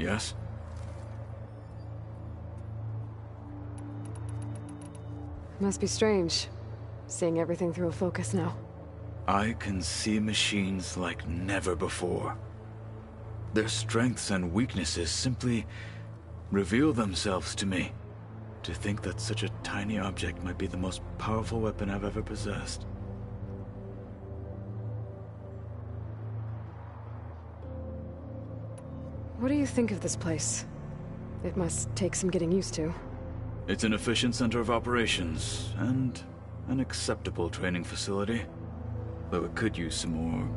Yes? Must be strange, seeing everything through a focus now. I can see machines like never before. Their strengths and weaknesses simply reveal themselves to me. To think that such a tiny object might be the most powerful weapon I've ever possessed. What do you think of this place? It must take some getting used to. It's an efficient center of operations, and an acceptable training facility. Though it could use some more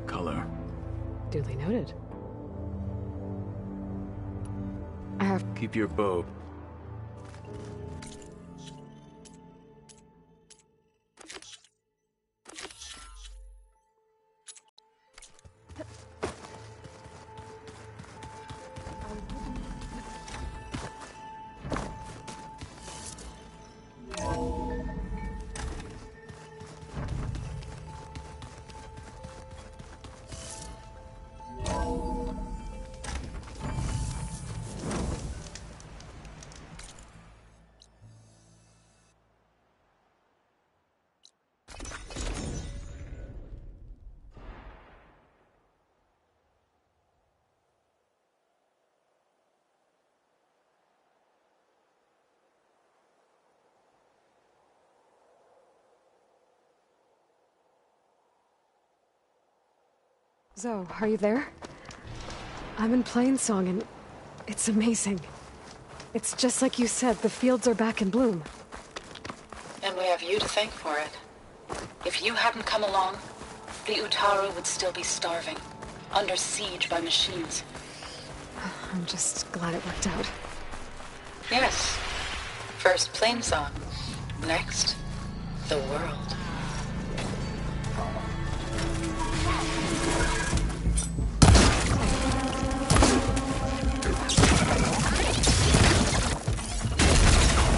color. Duly noted. I have... Keep your bow. Zoe, are you there? I'm in Plainsong and it's amazing. It's just like you said, the fields are back in bloom. And we have you to thank for it. If you hadn't come along, the Utaru would still be starving, under siege by machines. I'm just glad it worked out. Yes. First Plainsong. Next, the world.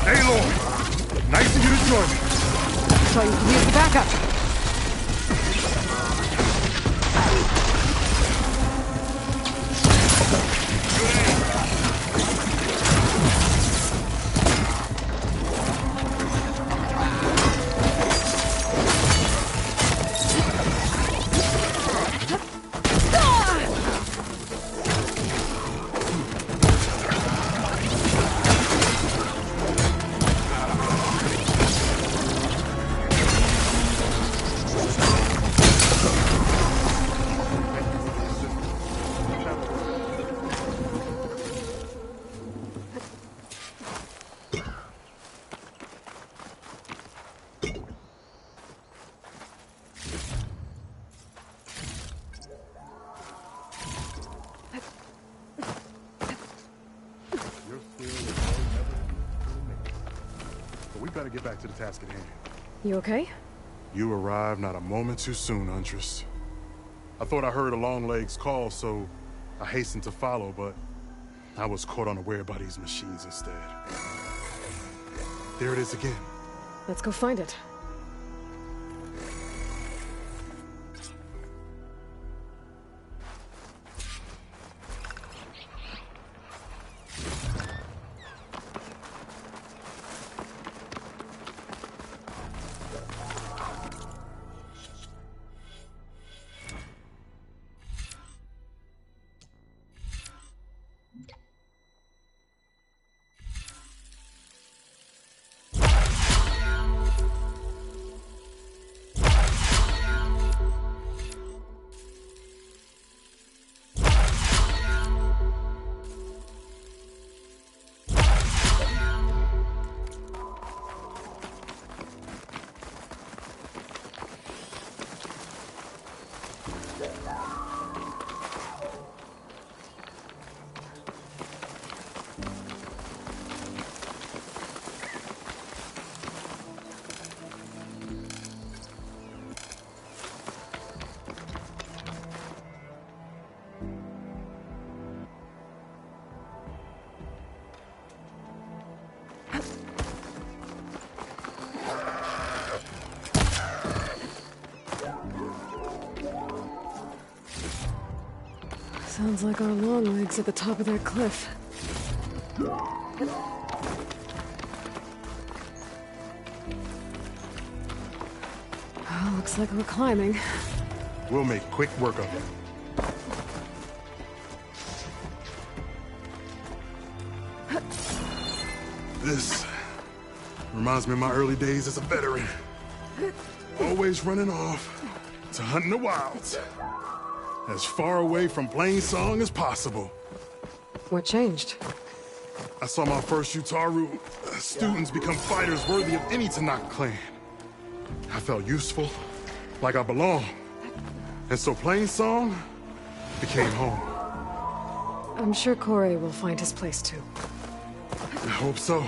Aloy! Nice of you to join me. So you can use the backup. Better get back to the task at hand. You okay? You arrived not a moment too soon, Huntress. I thought I heard a Longleg's call, so I hastened to follow, but I was caught unaware by these machines instead. There it is again. Let's go find it. Sounds like our long legs at the top of that cliff. Oh, looks like we're climbing. We'll make quick work of it. This reminds me of my early days as a veteran. Always running off to hunt in the wilds. As far away from plain song as possible. What changed? I saw my first Utaru students become fighters worthy of any Tanakh clan. I felt useful, like I belonged. And so plain song became home. I'm sure Corey will find his place too. I hope so.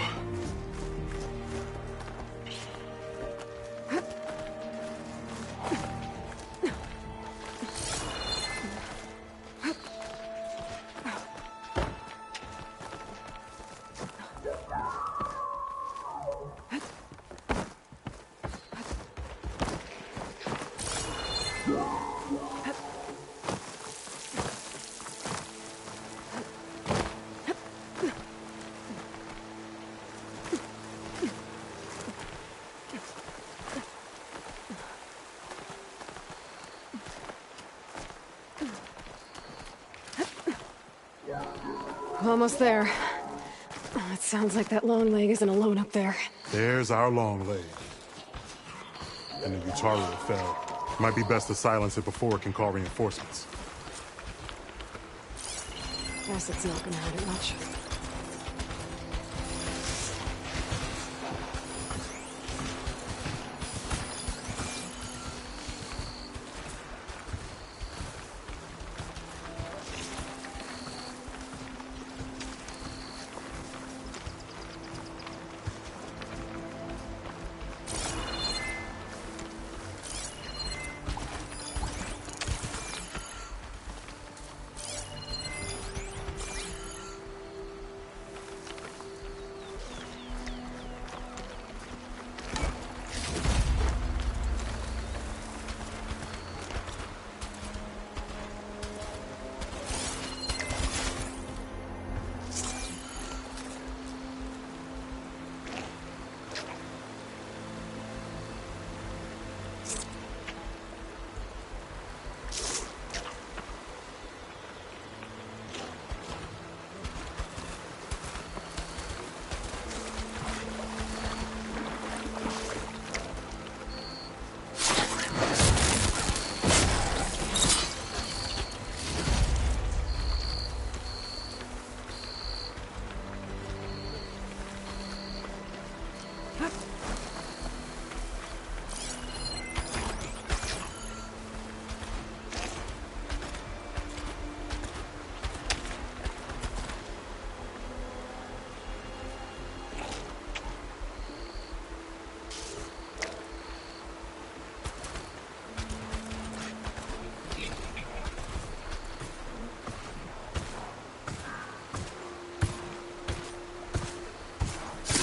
Almost there. It sounds like that long leg isn't alone up there. There's our long leg. And the Utaru fell. Might be best to silence it before it can call reinforcements. Guess it's not gonna hurt it much.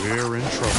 We're in trouble.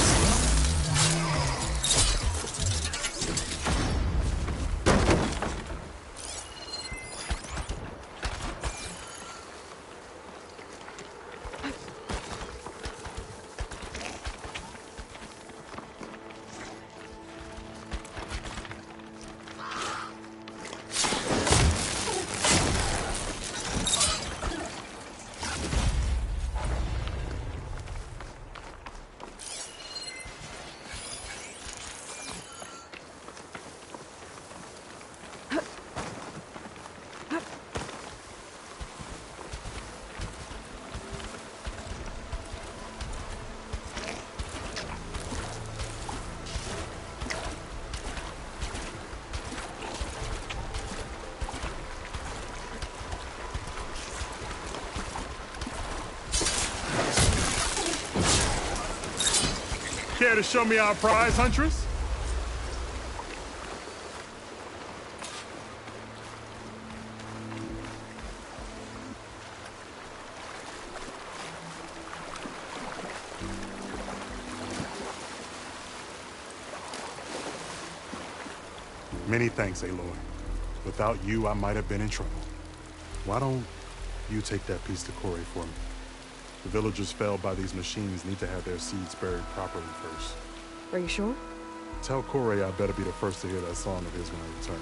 Care to show me our prize, Huntress? Many thanks, Aloy. Without you, I might have been in trouble. Why don't You take that piece to Corey for me. The villagers felled by these machines need to have their seeds buried properly first. Are you sure? Tell Corey I better be the first to hear that song of his when I return.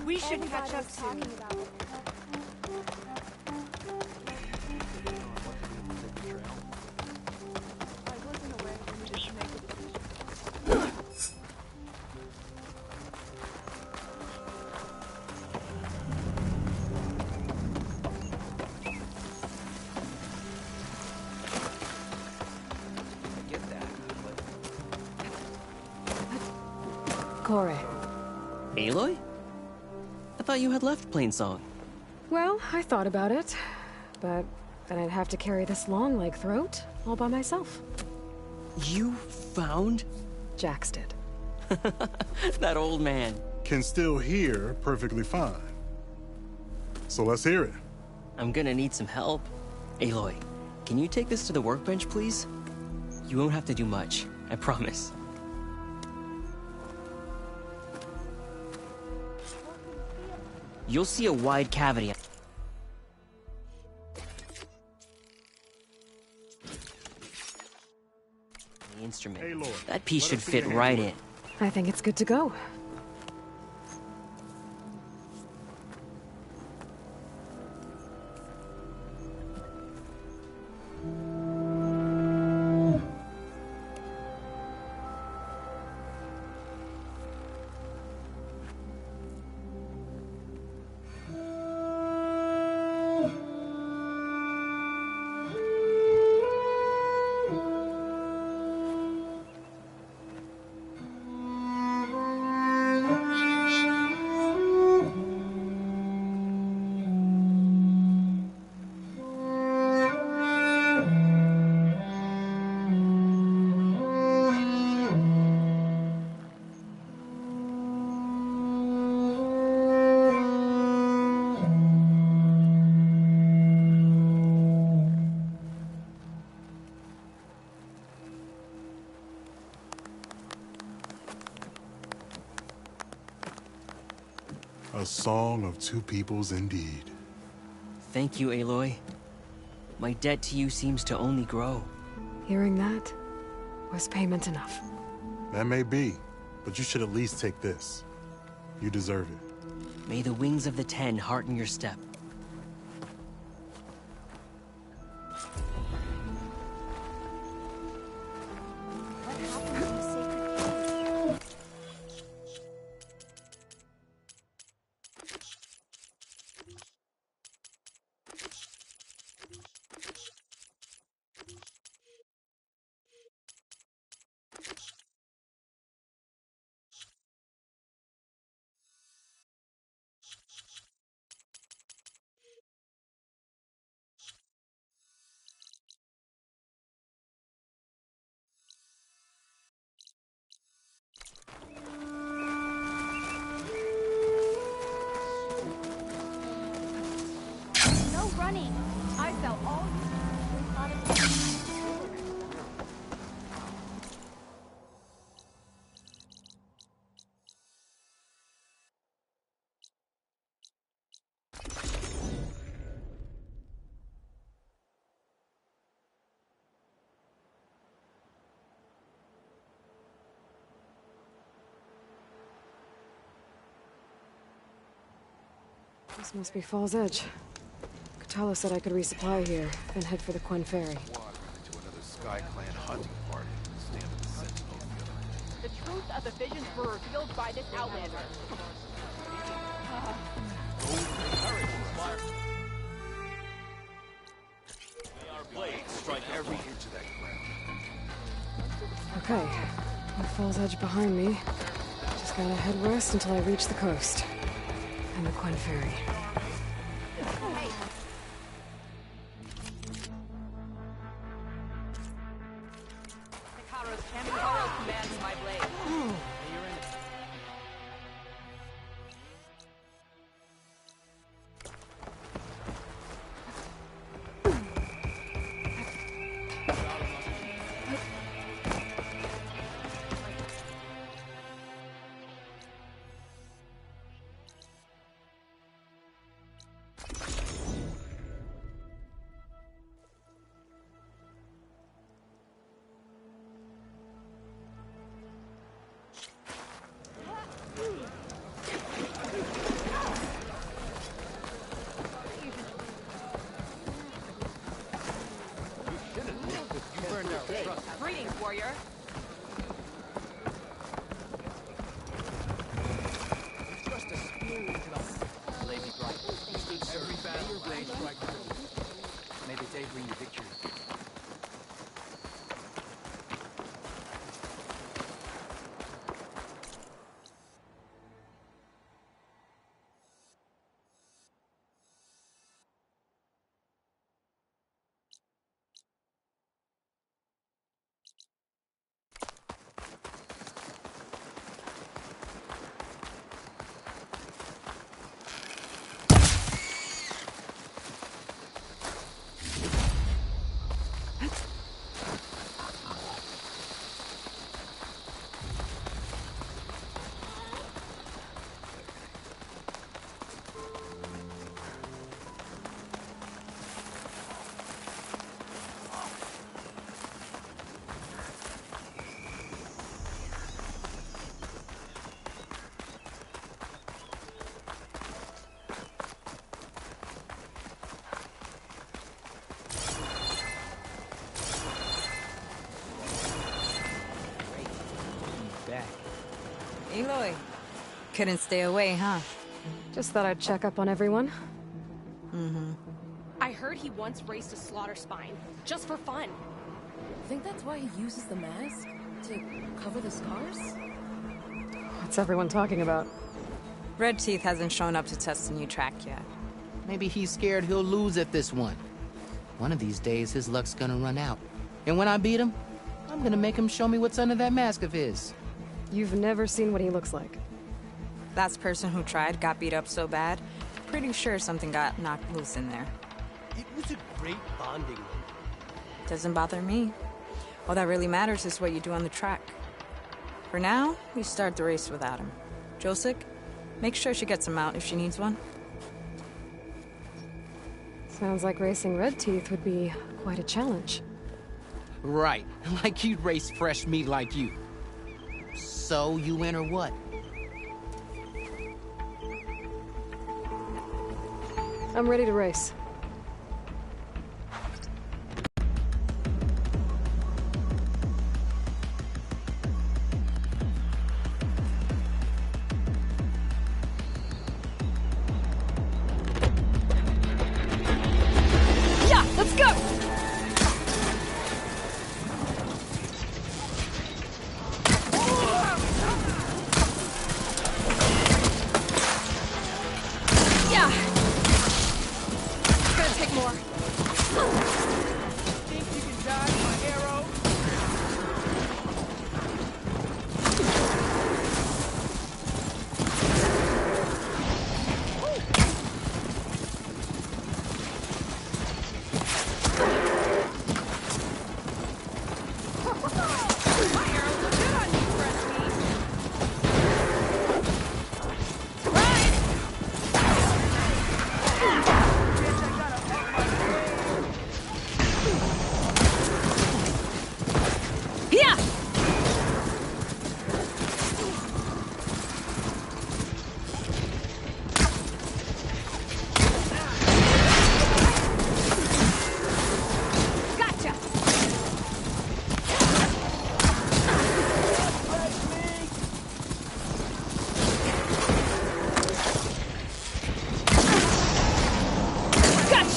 We should catch up soon. Corey. Aloy? I thought you had left Plainsong. Well, I thought about it, but then I'd have to carry this long leg throat all by myself. You found Jax did. that old man? Can still hear perfectly fine. So let's hear it. I'm gonna need some help. Aloy, can you take this to the workbench, please? You won't have to do much, I promise. You'll see a wide cavity. The instrument. Aloy, That piece let should us see fit your right handwork. in. I think it's good to go. A song of two peoples indeed. Thank you, Aloy. My debt to you seems to only grow. Hearing that was payment enough. That may be, but you should at least take this. You deserve it. May the wings of the Ten hearten your step. What happened to the sacred cave? running. I felt all This must be Fall's Edge. Katala said I could resupply here, then head for the Quen Ferry. Water into another Sky Clan hunting party. Stand at the Sentinel the other. The truth of the visions were revealed by this outlander. Blades strike every inch of that ground. Okay, with Fall's Edge behind me, just gotta head west until I reach the coast. And the Quen Ferry. Hikaru's Kamigawa commands my blade. Greetings, warrior. Thrust a spear into the Lady Bright. Every battle blade strike true. May the day bring you victory. Aloy. Couldn't stay away, huh? Just thought I'd check up on everyone. I heard he once raced a slaughter spine, just for fun. Think that's why he uses the mask? To cover the scars? What's everyone talking about? Red Teeth hasn't shown up to test the new track yet. Maybe he's scared he'll lose at this one. One of these days, his luck's gonna run out. And when I beat him, I'm gonna make him show me what's under that mask of his. You've never seen what he looks like. Last person who tried got beat up so bad, pretty sure something got knocked loose in there. It was a great bonding moment. Doesn't bother me. All that really matters is what you do on the track. For now, we start the race without him. Josik, make sure she gets him out if she needs one. Sounds like racing Red Teeth would be quite a challenge. Right, like he'd race fresh meat like you. So, you win or what? I'm ready to race. Yeah, let's go!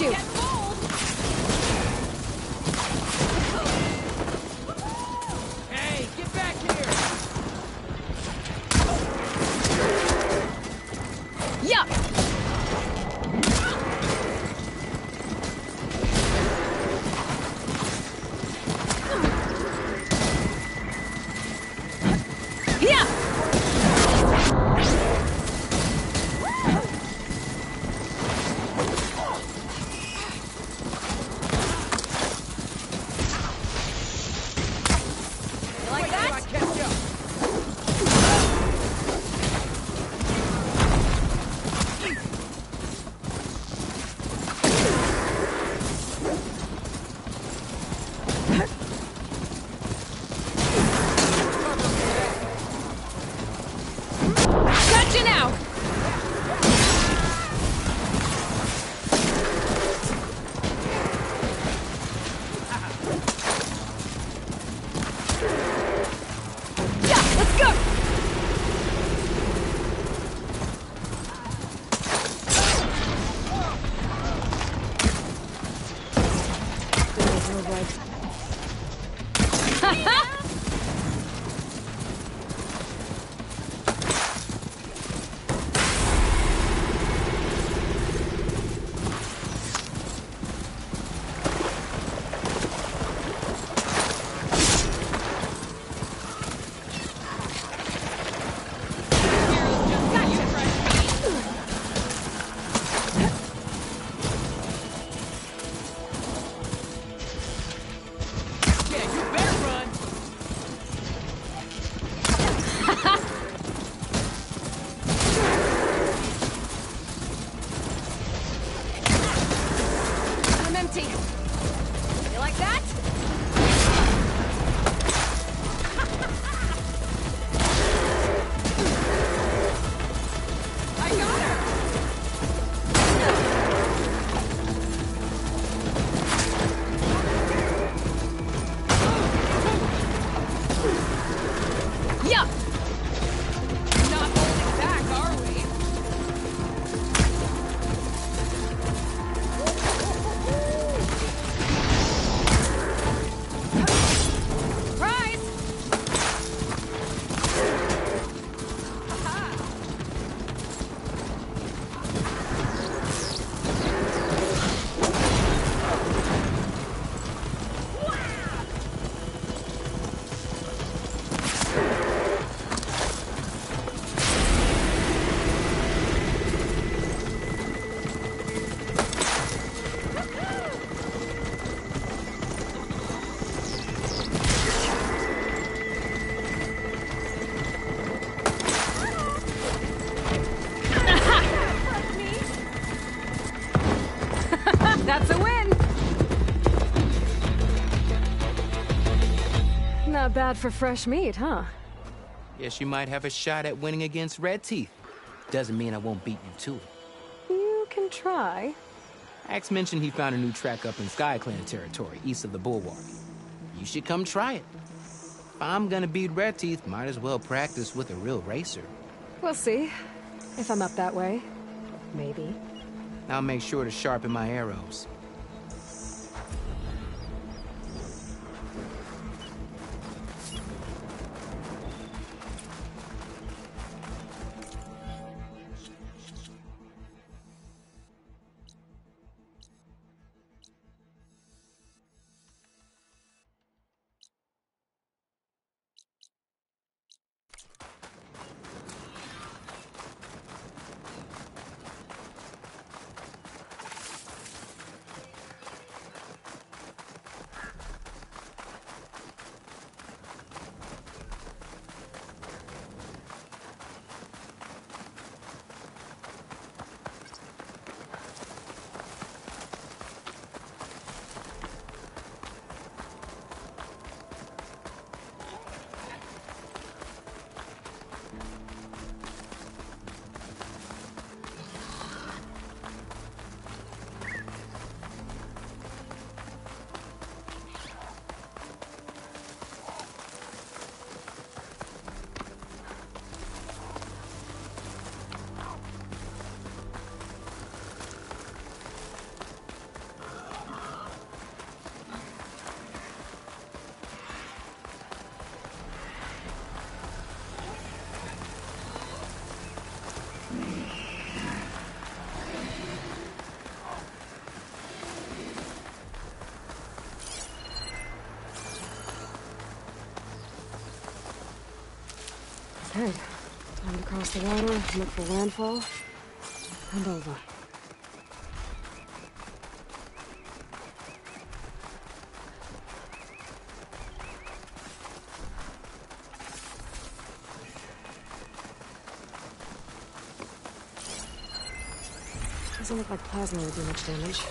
you! Hey, get back here! Yeah! Gotcha now! Yeah, let's go! I'm empty. You like that? I got her! Yeah! Not holding back, are we? Surprise! That's a win! Not bad for fresh meat, huh? Guess you might have a shot at winning against Red Teeth. Doesn't mean I won't beat you to it. You can try. Axe mentioned he found a new track up in SkyClan territory, east of the Bulwark. You should come try it. If I'm gonna beat Red Teeth, might as well practice with a real racer. We'll see. If I'm up that way. Maybe. I'll make sure to sharpen my arrows. Okay, time to cross the water, look for landfall, and over. Doesn't look like plasma would do much damage.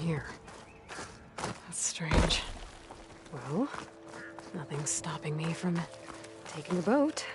Here. That's strange. Well, nothing's stopping me from taking the boat.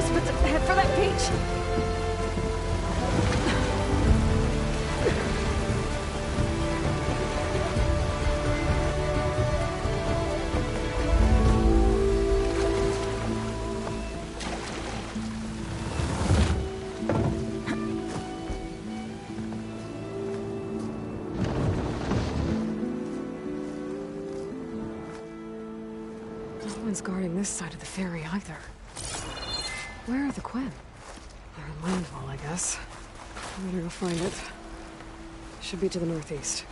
choice but to head for that beach. No one's guarding this side of the ferry either. Where are the Quen? They're in landfall, I guess. I better go find it. Should be to the northeast.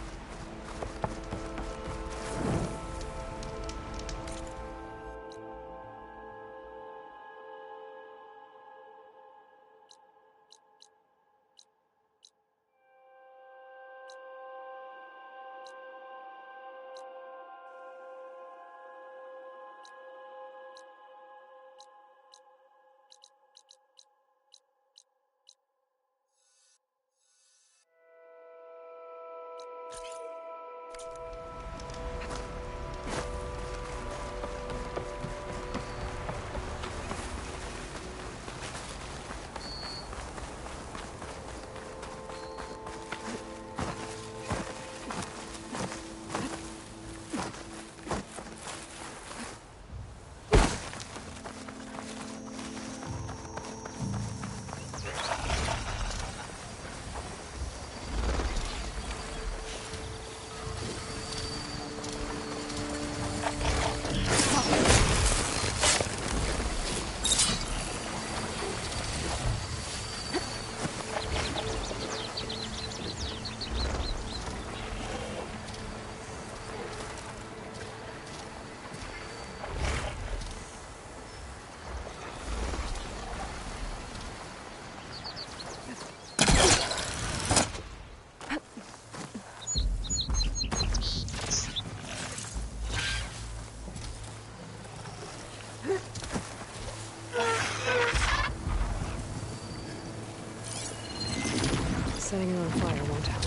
Setting it on fire won't help.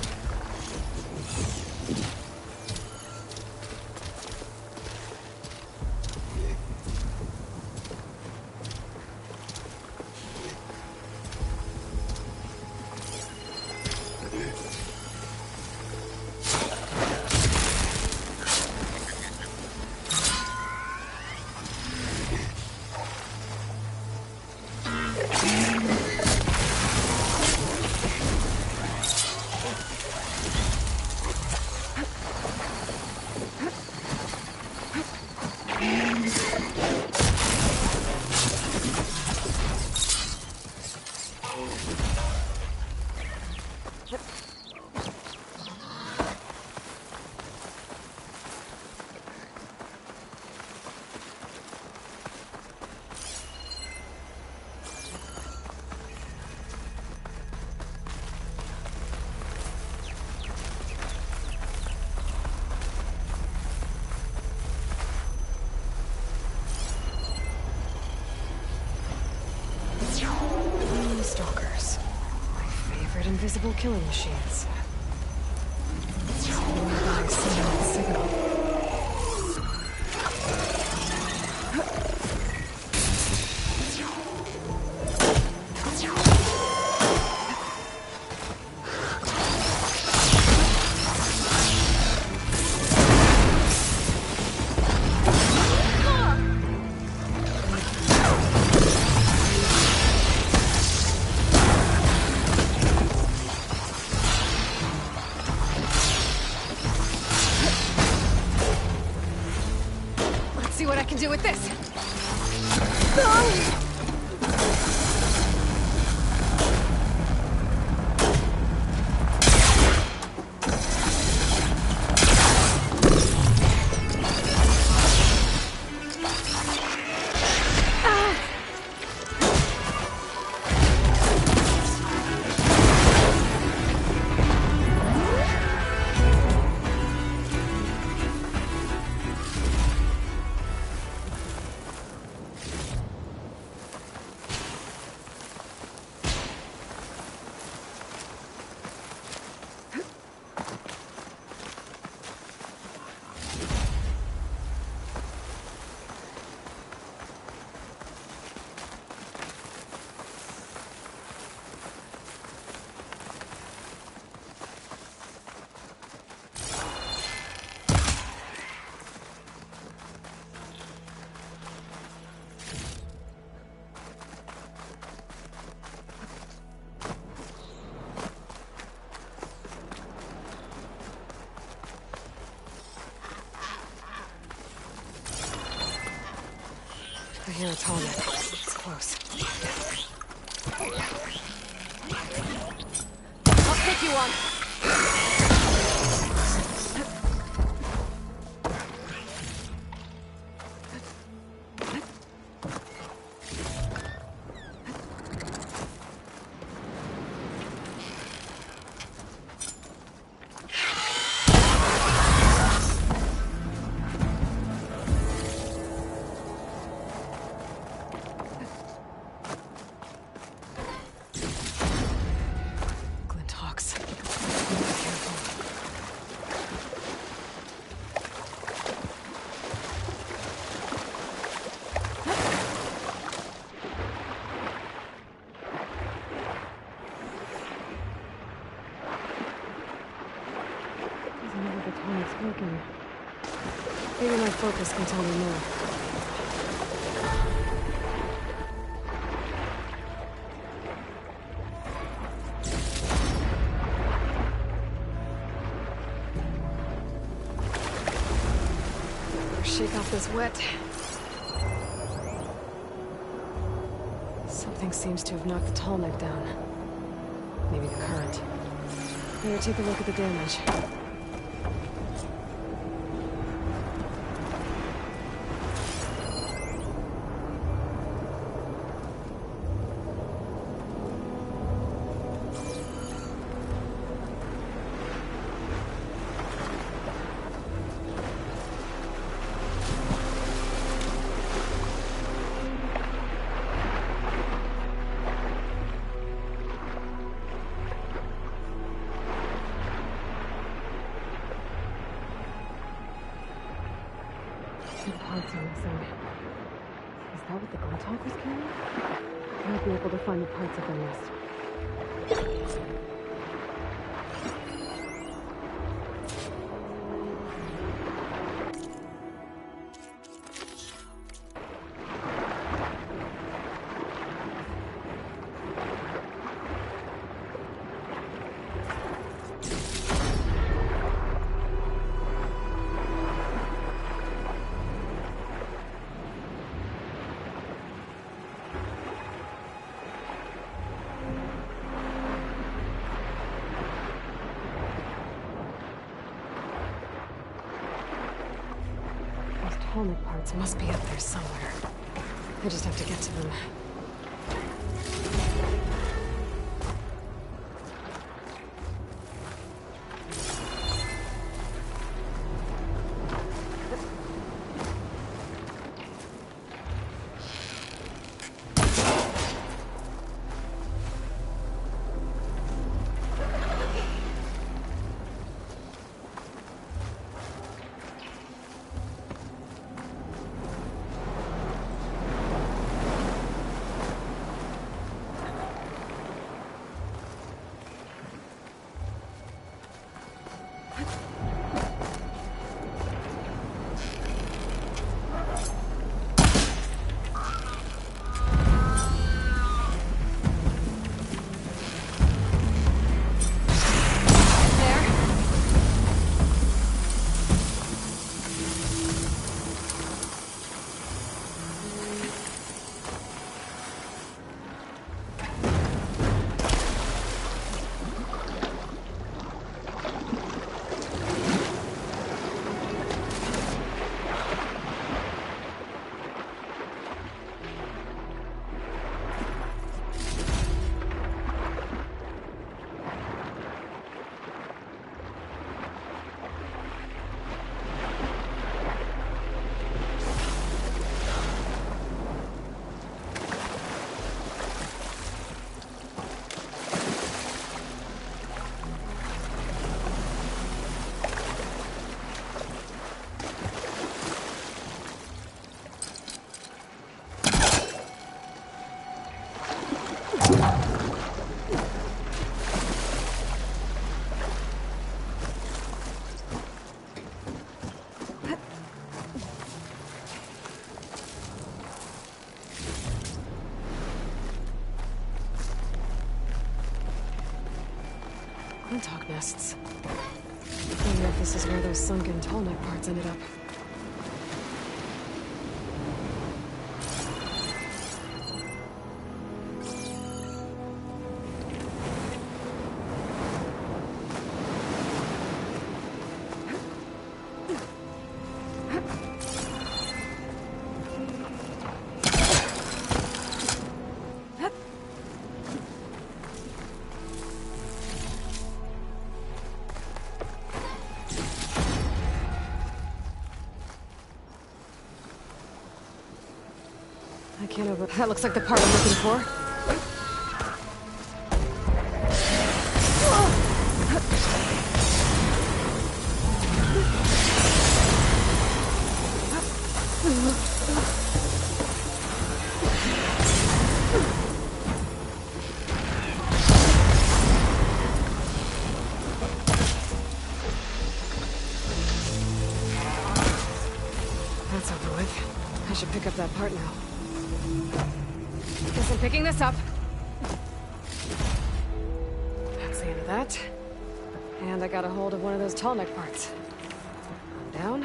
Stalkers. My favorite invisible killing machines. Nearby signal. See what I can do with this. hear a tall neck. It's close. I'll pick you one. Maybe my focus can tell me more. Better shake off this wet. Something seems to have knocked the tall neck down. Maybe the current. Better take a look at the damage. Parts are missing. Is that what the Glinthawk was carrying? I might be able to find the parts of their nest. Helmet parts must be up there somewhere. I just have to get to them. Glinthawk nests. I wonder if this is where those sunken tall neck parts ended up. Can't open. That looks like the part I'm looking for. That's over with. I should pick up that part now. Guess I'm picking this up. That's the end of that. And I got a hold of one of those tall neck parts. I'm down,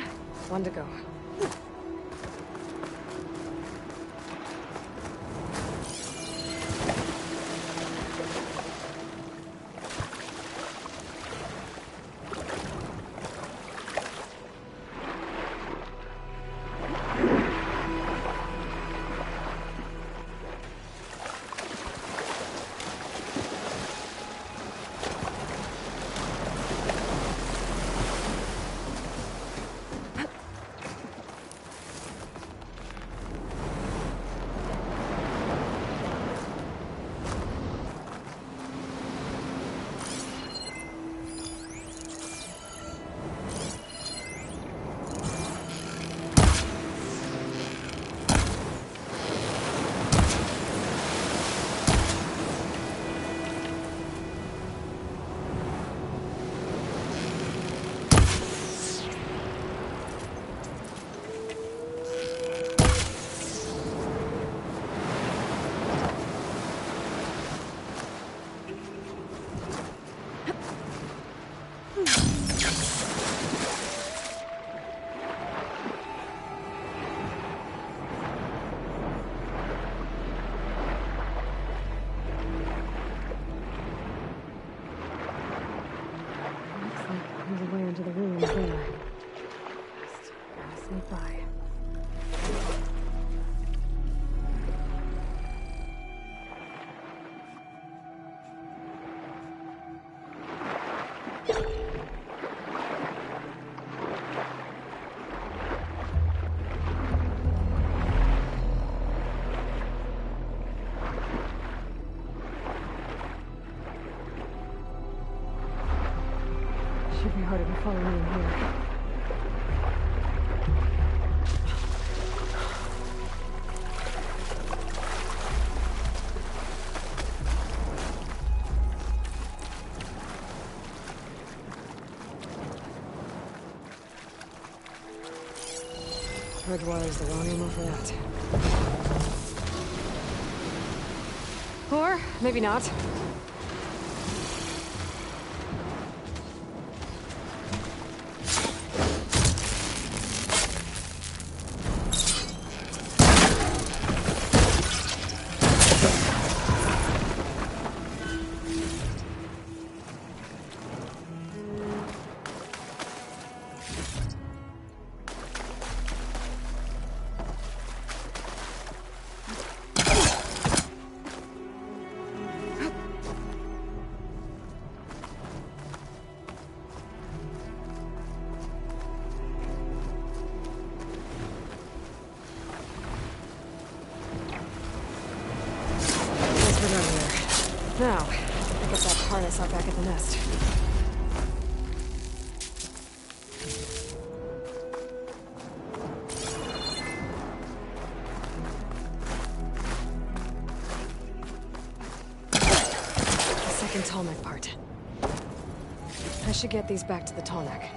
one to go. Should be harder to follow me in here. Bridgewater's the wrong ammo for that. Or maybe not. Now, pick up that part I saw back at the nest. The second tall neck part. I should get these back to the tall neck.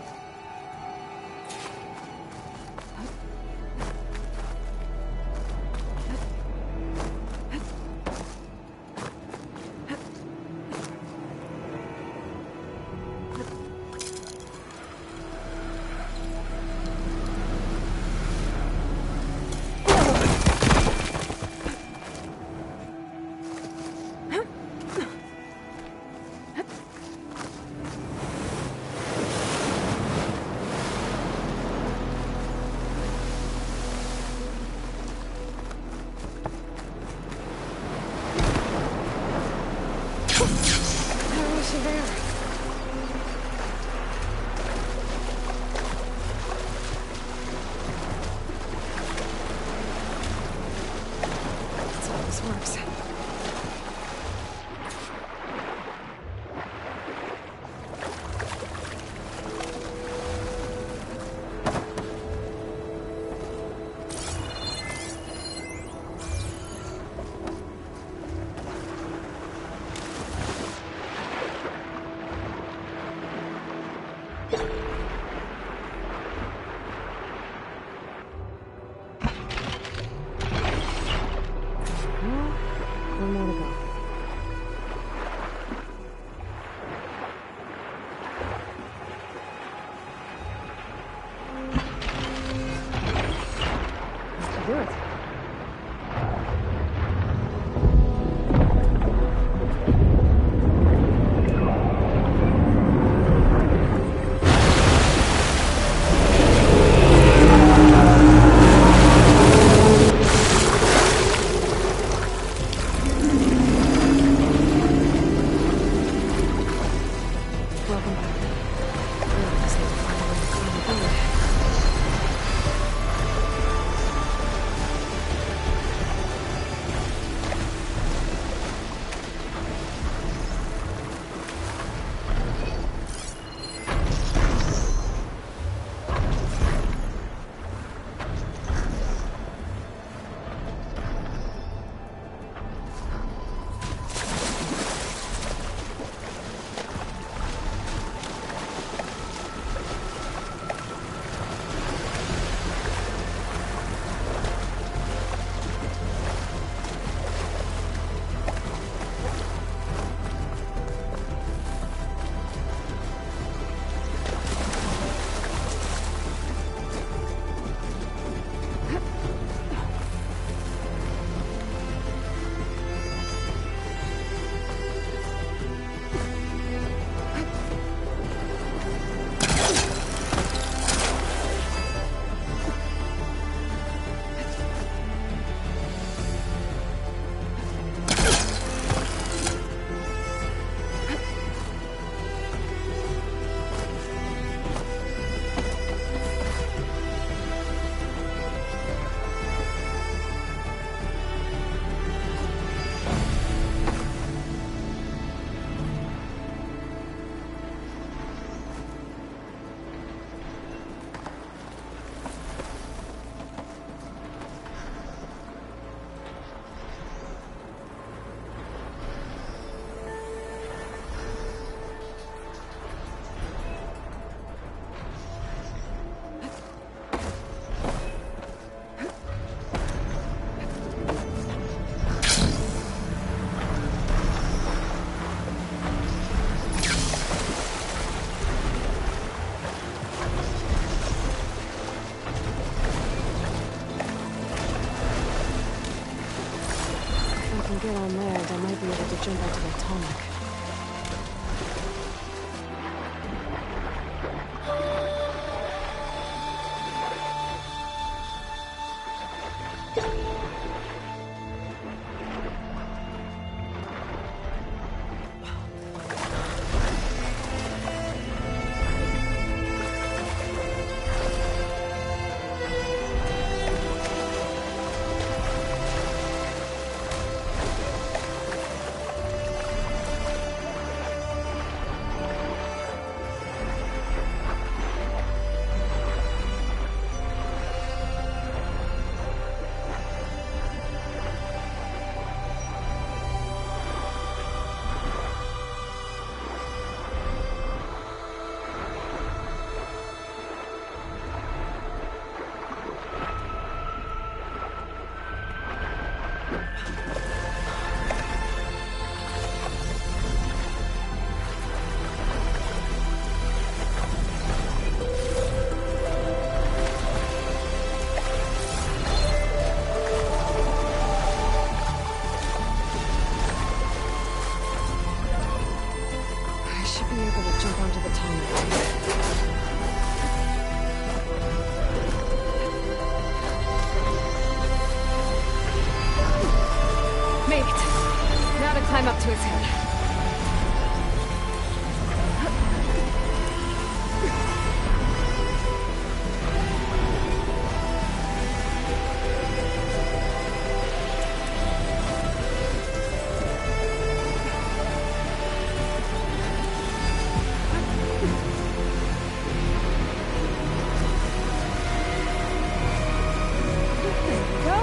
one more to go. That should do it. Welcome back. Really just need to find a way to clear the board. Get on land, I might be able to jump onto the atomic. Climb up to his head. Go.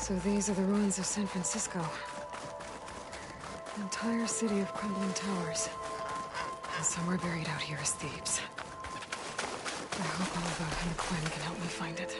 So these are the ruins of San Francisco. An entire city of crumbling towers. And somewhere buried out here is Thebes. I hope Oliver and the Quinn can help me find it.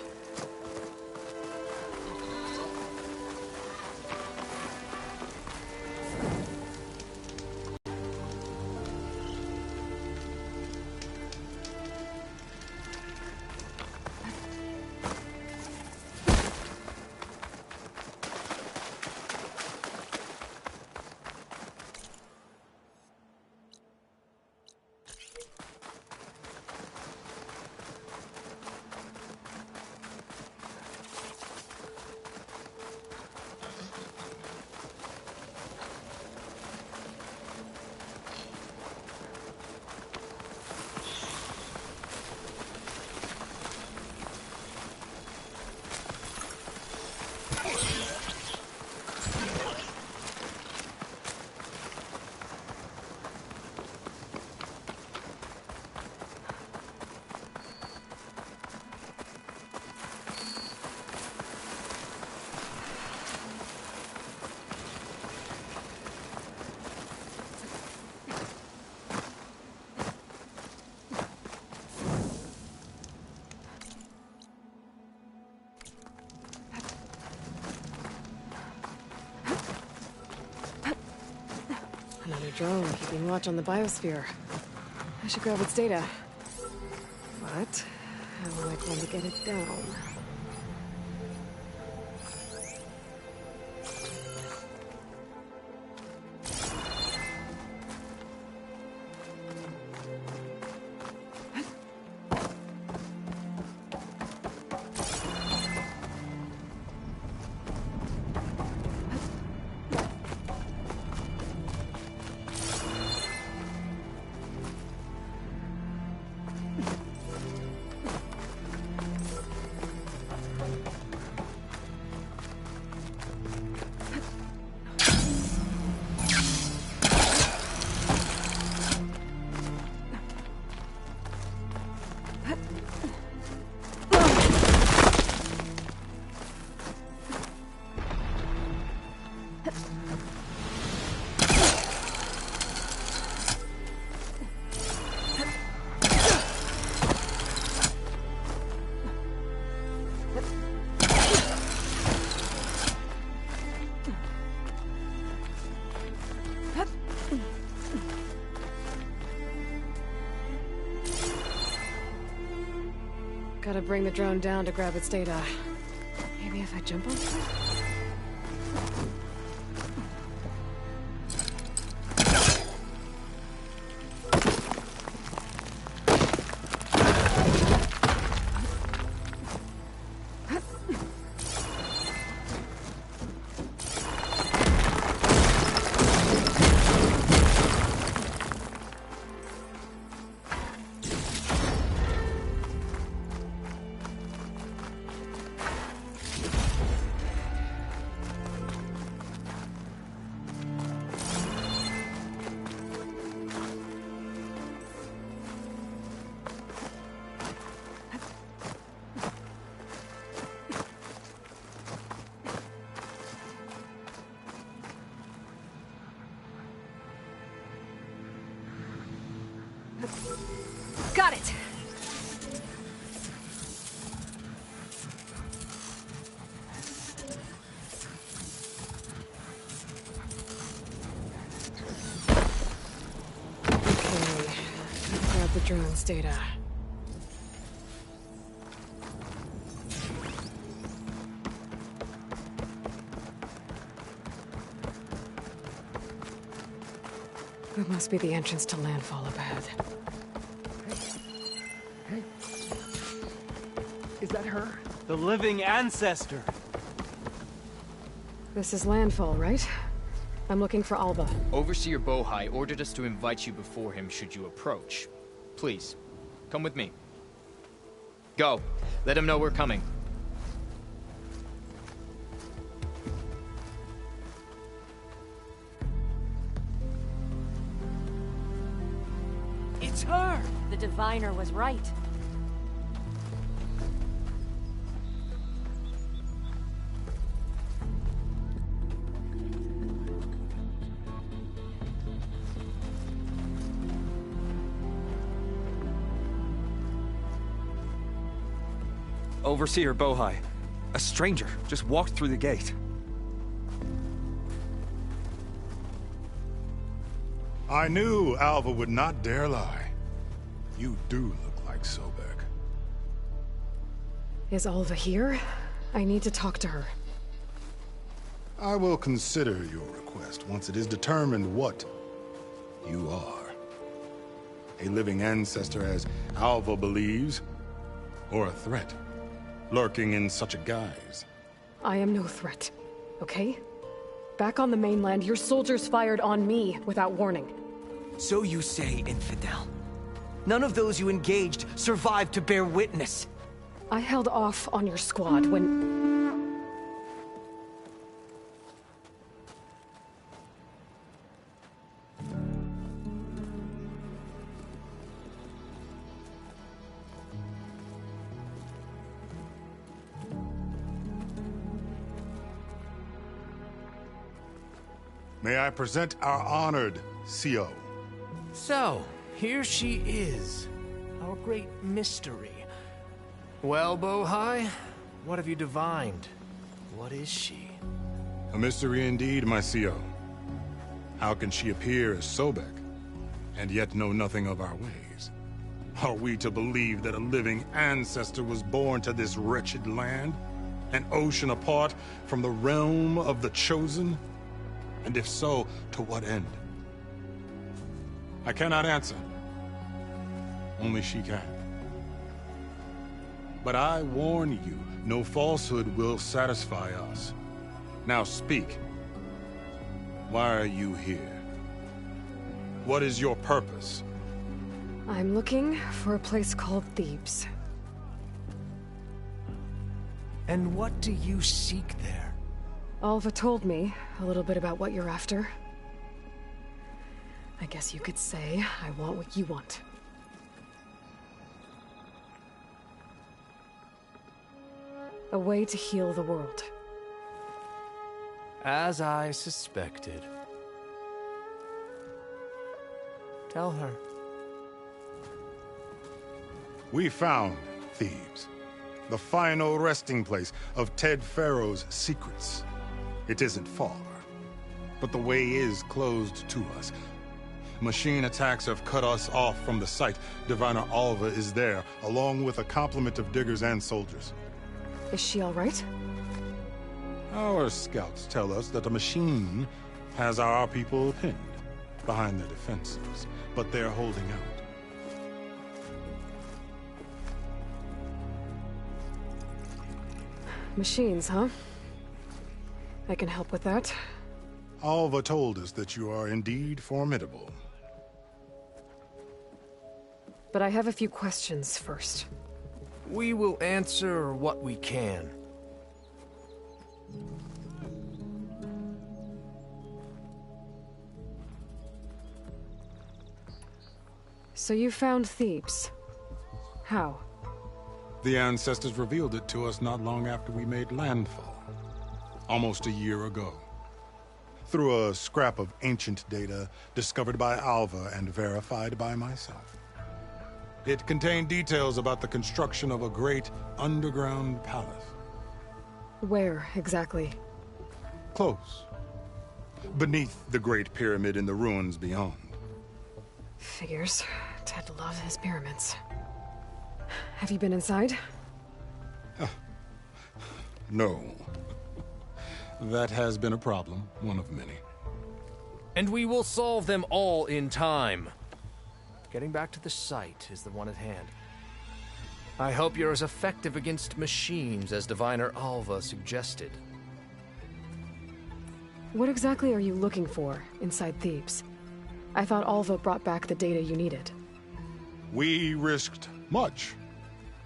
Another drone keeping watch on the biosphere. I should grab its data. But how am I going to get it down? Gotta bring the drone down to grab its data. Maybe if I jump onto it? Got it! Okay, grab the drone's data. That must be the entrance to landfall up ahead. Hey. Is that her? The living ancestor. This is landfall, right? I'm looking for Alba. Overseer Bohai ordered us to invite you before him should you approach. Please, come with me. Go. Let him know we're coming. It's her! The diviner was right. Overseer Bohai. A stranger just walked through the gate. I knew Alva would not dare lie. You do look like Sobek. Is Alva here? I need to talk to her. I will consider your request once it is determined what you are. A living ancestor, as Alva believes, or a threat, lurking in such a guise. I am no threat, okay? Back on the mainland, your soldiers fired on me without warning. So you say, infidel. None of those you engaged survived to bear witness. I held off on your squad when... May I present our honored CO? So, here she is. Our great mystery. Well, Bohai, what have you divined? What is she? A mystery indeed, my CO. How can she appear as Sobek, and yet know nothing of our ways? Are we to believe that a living ancestor was born to this wretched land? An ocean apart from the realm of the Chosen? And if so, to what end? I cannot answer. Only she can. But I warn you, no falsehood will satisfy us. Now speak. Why are you here? What is your purpose? I'm looking for a place called Thebes. And what do you seek there? Alva told me a little bit about what you're after. I guess you could say I want what you want. A way to heal the world. As I suspected. Tell her. We found Thebes, the final resting place of Ted Pharaoh's secrets. It isn't far, but the way is closed to us. Machine attacks have cut us off from the site. Diviner Alva is there, along with a complement of diggers and soldiers. Is she all right? Our scouts tell us that a machine has our people pinned behind their defenses, but they're holding out. Machines, huh? I can help with that. Alva told us that you are indeed formidable. But I have a few questions first. We will answer what we can. So you found Thebes. How? The ancestors revealed it to us not long after we made landfall. Almost a year ago. Through a scrap of ancient data discovered by Alva and verified by myself. It contained details about the construction of a great underground palace. Where, exactly? Close. Beneath the Great Pyramid in the ruins beyond. Figures. Ted loves his pyramids. Have you been inside? No. That has been a problem, one of many. And we will solve them all in time. Getting back to the site is the one at hand. I hope you're as effective against machines as Diviner Alva suggested. What exactly are you looking for inside Thebes? I thought Alva brought back the data you needed. We risked much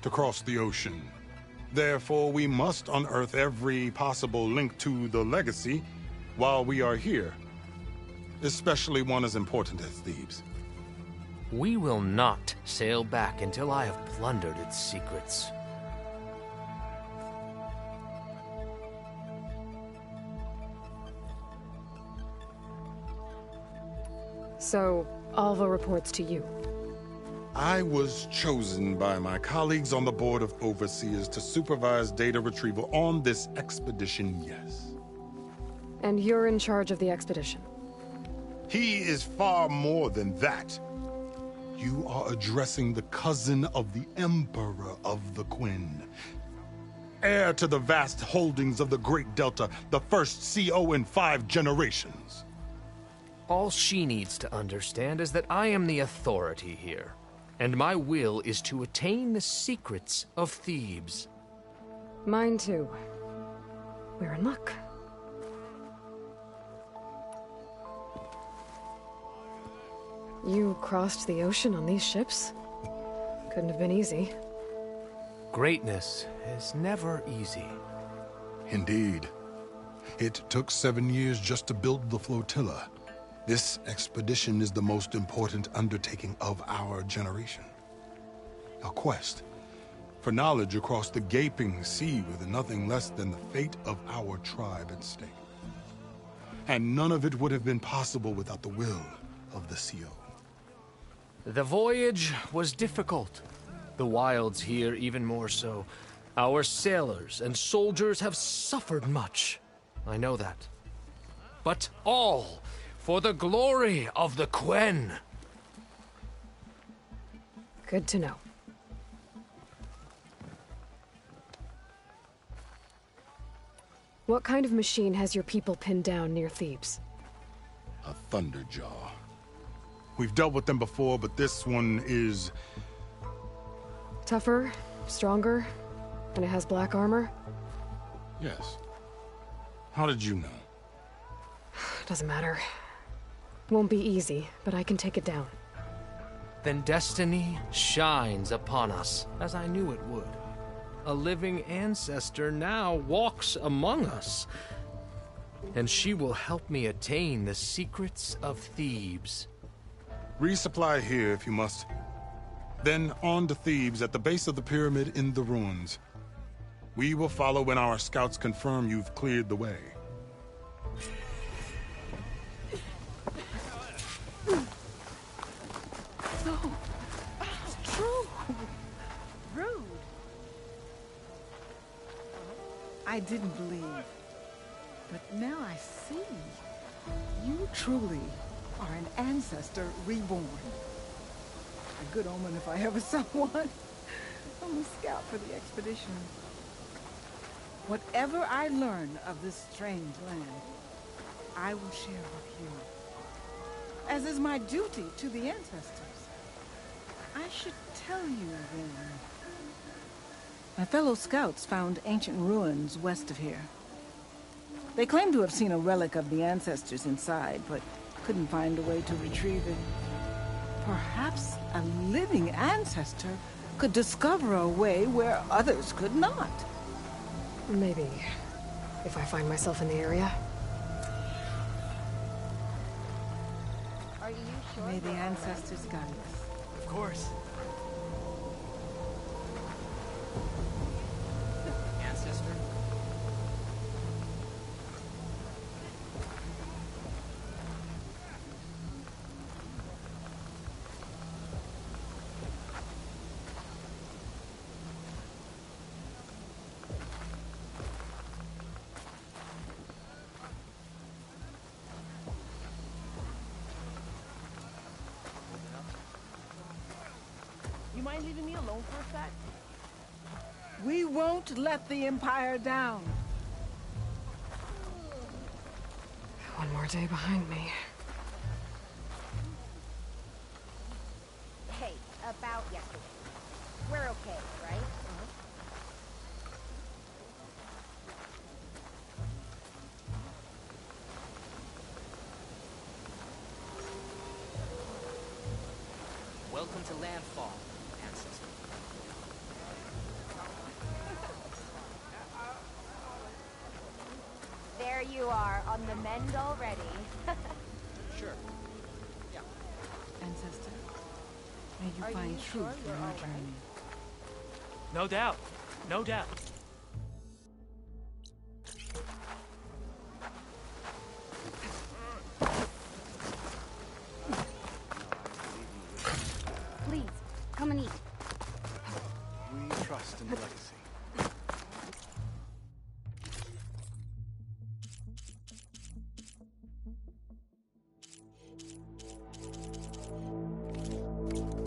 to cross the ocean. Therefore, we must unearth every possible link to the legacy while we are here. Especially one as important as Thebes. We will not sail back until I have plundered its secrets. So, Alva reports to you. I was chosen by my colleagues on the Board of Overseers to supervise data retrieval on this expedition, yes. And you're in charge of the expedition? He is far more than that. You are addressing the cousin of the Emperor of the Quinn. Heir to the vast holdings of the Great Delta, the first CO in 5 generations. All she needs to understand is that I am the authority here, and my will is to attain the secrets of Thebes. Mine too. We're in luck. You crossed the ocean on these ships? Couldn't have been easy. Greatness is never easy. Indeed. It took 7 years just to build the flotilla. This expedition is the most important undertaking of our generation. A quest for knowledge across the gaping sea with nothing less than the fate of our tribe at stake. And none of it would have been possible without the will of the CO. The voyage was difficult. The wilds here even more so. Our sailors and soldiers have suffered much. I know that. But all for the glory of the Quen. Good to know. What kind of machine has your people pinned down near Thebes? A Thunderjaw. We've dealt with them before, but this one is... Tougher, stronger, and it has black armor? Yes. How did you know? Doesn't matter. Won't be easy, but I can take it down. Then destiny shines upon us, as I knew it would. A living ancestor now walks among us, and she will help me attain the secrets of Thebes. Resupply here if you must. Then on to Thebes at the base of the pyramid in the ruins. We will follow when our scouts confirm you've cleared the way. No, it's true. Rude. I didn't believe, but now I see. You truly are an ancestor reborn. A good omen if I ever saw one. I'm a scout for the expedition. Whatever I learn of this strange land, I will share with you. As is my duty to the ancestors. I should tell you then. My fellow scouts found ancient ruins west of here. They claim to have seen a relic of the ancestors inside, but couldn't find a way to retrieve it. Perhaps a living ancestor could discover a way where others could not. Maybe. If I find myself in the area. Are you sure? May the ancestors guide us. Of course. Ancestor? You mind leaving me alone for a sec? We won't let the Empire down. One more day behind me. Hey, about yesterday. We're okay, right? Welcome to landfall, ancestor. There you are, on the mend already. Sure. Yeah. Ancestor, may you Are find you truth sure in you're your all right? journey. No doubt. No doubt. Please, Come and eat. We trust in the legacy.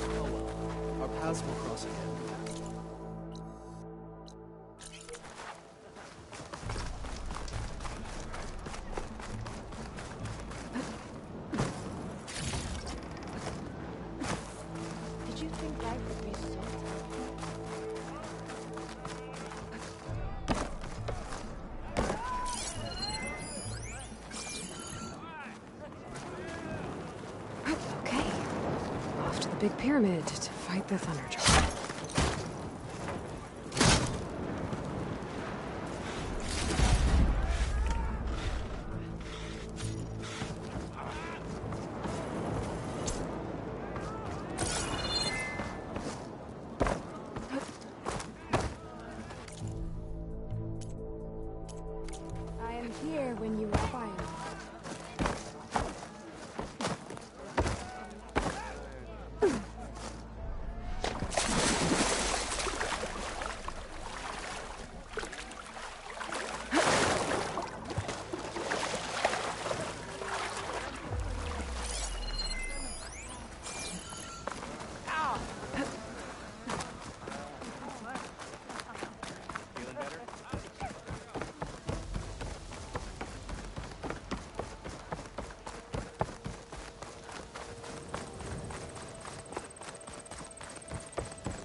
Oh well, our paths will cross again. Did you think life would be so Okay. Off to the big pyramid to fight the Thunderjaw. I am here when you require me. Feeling better?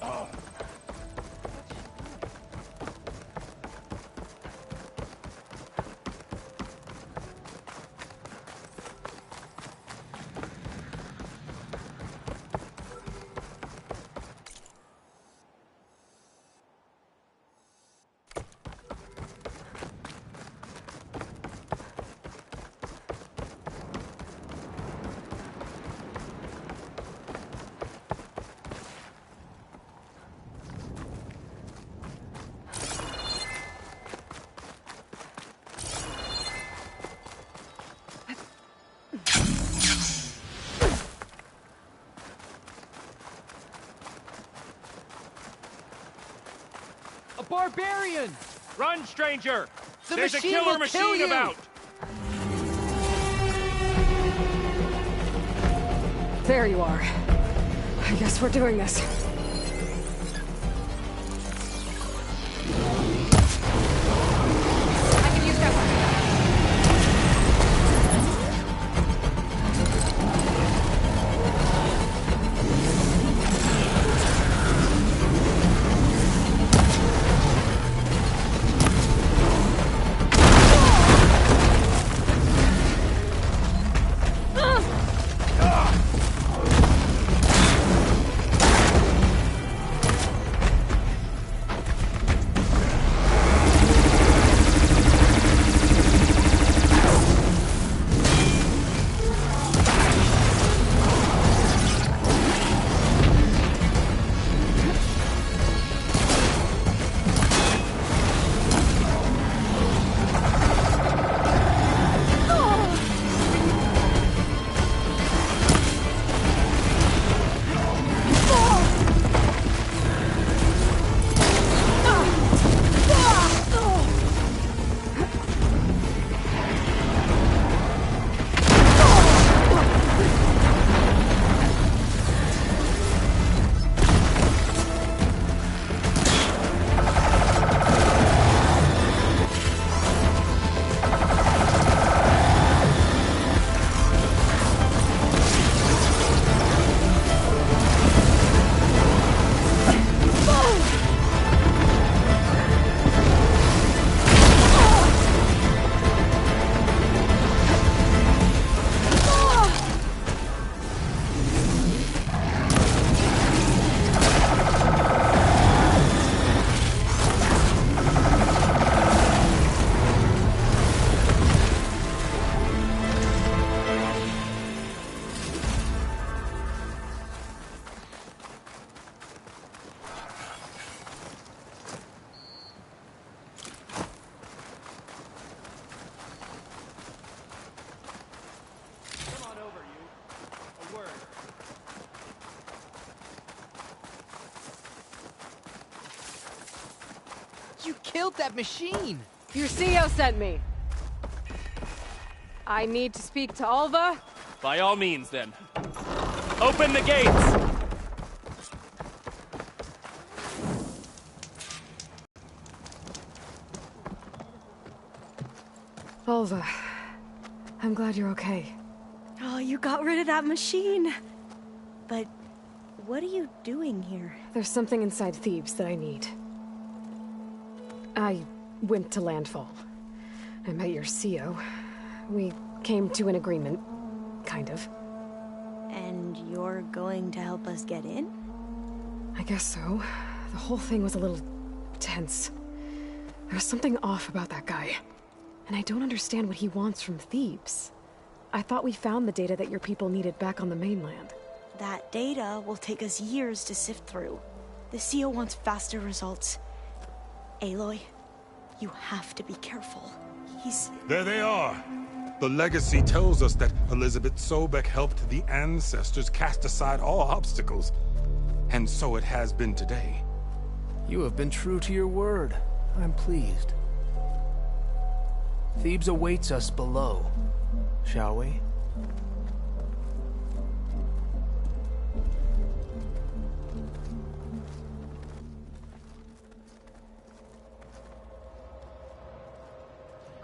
Oh. A barbarian! Run, stranger! The There's a machine killer will kill machine you! about! There you are. I guess we're doing this. I can use cover. You killed that machine! Your CEO sent me. I need to speak to Alva. By all means, then. Open the gates! Alva, I'm glad you're okay. Oh, you got rid of that machine. But what are you doing here? There's something inside Thebes that I need. I went to Landfall. I met your CEO. We came to an agreement, kind of. And you're going to help us get in? I guess so. The whole thing was a little tense. There was something off about that guy. And I don't understand what he wants from Thebes. I thought we found the data that your people needed back on the mainland. That data will take us years to sift through. The CEO wants faster results. Aloy, you have to be careful. There they are! The legacy tells us that Elizabeth Sobek helped the ancestors cast aside all obstacles. And so it has been today. You have been true to your word. I'm pleased. Thebes awaits us below, shall we?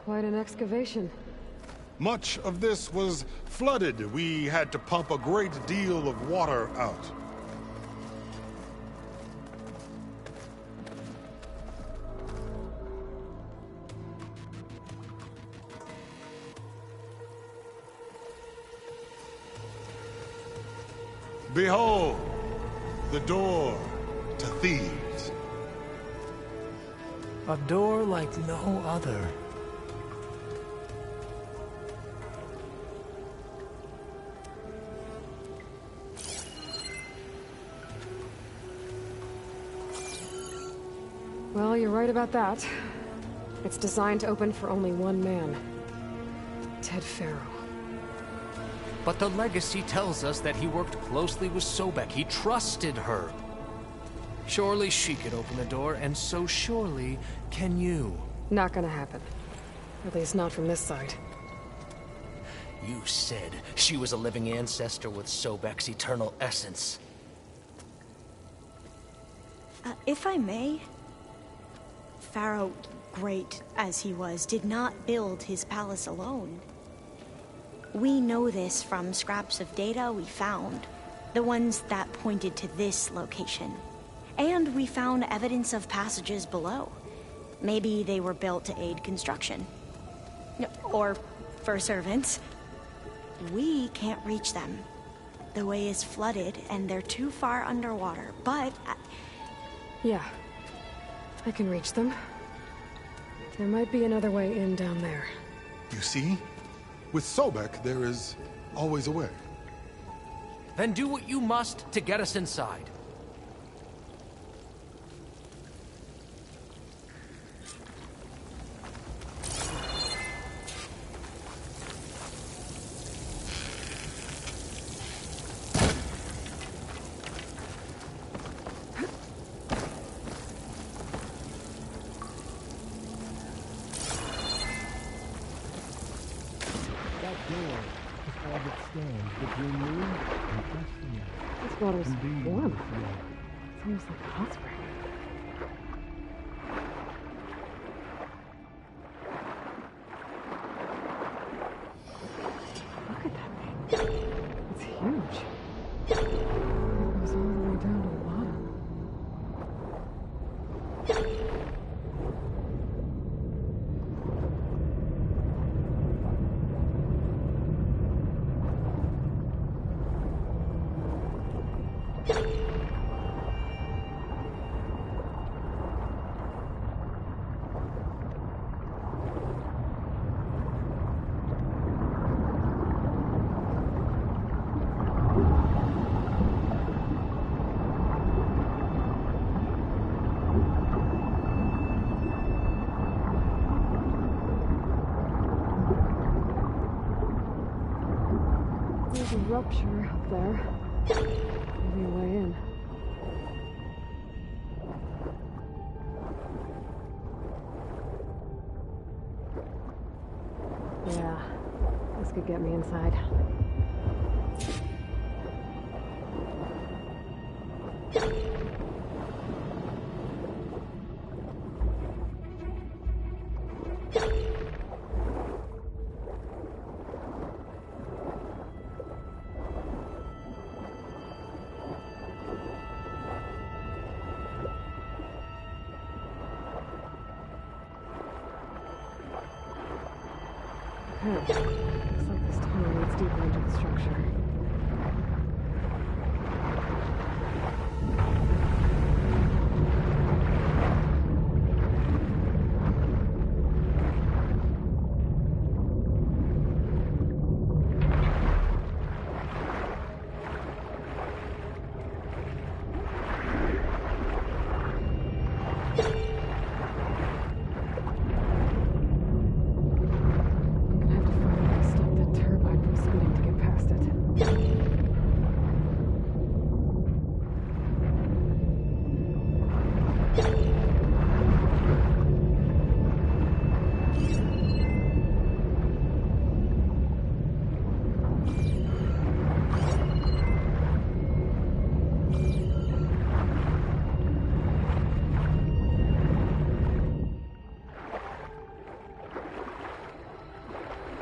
Quite an excavation. Much of this was flooded. We had to pump a great deal of water out. Behold, the door to Thebes. A door like no other. Well, you're right about that. It's designed to open for only one man. Ted Faro. But the legacy tells us that he worked closely with Sobek. He trusted her. Surely she could open the door, and so surely can you. Not gonna happen. At least not from this side. You said she was a living ancestor with Sobek's eternal essence. If I may, Pharaoh, great as he was, did not build his palace alone. We know this from scraps of data we found, the ones that pointed to this location. And we found evidence of passages below. Maybe they were built to aid construction. Or for servants. We can't reach them. The way is flooded and they're too far underwater, but... Yeah. I can reach them. There might be another way in down there. You see? With Sobek, there is always a way. Then do what you must to get us inside. This water's warm. It's almost like a hot spring. Look at that thing. It's huge. It goes all the way down to the bottom. There's a rupture up there. Maybe a way in. This could get me inside. Looks like this tunnel leads deeper into the structure.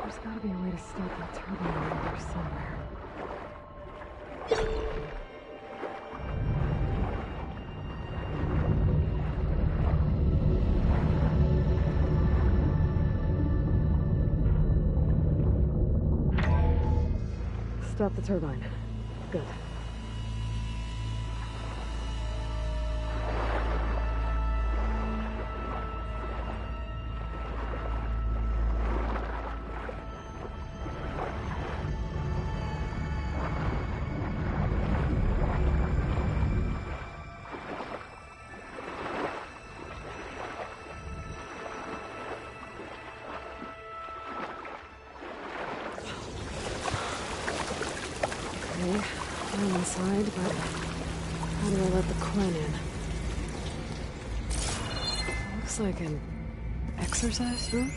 There's gotta be a way to stop that turbine around here somewhere. Stop the turbine. Good. Okay, I'm inside, but how do I let the Quen in? Looks like an exercise room?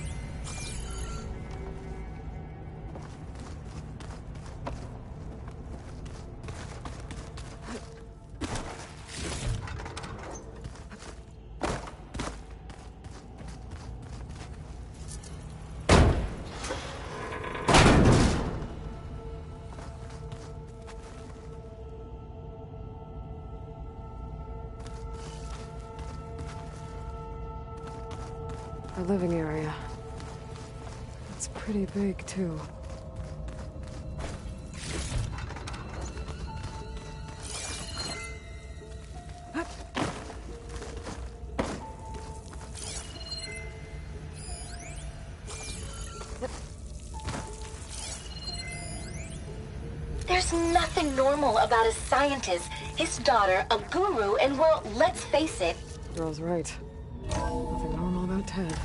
Our living area. It's pretty big, too. There's nothing normal about a scientist, his daughter, a guru, and well, let's face it. Girl's right. Nothing normal about Ted.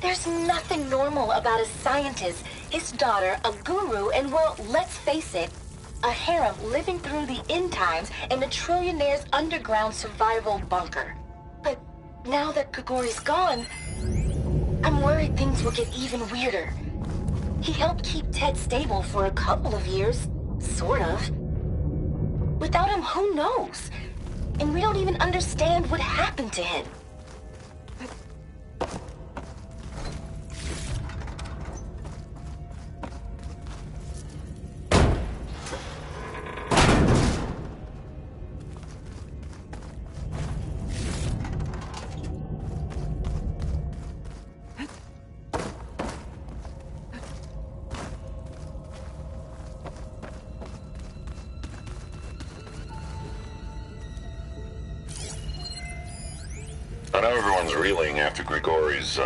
There's nothing normal about a scientist, his daughter, a guru, and well, let's face it, a harem living through the end times in a trillionaire's underground survival bunker. But now that Grigori's gone, I'm worried things will get even weirder. He helped keep Ted stable for a couple of years, sort of. Without him, who knows? And we don't even understand what happened to him. I know everyone's reeling after Grigori's,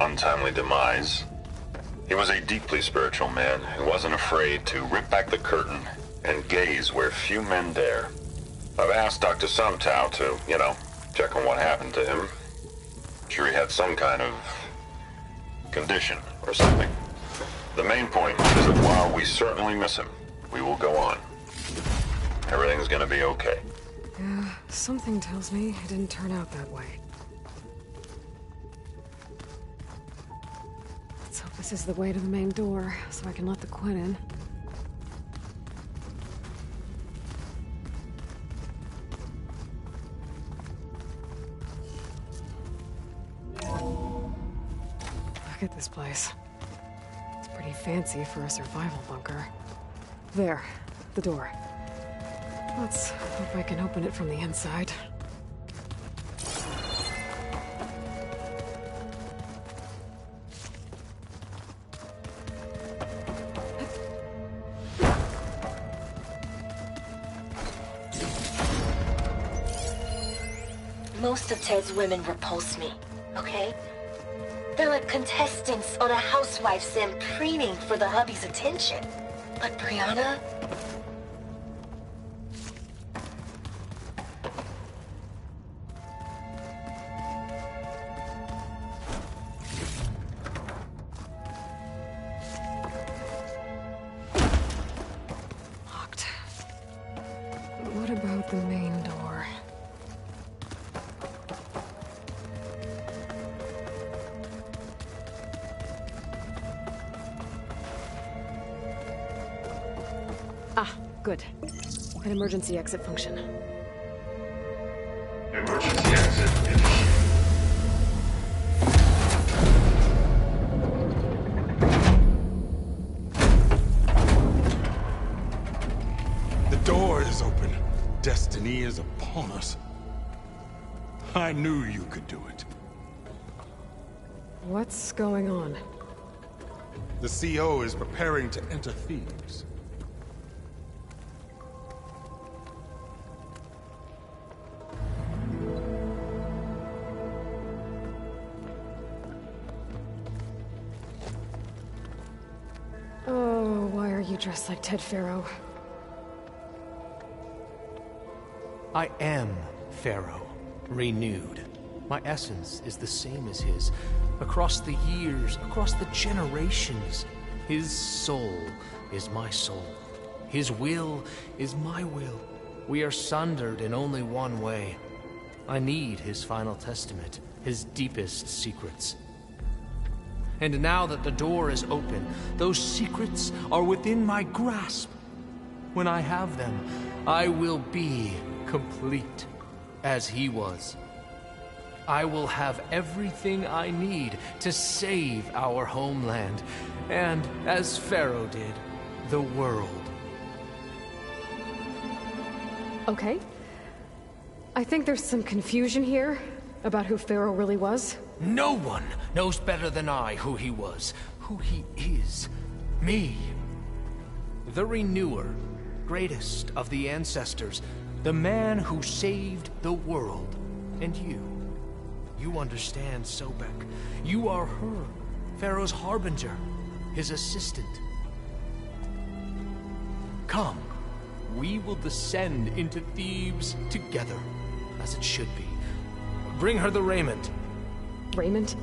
untimely demise. He was a deeply spiritual man who wasn't afraid to rip back the curtain and gaze where few men dare. I've asked Dr. Sumtow to, check on what happened to him. I'm sure he had some kind of condition, or something. The main point is that while we certainly miss him, we will go on. Everything's gonna be okay. Yeah, something tells me it didn't turn out that way. Let's hope this is the way to the main door, so I can let the Quinn in. Look at this place. It's pretty fancy for a survival bunker. There, the door. Let's hope I can open it from the inside. Most of Ted's women repulse me, okay? They're like contestants on a housewife sim preening for the hubby's attention. But Brianna? Locked. What about the main door? Ah, good. An emergency exit function. Emergency exit initiated. The door is open. Destiny is upon us. I knew you could do it. What's going on? The CO is preparing to enter Thebes. Oh, why are you dressed like Ted Pharaoh? I am Pharaoh, renewed. My essence is the same as his. Across the years, across the generations, his soul is my soul. His will is my will. We are sundered in only one way. I need his final testament, his deepest secrets. And now that the door is open, those secrets are within my grasp. When I have them, I will be complete, as he was. I will have everything I need to save our homeland, and, as Pharaoh did, the world. Okay. I think there's some confusion here about who Pharaoh really was. No one knows better than I who he was, who he is. Me. The Renewer, greatest of the ancestors, the man who saved the world. And you. You understand, Sobek. You are her, Pharaoh's harbinger, his assistant. Come, we will descend into Thebes together, as it should be. Bring her the raiment. Raiment?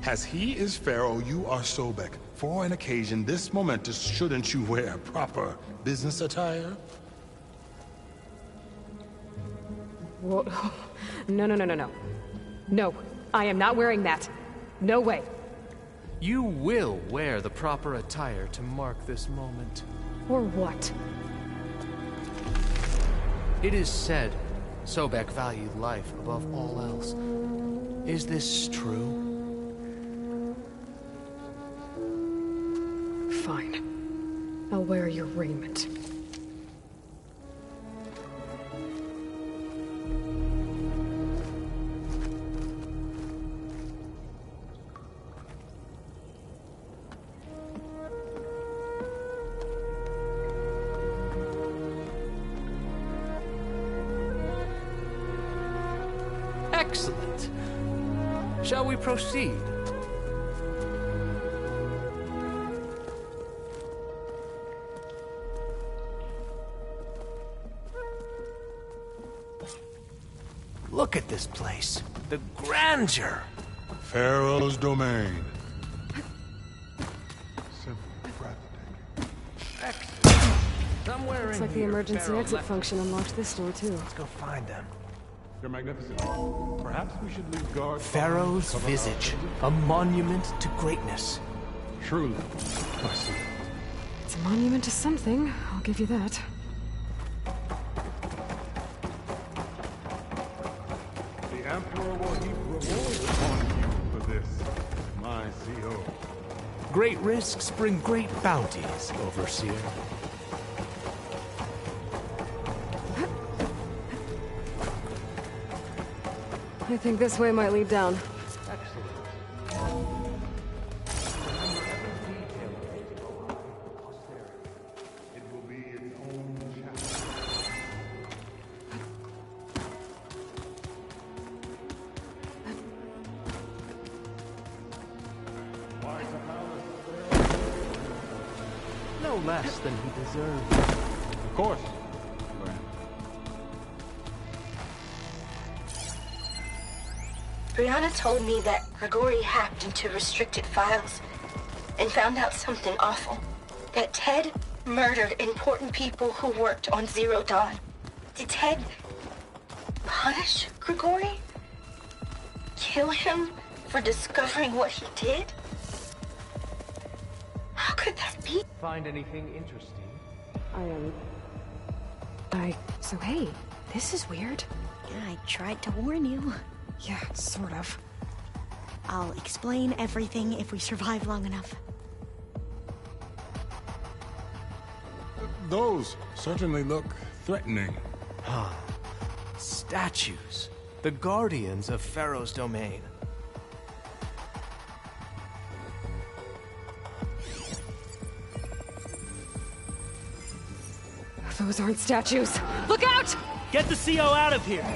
As he is Pharaoh, you are Sobek. For an occasion this momentous, shouldn't you wear proper business attire? Whoa. No, no, no, no, no. No, I am not wearing that. No way. You will wear the proper attire to mark this moment. Or what? It is said Sobek valued life above all else. Is this true? Fine. I'll wear your raiment. Excellent. Shall we proceed? Look at this place. The grandeur. Pharaoh's domain. Looks like the emergency exit function unlocked this door, too. Let's go find them. Your Magnificence, perhaps we should leave guard... Pharaoh's visage, a monument to greatness. Truly, I see. It's a monument to something, I'll give you that. The Emperor will heap rewards upon you for this, my CO. Great risks bring great bounties, Overseer. I think this way might lead down. No less than he deserves. Of course. Brianna told me that Grigori hacked into restricted files and found out something awful. That Ted murdered important people who worked on Zero Dawn. Did Ted punish Grigori? Kill him for discovering what he did? How could that be? Find anything interesting? So hey, this is weird. Yeah, I tried to warn you. Yeah, sort of. I'll explain everything if we survive long enough. Those certainly look threatening. Ah, statues. The guardians of Pharaoh's domain. Those aren't statues. Look out! Get the CO out of here!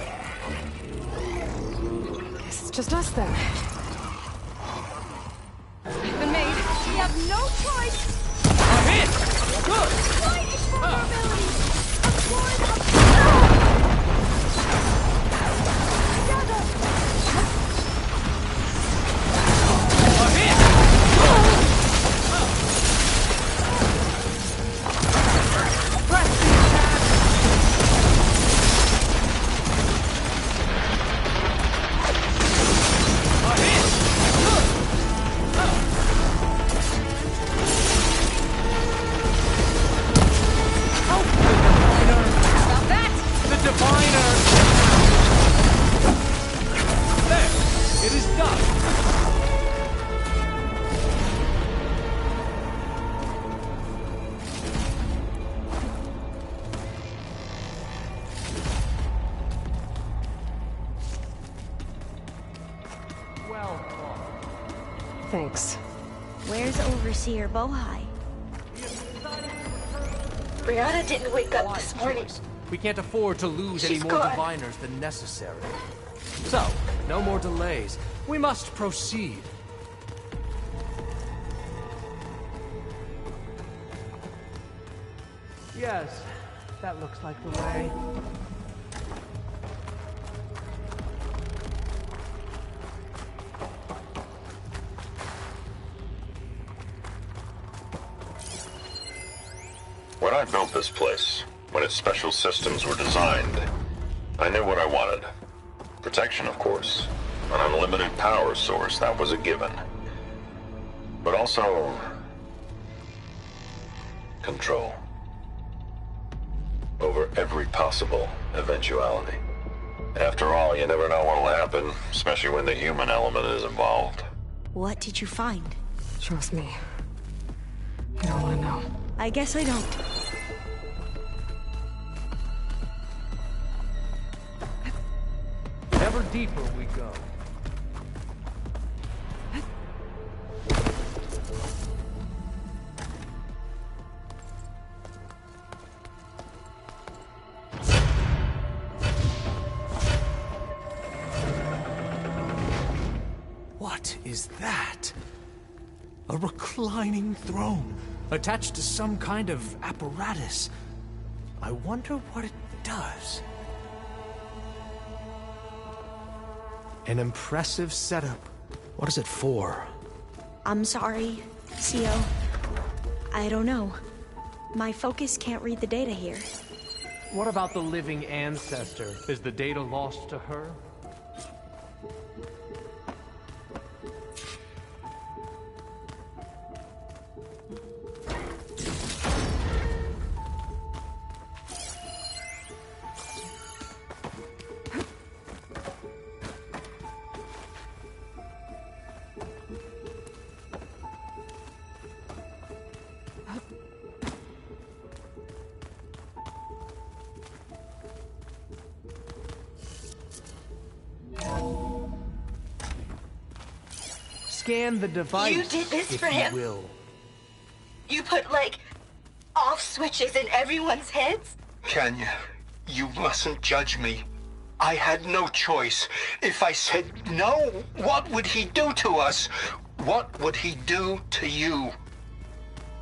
Guess it's just us then. Been made. We have no choice. I'm hit! Good! Slightest vulnerability. Thanks. Where's Overseer Bohai? Brianna didn't wake up this morning. We can't afford to lose any She's more gone. diviners than necessary. So, no more delays. We must proceed. Yes, that looks like the way. When I built this place, when its special systems were designed, I knew what I wanted. Protection, of course. An unlimited power source, that was a given. But also... control. Over every possible eventuality. After all, you never know what'll happen, especially when the human element is involved. What did you find? Trust me. You don't want to know. I guess I don't. Ever deeper we go. What is that? A reclining throne, attached to some kind of apparatus. I wonder what it does. An impressive setup. What is it for? I'm sorry, CO. I don't know. My focus can't read the data here. What about the living ancestor? Is the data lost to her? Scan the device. You did this if for you him? Will. You put, like, off switches in everyone's heads? Kenya, you mustn't judge me. I had no choice. If I said no, what would he do to us? What would he do to you?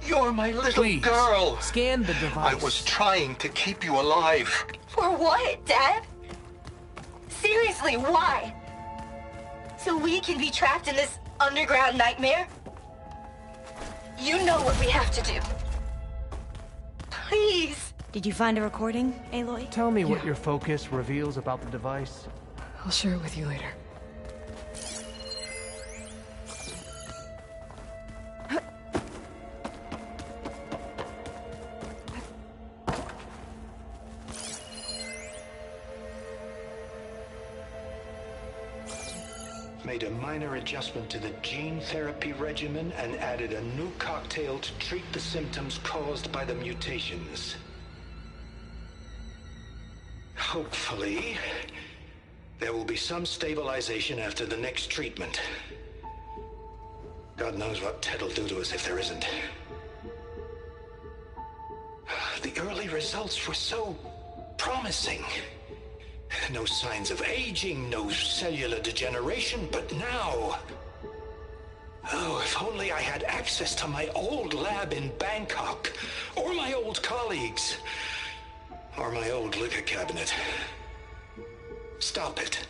You're my little girl. Scan the device. I was trying to keep you alive. For what, Dad? Seriously, why? So we can be trapped in this underground nightmare? You know what we have to do. Please. Did you find a recording, Aloy? Tell me what your focus reveals about the device. I'll share it with you later. Made a minor adjustment to the gene therapy regimen and added a new cocktail to treat the symptoms caused by the mutations. Hopefully, there will be some stabilization after the next treatment. God knows what Ted'll do to us if there isn't. The early results were so promising. No signs of aging, no cellular degeneration, but now... Oh, if only I had access to my old lab in Bangkok, or my old colleagues, or my old liquor cabinet. Stop it.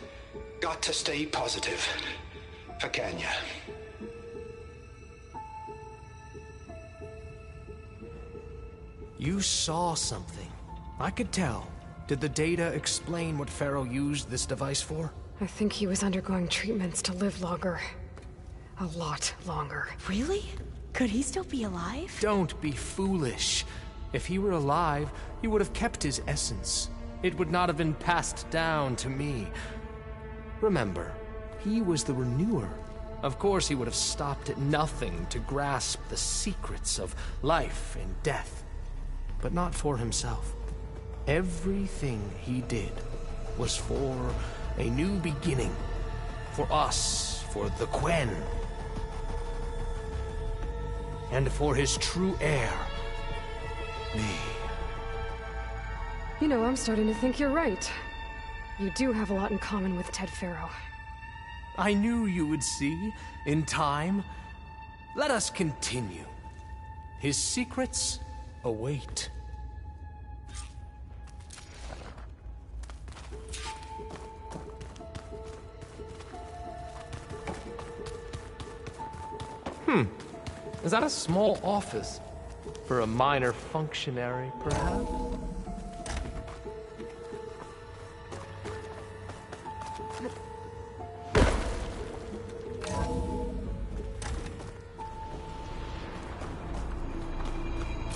Got to stay positive. For Kenya. You saw something. I could tell. Did the data explain what Pharaoh used this device for? I think he was undergoing treatments to live longer. A lot longer. Really? Could he still be alive? Don't be foolish. If he were alive, he would have kept his essence. It would not have been passed down to me. Remember, he was the renewer. Of course he would have stopped at nothing to grasp the secrets of life and death. But not for himself. Everything he did was for a new beginning. For us, for the Quen. And for his true heir, me. You know, I'm starting to think you're right. You do have a lot in common with Ted Pharaoh. I knew you would see, in time. Let us continue. His secrets await. Is that a small office? For a minor functionary, perhaps?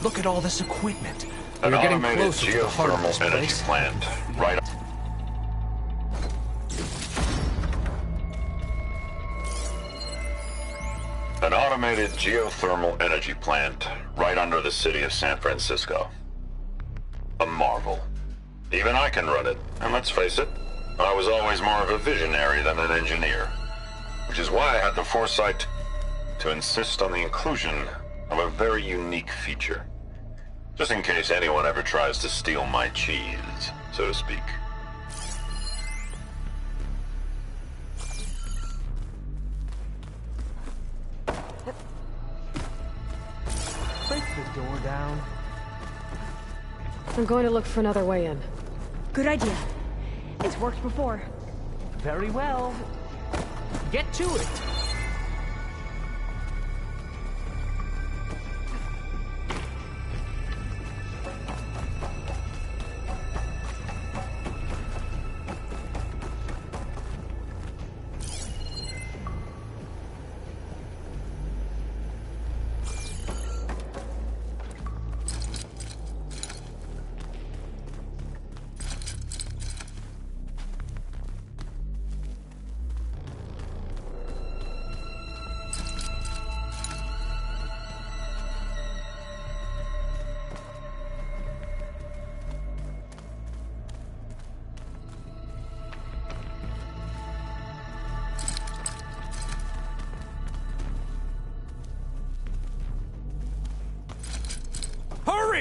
Look at all this equipment. We're An getting automated closer to the heart of this geothermal energy place. plant, right. An automated geothermal energy plant right under the city of San Francisco. A marvel. Even I can run it, and let's face it, I was always more of a visionary than an engineer. Which is why I had the foresight to insist on the inclusion of a very unique feature. Just in case anyone ever tries to steal my cheese, so to speak. Break the door down. I'm going to look for another way in. Good idea. It's worked before. Very well. Get to it.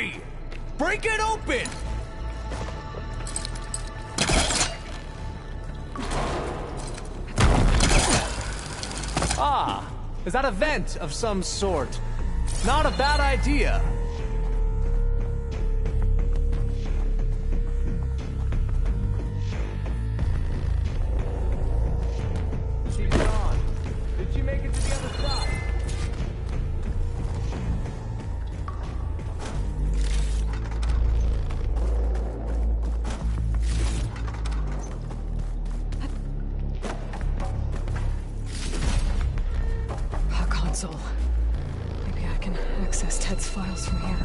way! Break it open! Ah, is that a vent of some sort? Not a bad idea. She's gone. Did she make it to the other side? A console. Maybe I can access Ted's files from here.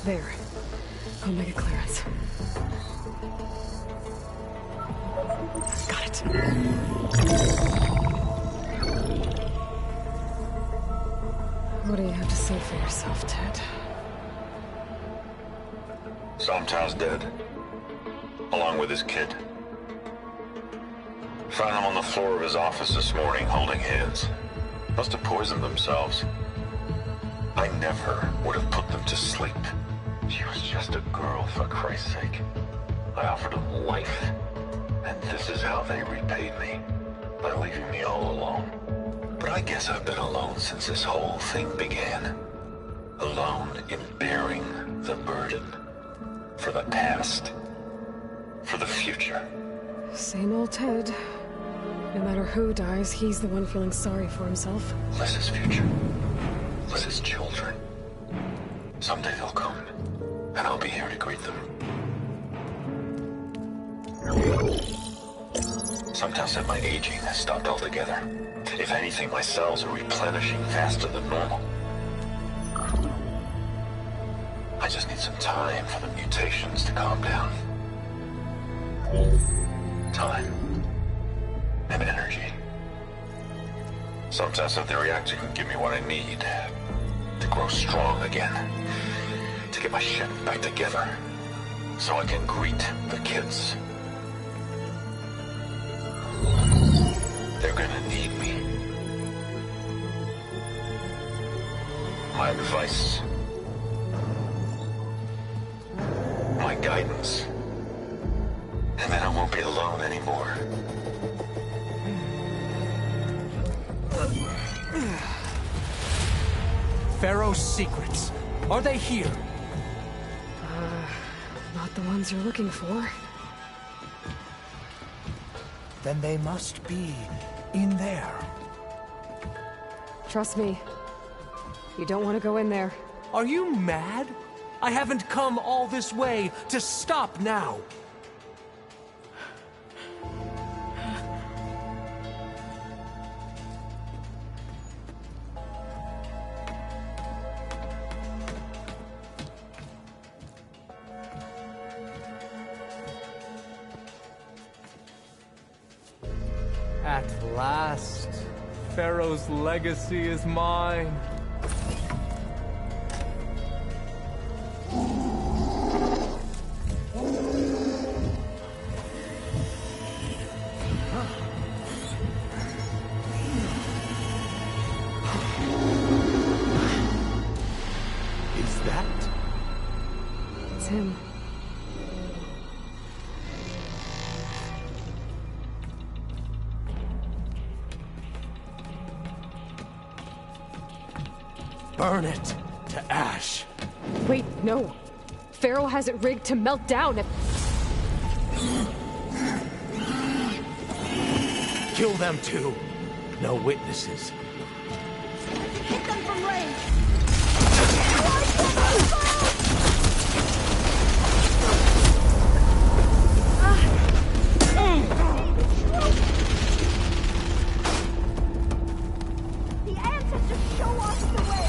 There. I'll make a clearance. Got it. What do you have to say for yourself, Ted? Somtow's dead. Along with his kid. Found them on the floor of his office this morning, holding hands. Must have poisoned themselves. I never would have put them to sleep. She was just a girl, for Christ's sake. I offered them life. And this is how they repaid me. By leaving me all alone. But I guess I've been alone since this whole thing began. Alone in bearing the burden. For the past. For the future. Same old Ted. No matter who dies, he's the one feeling sorry for himself. Less future. Less children. Someday they'll come. And I'll be here to greet them. Somtow said my aging has stopped altogether. If anything, my cells are replenishing faster than normal. I just need some time for the mutations to calm down. Time. And energy. Somtow said the reactor can give me what I need. To grow strong again. To get my shit back together. So I can greet the kids. They're gonna need me. My advice. My guidance. And then I won't be alone anymore. Pharaoh's secrets. Are they here? Not the ones you're looking for. Then they must be in there. Trust me. You don't want to go in there. Are you mad? I haven't come all this way to stop now. At last, Pharaoh's legacy is mine. Is that? It's him. Burn it to ash. Wait, no. Pharaoh has it rigged to melt down if... Kill them too. No witnesses. Hit them from range. The ancestors show us the way.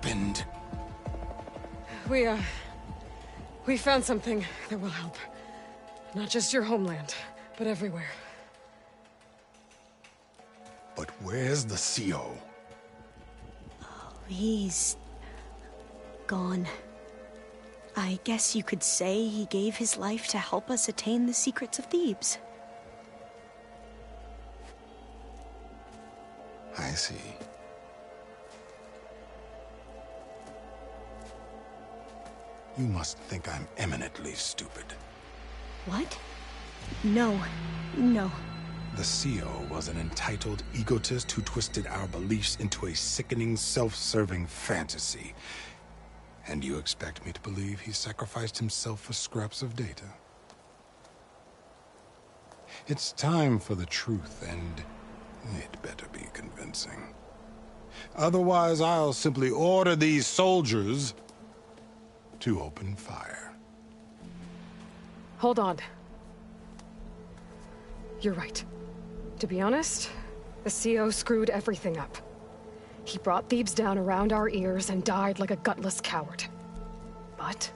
happened? We found something that will help. Not just your homeland, but everywhere. But where's the CO? He's gone. I guess you could say he gave his life to help us attain the secrets of Thebes. I see. You must think I'm eminently stupid. What? No. No. The CO was an entitled egotist who twisted our beliefs into a sickening, self-serving fantasy. And you expect me to believe he sacrificed himself for scraps of data? It's time for the truth, and it better be convincing. Otherwise, I'll simply order these soldiers to open fire. Hold on. You're right. To be honest, the CO screwed everything up. He brought Thebes down around our ears and died like a gutless coward. But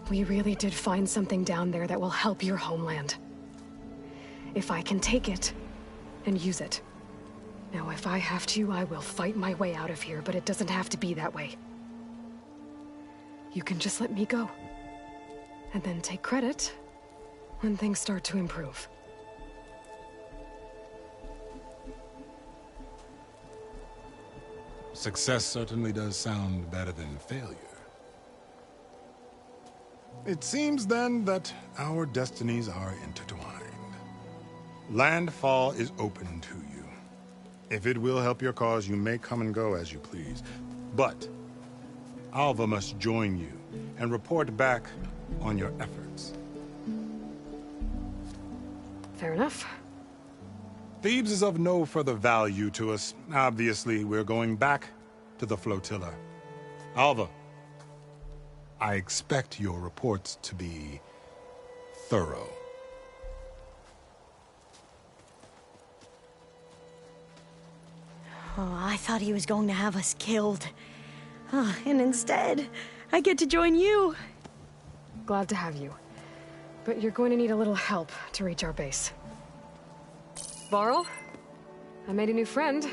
we really did find something down there that will help your homeland. If I can take it and use it. Now, if I have to, I will fight my way out of here, but it doesn't have to be that way. You can just let me go. And then take credit when things start to improve. Success certainly does sound better than failure. It seems then that our destinies are intertwined. Landfall is open to you. If it will help your cause, you may come and go as you please. But Alva must join you and report back on your efforts. Fair enough. Thebes is of no further value to us. Obviously, we're going back to the flotilla. Alva, I expect your reports to be thorough. Oh, I thought he was going to have us killed. Oh, and instead, I get to join you. Glad to have you. But you're going to need a little help to reach our base. Varl, I made a new friend.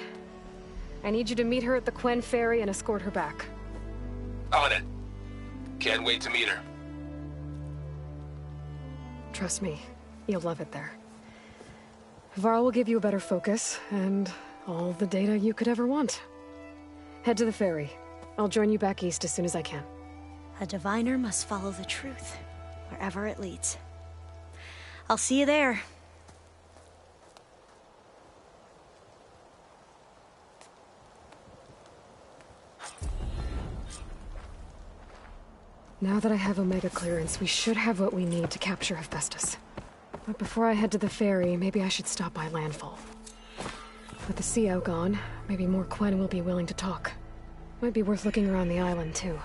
I need you to meet her at the Quen Ferry and escort her back. On it. Can't wait to meet her. Trust me, you'll love it there. Varl will give you a better focus, and all the data you could ever want. Head to the ferry. I'll join you back east as soon as I can. A diviner must follow the truth, wherever it leads. I'll see you there. Now that I have Omega clearance, we should have what we need to capture Hephaestus. But before I head to the ferry, maybe I should stop by Landfall. With the CO gone, maybe more Quen will be willing to talk. Might be worth looking around the island, too.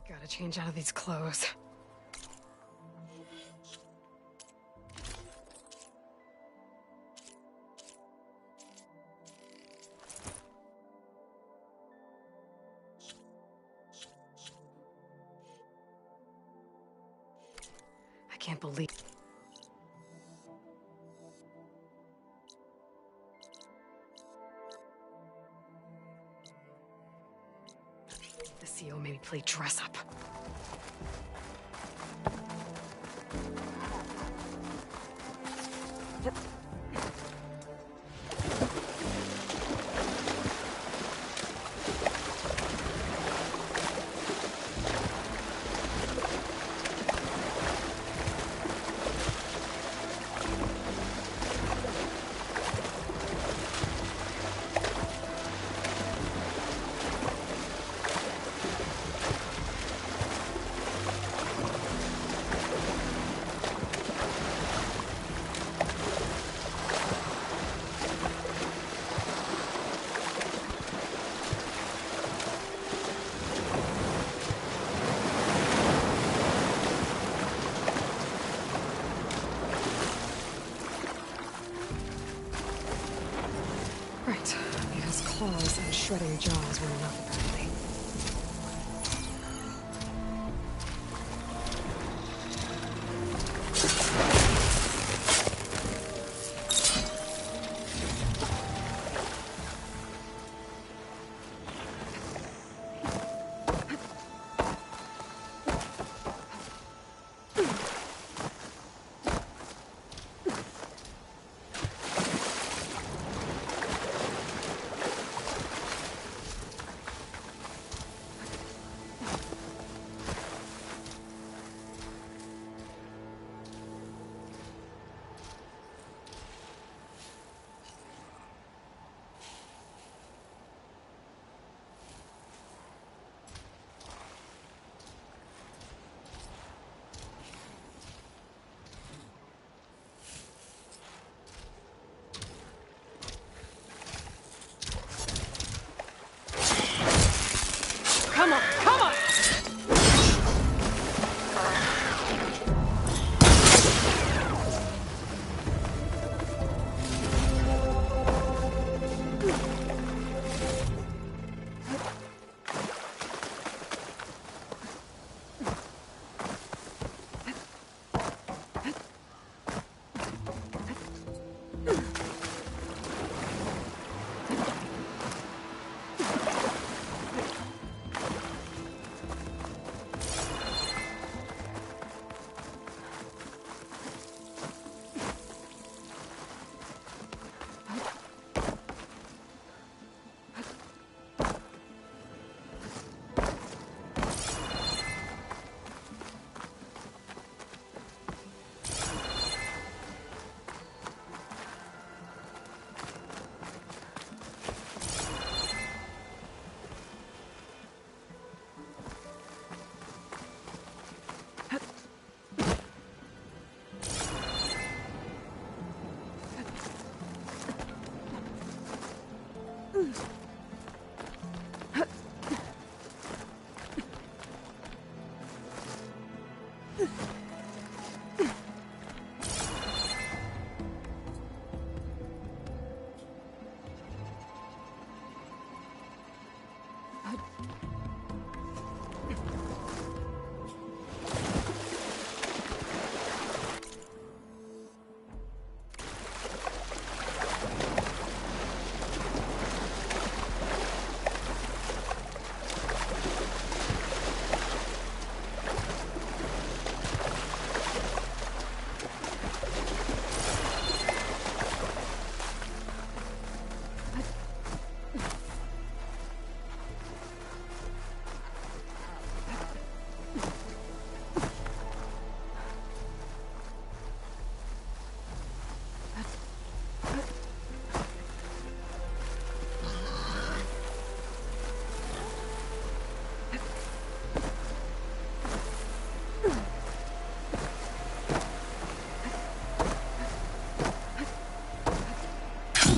Gotta change out of these clothes. I can't believe... The CO made me play dress up. claws and shredding jaws were enough, apparently. Come on, come on!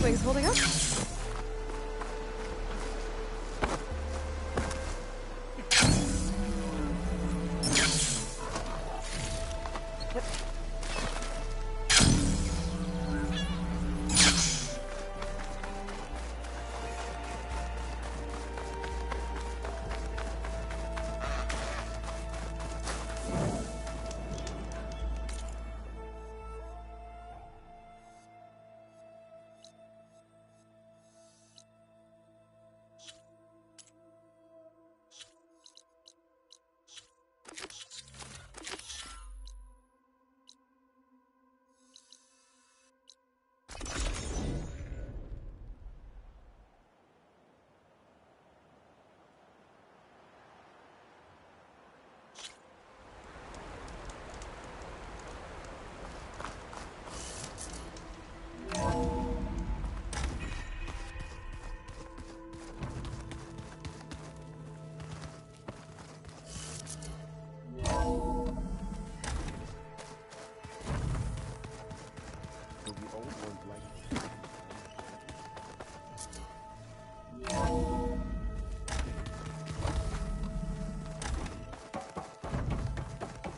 Wings holding up?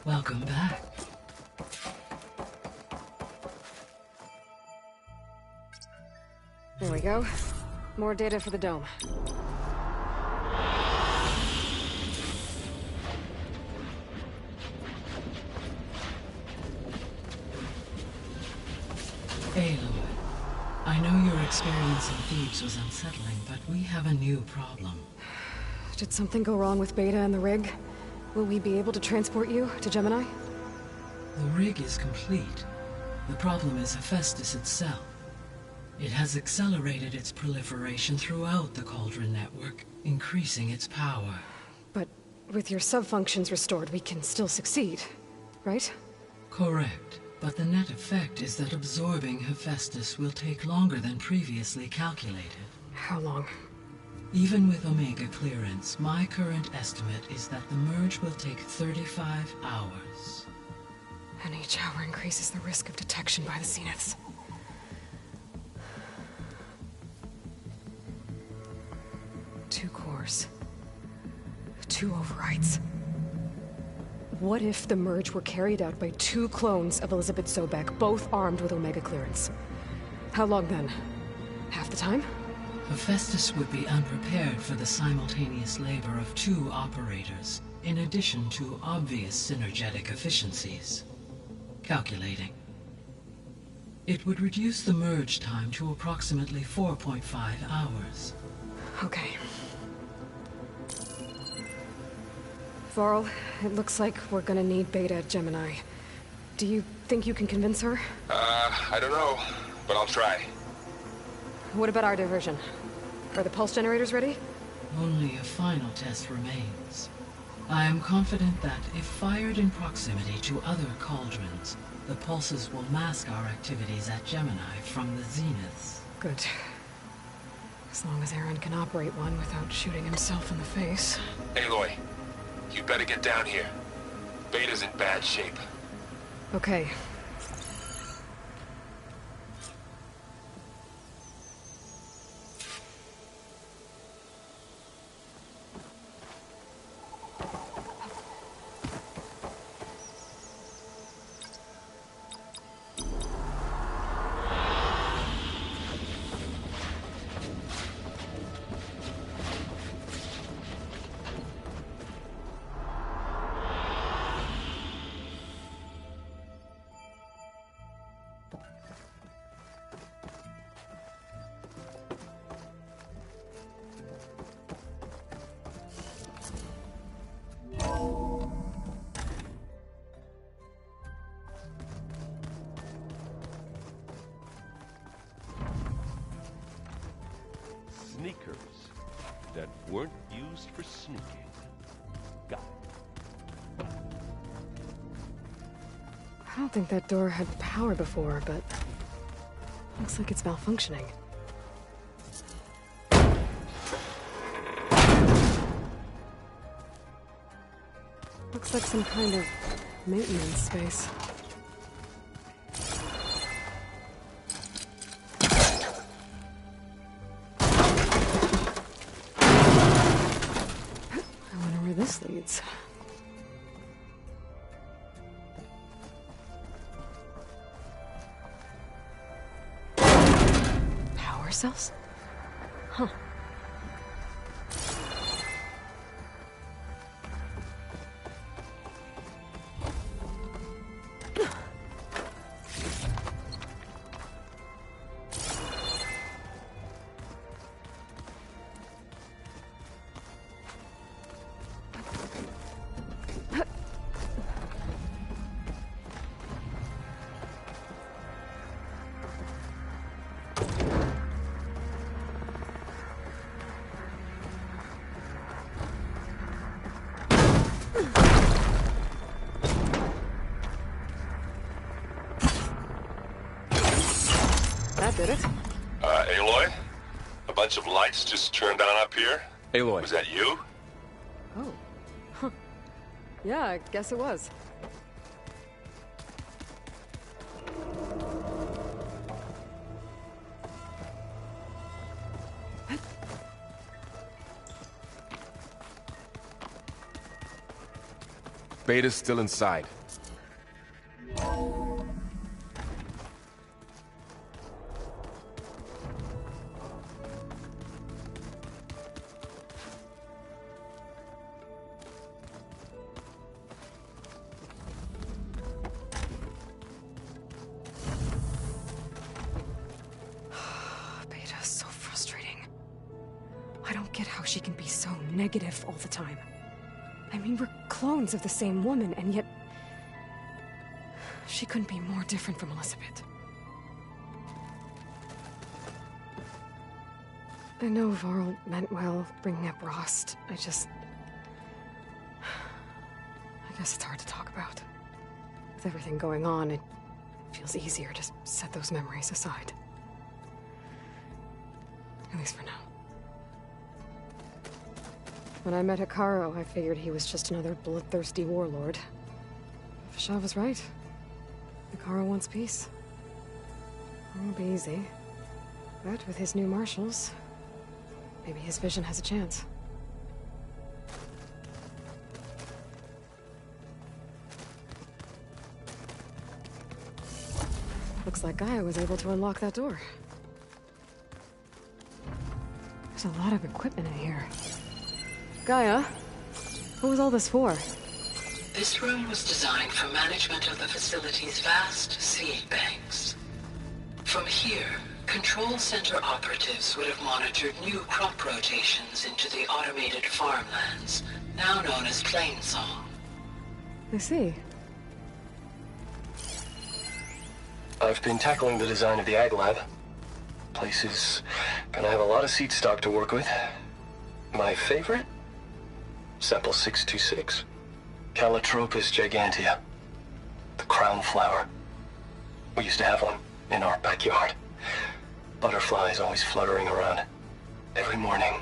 Welcome back. There we go. More data for the dome. Aloy, I know your experience in Thebes was unsettling, but we have a new problem. Did something go wrong with Beta and the rig? Will we be able to transport you to Gemini? The rig is complete. The problem is Hephaestus itself. It has accelerated its proliferation throughout the Cauldron network, increasing its power. But with your sub-functions restored, we can still succeed, right? Correct. But the net effect is that absorbing Hephaestus will take longer than previously calculated. How long? Even with Omega clearance, my current estimate is that the merge will take 35 hours. And each hour increases the risk of detection by the Zeniths. Two cores. Two overrides. What if the merge were carried out by two clones of Elizabeth Sobek, both armed with Omega clearance? How long then? Half the time? Hephaestus would be unprepared for the simultaneous labor of two operators, in addition to obvious synergetic efficiencies. Calculating. It would reduce the merge time to approximately 4.5 hours. Okay. Varl, it looks like we're gonna need Beta at Gemini. Do you think you can convince her? I don't know, but I'll try. What about our diversion? Are the pulse generators ready? Only a final test remains. I am confident that if fired in proximity to other cauldrons, the pulses will mask our activities at Gemini from the Zeniths. Good. As long as Aaron can operate one without shooting himself in the face. Aloy, you better get down here. Beta's in bad shape. Okay. Sneakers that weren't used for sneaking. Got it. I don't think that door had power before, but looks like it's malfunctioning. Looks like some kind of maintenance space. I wonder where this leads. Power cells? Huh. That did it. Aloy? A bunch of lights just turned on up here? Aloy. Was that you? Oh. Huh. Yeah, I guess it was. Beta's still inside. I don't get how she can be so negative all the time. I mean, we're clones of the same woman, and yet... she couldn't be more different from Elizabeth. I know Varl meant well, bringing up Rost. I guess it's hard to talk about. With everything going on, it feels easier to set those memories aside. At least for now. When I met Hikaru, I figured he was just another bloodthirsty warlord. Fashaw was right. Hikaru wants peace. It won't be easy. But with his new marshals, maybe his vision has a chance. Looks like Gaia was able to unlock that door. There's a lot of equipment in here. Gaia, what was all this for? This room was designed for management of the facility's vast seed banks. From here, control center operatives would have monitored new crop rotations into the automated farmlands, now known as Plainsong. I see. I've been tackling the design of the Ag Lab. Place is gonna have a lot of seed stock to work with. My favorite? Sample 626. Calotropis gigantea. The crown flower. We used to have one in our backyard. Butterflies always fluttering around. Every morning,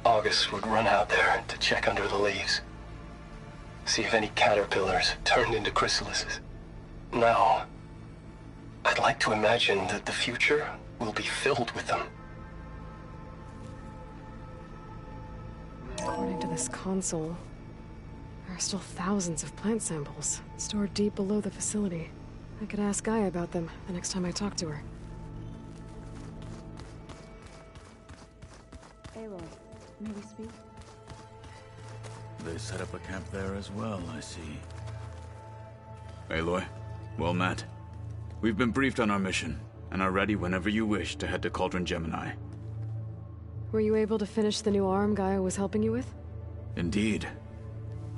August would run out there to check under the leaves. See if any caterpillars turned into chrysalises. Now, I'd like to imagine that the future will be filled with them. According to this console, there are still thousands of plant samples stored deep below the facility. I could ask Gaia about them the next time I talk to her. Aloy, may we speak? They set up a camp there as well, I see. Aloy, well met. We've been briefed on our mission, and are ready whenever you wish to head to Cauldron Gemini. Were you able to finish the new arm Gaia was helping you with? Indeed.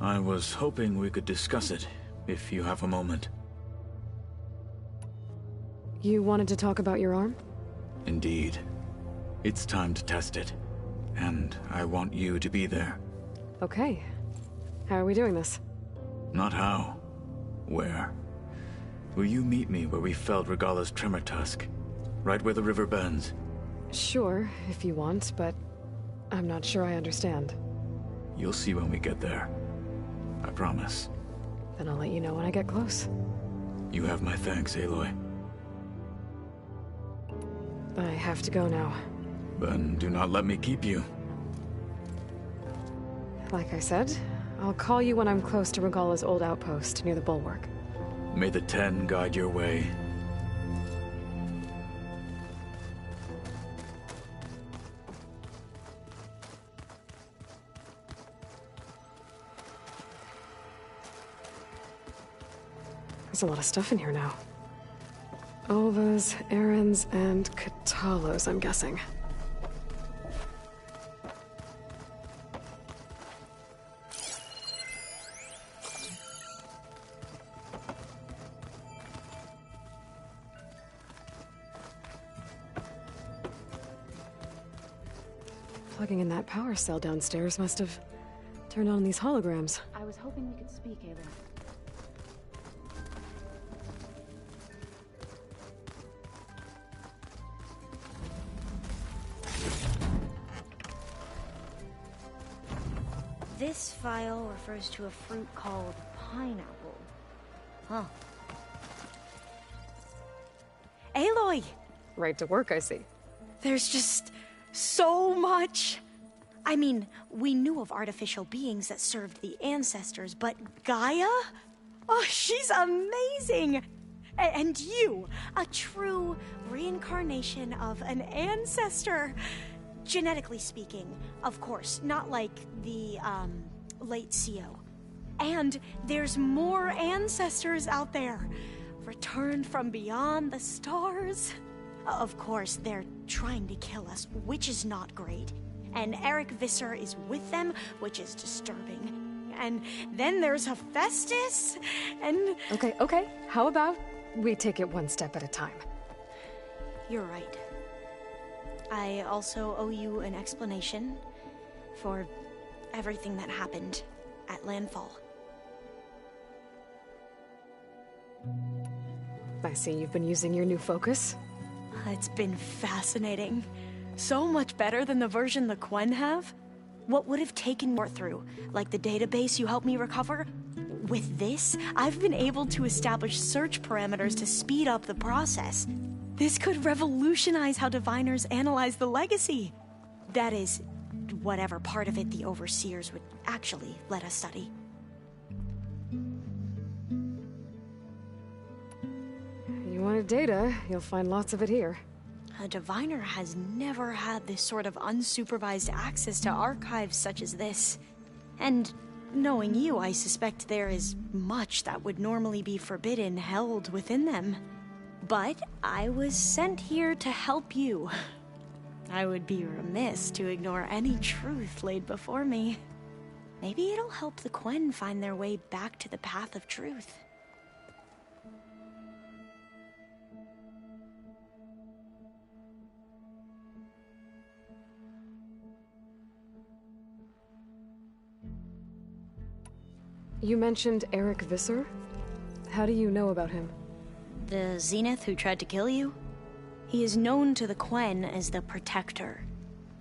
I was hoping we could discuss it, if you have a moment. You wanted to talk about your arm? Indeed. It's time to test it, and I want you to be there. Okay. How are we doing this? Not how. Where? Will you meet me where we felled Regala's tremor tusk? Right where the river bends? Sure, if you want, but I'm not sure I understand. You'll see when we get there. I promise. Then I'll let you know when I get close. You have my thanks, Aloy. I have to go now. Then do not let me keep you. Like I said, I'll call you when I'm close to Regala's old outpost near the bulwark. May the 10 guide your way. There's a lot of stuff in here now. Olvas, Errands, and Katalos, I'm guessing. Plugging in that power cell downstairs must have turned on these holograms. I was hoping we could speak, Aloy. This file refers to a fruit called pineapple. Huh. Aloy! Right to work, I see. There's just so much. I mean, we knew of artificial beings that served the ancestors, but Gaia? Oh, she's amazing! And you, a true reincarnation of an ancestor. Genetically speaking, of course, not like the, late CO. And there's more ancestors out there, returned from beyond the stars. Of course, they're trying to kill us, which is not great. and Eric Visser is with them, which is disturbing. And then there's Hephaestus, and... Okay. How about we take it one step at a time? You're right. I also owe you an explanation for everything that happened at Landfall. I see you've been using your new focus. It's been fascinating. So much better than the version the Quen have. What would have taken more through, like the database you helped me recover? With this, I've been able to establish search parameters to speed up the process. This could revolutionize how diviners analyze the legacy. That is, whatever part of it the Overseers would actually let us study. You wanted data, you'll find lots of it here. A diviner has never had this sort of unsupervised access to archives such as this. And knowing you, I suspect there is much that would normally be forbidden held within them. But I was sent here to help you. I would be remiss to ignore any truth laid before me. Maybe it'll help the Quen find their way back to the path of truth. You mentioned Eric Visser? How do you know about him? The Zenith who tried to kill you? He is known to the Quen as the Protector.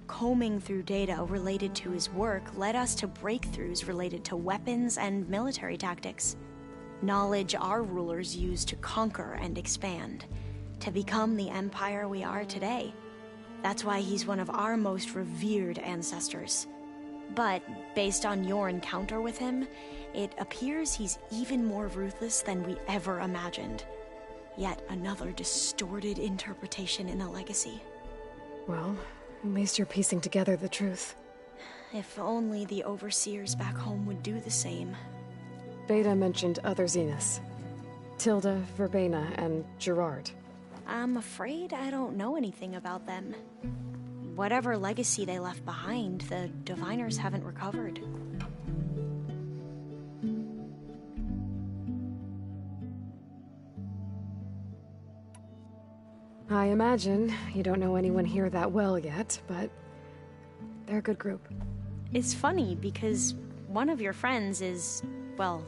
Combing through data related to his work led us to breakthroughs related to weapons and military tactics. Knowledge our rulers used to conquer and expand, to become the empire we are today. That's why he's one of our most revered ancestors. But based on your encounter with him, it appears he's even more ruthless than we ever imagined. Yet another distorted interpretation in the legacy. Well, at least you're piecing together the truth. If only the Overseers back home would do the same. Beta mentioned other Zeniths. Tilda, Verbena, and Gerard. I'm afraid I don't know anything about them. Whatever legacy they left behind, the diviners haven't recovered. I imagine you don't know anyone here that well yet, but they're a good group. It's funny because one of your friends is, well,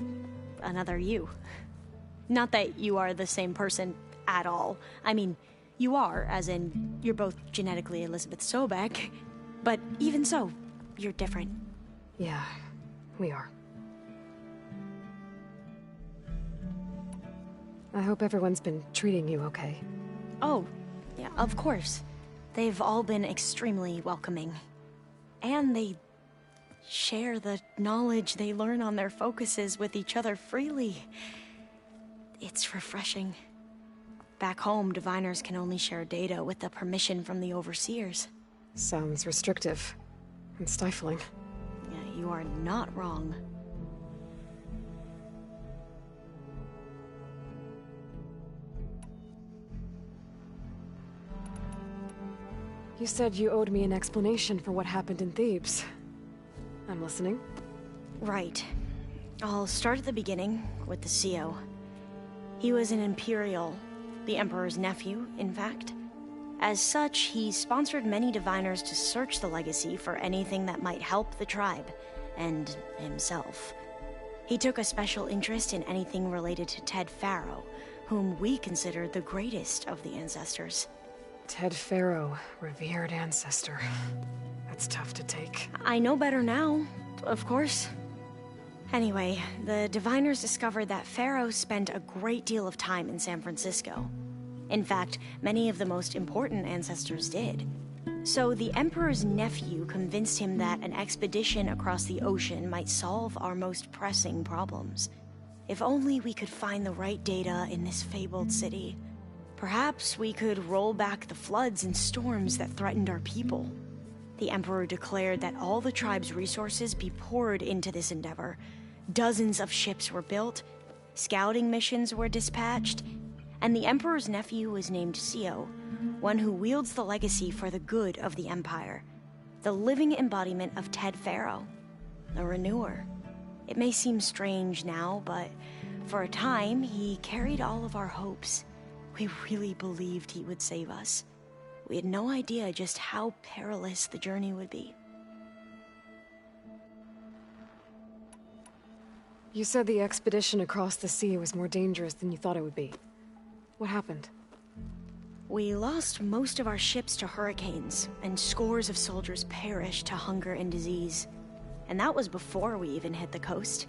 another you. Not that you are the same person at all. I mean, you are, as in, you're both genetically Elizabeth Sobek, but even so, you're different. Yeah, we are. I hope everyone's been treating you okay. Oh, yeah, of course. They've all been extremely welcoming. And they share the knowledge they learn on their focuses with each other freely. It's refreshing. Back home, diviners can only share data with the permission from the Overseers. Sounds restrictive and stifling. Yeah, you are not wrong. You said you owed me an explanation for what happened in Thebes. I'm listening. Right. I'll start at the beginning with the CO. He was an Imperial, the Emperor's nephew, in fact. As such, he sponsored many diviners to search the legacy for anything that might help the tribe, and himself. He took a special interest in anything related to Ted Faro, whom we consider the greatest of the ancestors. Ted Faro, revered ancestor. That's tough to take. I know better now, of course. Anyway, the diviners discovered that Faro spent a great deal of time in San Francisco. In fact, many of the most important ancestors did. So the Emperor's nephew convinced him that an expedition across the ocean might solve our most pressing problems. If only we could find the right data in this fabled city. Perhaps we could roll back the floods and storms that threatened our people. The Emperor declared that all the tribe's resources be poured into this endeavor. Dozens of ships were built, scouting missions were dispatched, and the Emperor's nephew was named CO, one who wields the legacy for the good of the Empire. The living embodiment of Ted Faro, a renewer. It may seem strange now, but for a time, he carried all of our hopes. We really believed he would save us. We had no idea just how perilous the journey would be. You said the expedition across the sea was more dangerous than you thought it would be. What happened? We lost most of our ships to hurricanes, and scores of soldiers perished to hunger and disease. And that was before we even hit the coast.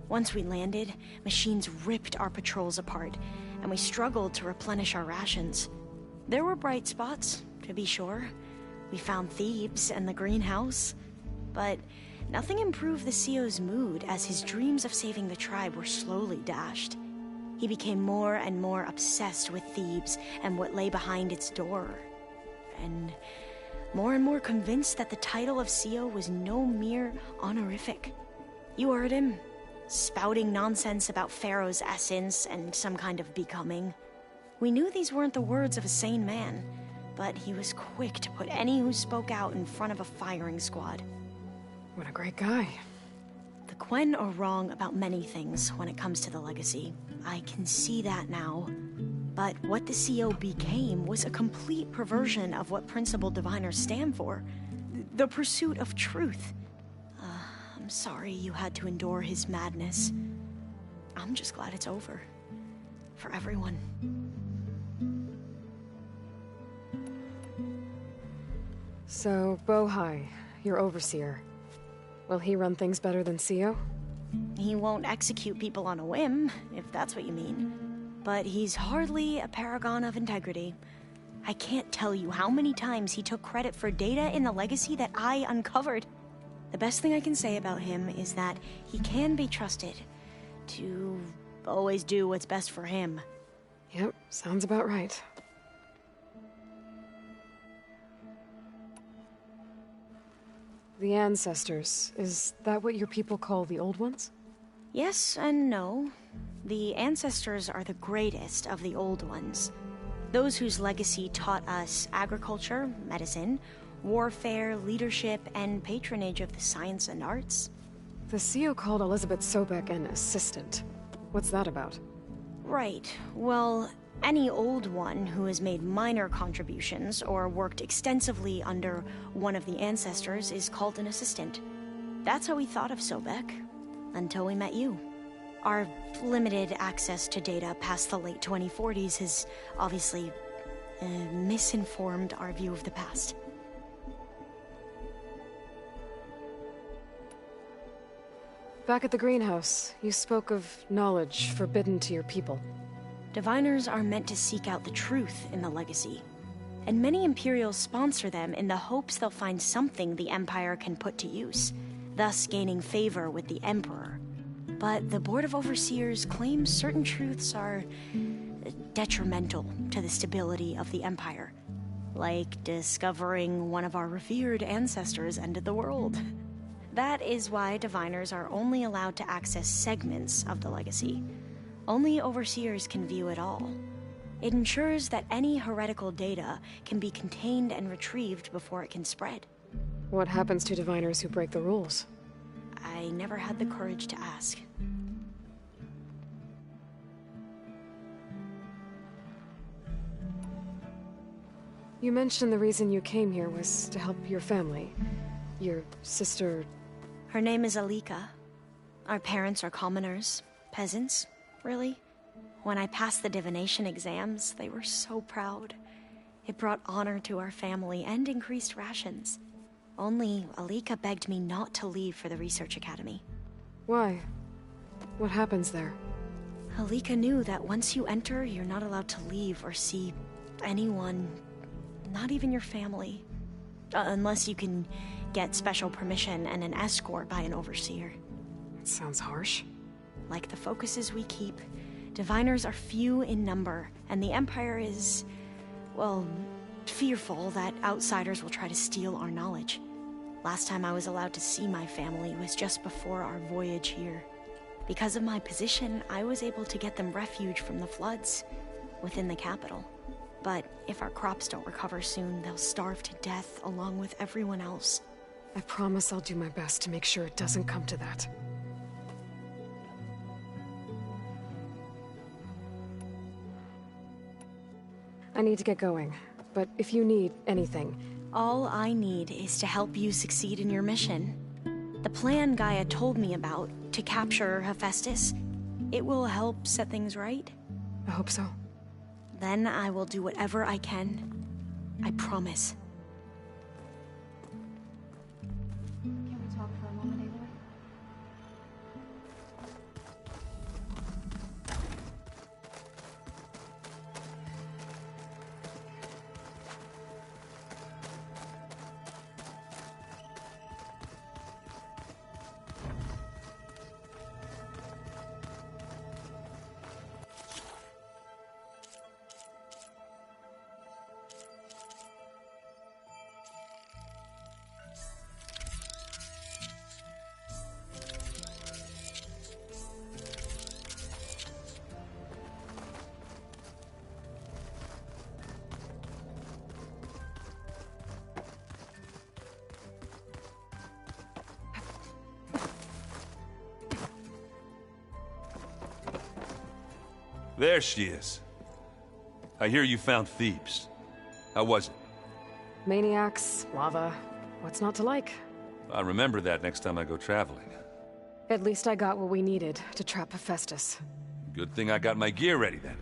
Once we landed, machines ripped our patrols apart, and we struggled to replenish our rations. There were bright spots, to be sure. We found Thebes and the greenhouse, but nothing improved the CEO's mood as his dreams of saving the tribe were slowly dashed. He became more and more obsessed with Thebes and what lay behind its door. And more convinced that the title of CEO was no mere honorific. You heard him, spouting nonsense about Pharaoh's essence and some kind of becoming. We knew these weren't the words of a sane man, but he was quick to put any who spoke out in front of a firing squad. What a great guy. The Quen are wrong about many things when it comes to the legacy. I can see that now. But what the CO became was a complete perversion of what principled diviners stand for. The pursuit of truth. I'm sorry you had to endure his madness. I'm just glad it's over. For everyone. So, Bohai, your overseer. Will he run things better than CEO? He won't execute people on a whim, if that's what you mean. But he's hardly a paragon of integrity. I can't tell you how many times he took credit for data in the legacy that I uncovered. The best thing I can say about him is that he can be trusted to always do what's best for him. Yep, sounds about right. The ancestors, is that what your people call the old ones? Yes and no. The ancestors are the greatest of the old ones. Those whose legacy taught us agriculture, medicine, warfare, leadership, and patronage of the science and arts. The CEO called Elizabeth Sobek an assistant. What's that about? Right. Well, any old one who has made minor contributions or worked extensively under one of the ancestors is called an assistant. That's how we thought of Sobek, until we met you. Our limited access to data past the late 2040s has obviously misinformed our view of the past. Back at the greenhouse, you spoke of knowledge forbidden to your people. Diviners are meant to seek out the truth in the legacy, and many Imperials sponsor them in the hopes they'll find something the Empire can put to use, thus gaining favor with the Emperor. But the Board of Overseers claims certain truths are detrimental to the stability of the Empire, like discovering one of our revered ancestors ended the world. That is why Diviners are only allowed to access segments of the legacy. Only Overseers can view it all. It ensures that any heretical data can be contained and retrieved before it can spread. What happens to Diviners who break the rules? I never had the courage to ask. You mentioned the reason you came here was to help your family. Your sister... Her name is Alika. Our parents are commoners. Peasants, really. When I passed the divination exams, they were so proud. It brought honor to our family and increased rations. Only Alika begged me not to leave for the research academy. Why? What happens there? Alika knew that once you enter, you're not allowed to leave or see anyone, not even your family. Unless you can get special permission and an escort by an overseer. That sounds harsh. Like the focuses we keep, Diviners are few in number, and the Empire is, well, fearful that outsiders will try to steal our knowledge. Last time I was allowed to see my family was just before our voyage here. Because of my position, I was able to get them refuge from the floods within the capital. But if our crops don't recover soon, they'll starve to death along with everyone else. I promise I'll do my best to make sure it doesn't come to that. I need to get going, but if you need anything... All I need is to help you succeed in your mission. The plan Gaia told me about, to capture Hephaestus, it will help set things right. I hope so. Then I will do whatever I can. I promise. Can we talk for a moment, Aloy? There she is. I hear you found Thebes. How was it? Maniacs, lava, what's not to like? I'll remember that next time I go traveling. At least I got what we needed to trap Hephaestus. Good thing I got my gear ready then.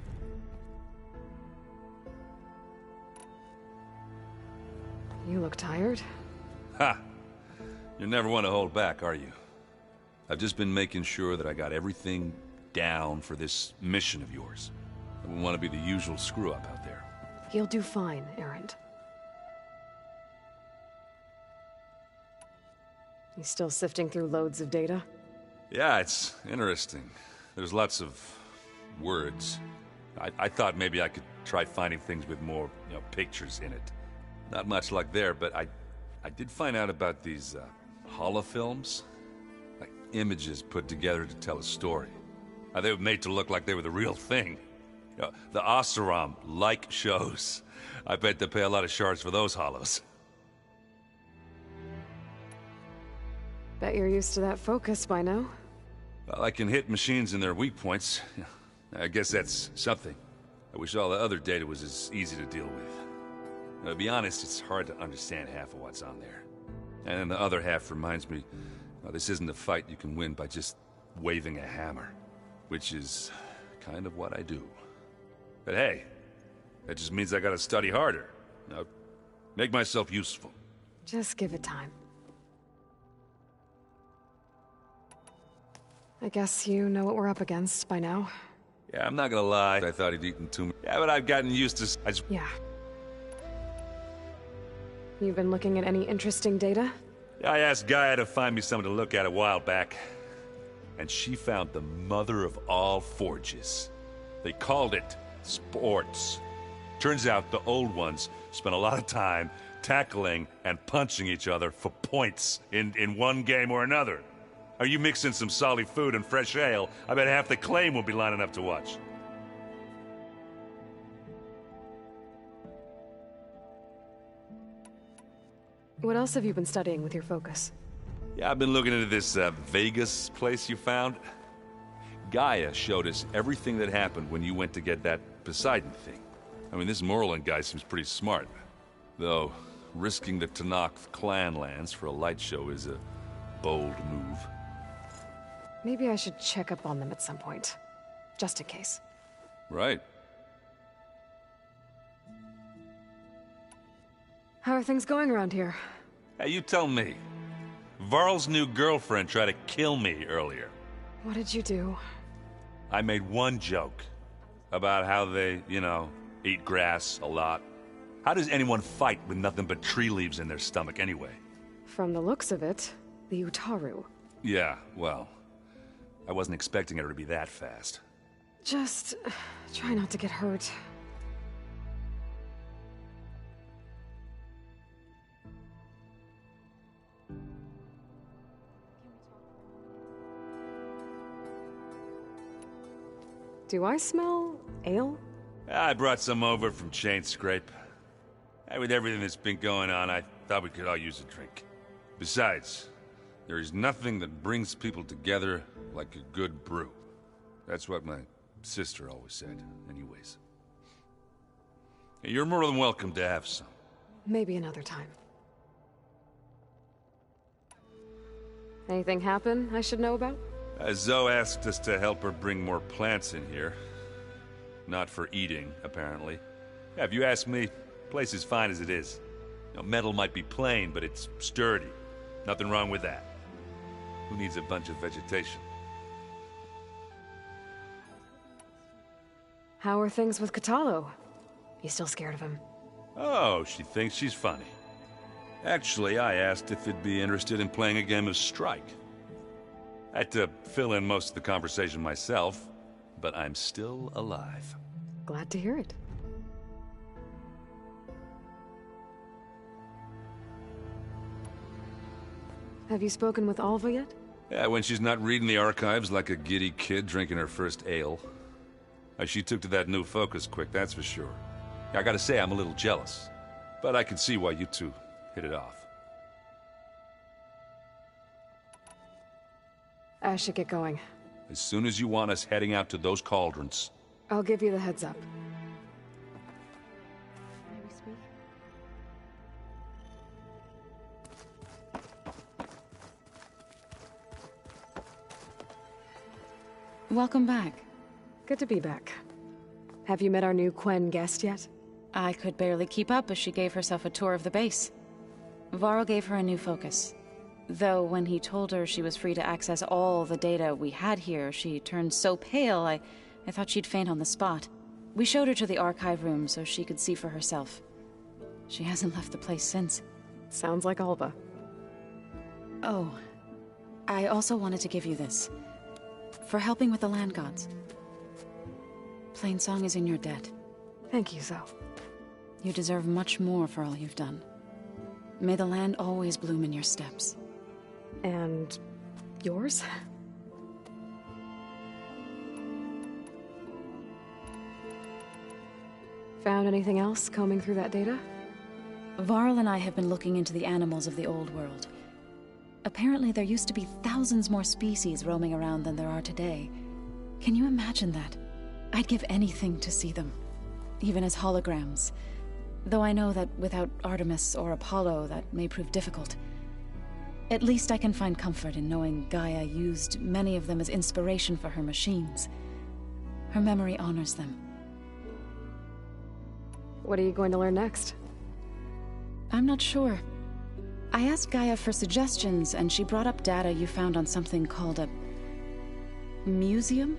You look tired. Ha! You never want to hold back, are you? I've just been making sure that I got everything down for this mission of yours. I wouldn't want to be the usual screw-up out there. You'll do fine, Erend. You still sifting through loads of data? Yeah, it's interesting. There's lots of words. I thought maybe I could try finding things with more, pictures in it. Not much luck there, but I did find out about these holofilms. Like images put together to tell a story. They were made to look like they were the real thing. The Oseram like shows. I bet they pay a lot of shards for those hollows. Bet you're used to that focus by now. Well, I can hit machines in their weak points. I guess that's something. I wish all the other data was as easy to deal with. Now, to be honest, it's hard to understand half of what's on there. And then the other half reminds me, this isn't a fight you can win by just waving a hammer. Which is kind of what I do. But hey, that just means I gotta study harder. Now, make myself useful. Just give it time. I guess you know what we're up against by now. Yeah, I'm not gonna lie. I thought he'd eaten too much. Yeah, but I've gotten used to... Yeah. You've been looking at any interesting data? I asked Gaia to find me something to look at a while back. And she found the mother of all forges. They called it sports. Turns out the old ones spent a lot of time tackling and punching each other for points in one game or another. Are you mixing some solid food and fresh ale? I bet half the claim will be lining up to watch. What else have you been studying with your focus? Yeah, I've been looking into this Vegas place you found. Gaia showed us everything that happened when you went to get that Poseidon thing. I mean, this Merlin guy seems pretty smart. Though, risking the Tanakh clan lands for a light show is a bold move. Maybe I should check up on them at some point. Just in case. Right. How are things going around here? Hey, you tell me. Varl's new girlfriend tried to kill me earlier. What did you do? I made one joke about how they, eat grass a lot. How does anyone fight with nothing but tree leaves in their stomach anyway? From the looks of it, the Utaru. Yeah, well, I wasn't expecting her to be that fast. Just try not to get hurt. Do I smell ale? I brought some over from Chain Scrape. With everything that's been going on, I thought we could all use a drink. Besides, there is nothing that brings people together like a good brew. That's what my sister always said, anyways. You're more than welcome to have some. Maybe another time. Anything happen I should know about? Zoe asked us to help her bring more plants in here. Not for eating, apparently. Yeah, if you ask me, the place is fine as it is. You know, metal might be plain, but it's sturdy. Nothing wrong with that. Who needs a bunch of vegetation? How are things with Katalo? You still scared of him? Oh, she thinks she's funny. Actually, I asked if it'd be interested in playing a game of Strike. I had to fill in most of the conversation myself, but I'm still alive. Glad to hear it. Have you spoken with Alva yet? Yeah, when she's not reading the archives like a giddy kid drinking her first ale. She took to that new focus quick, that's for sure. I gotta say, I'm a little jealous. But I can see why you two hit it off. I should get going. As soon as you want us heading out to those cauldrons. I'll give you the heads up. Welcome back. Good to be back. Have you met our new Quen guest yet? I could barely keep up as she gave herself a tour of the base. Varl gave her a new focus. Though when he told her she was free to access all the data we had here, she turned so pale I thought she'd faint on the spot. We showed her to the archive room so she could see for herself. She hasn't left the place since. Sounds like Alva. Oh, I also wanted to give you this. For helping with the land gods. Plainsong is in your debt. Thank you, Zoe. You deserve much more for all you've done. May the land always bloom in your steps. And yours? Found anything else combing through that data? Varl and I have been looking into the animals of the old world. Apparently there used to be thousands more species roaming around than there are today. Can you imagine that? I'd give anything to see them, even as holograms. Though I know that without Artemis or Apollo, that may prove difficult. At least I can find comfort in knowing Gaia used many of them as inspiration for her machines. Her memory honors them. What are you going to learn next? I'm not sure. I asked Gaia for suggestions, and she brought up data you found on something called a museum?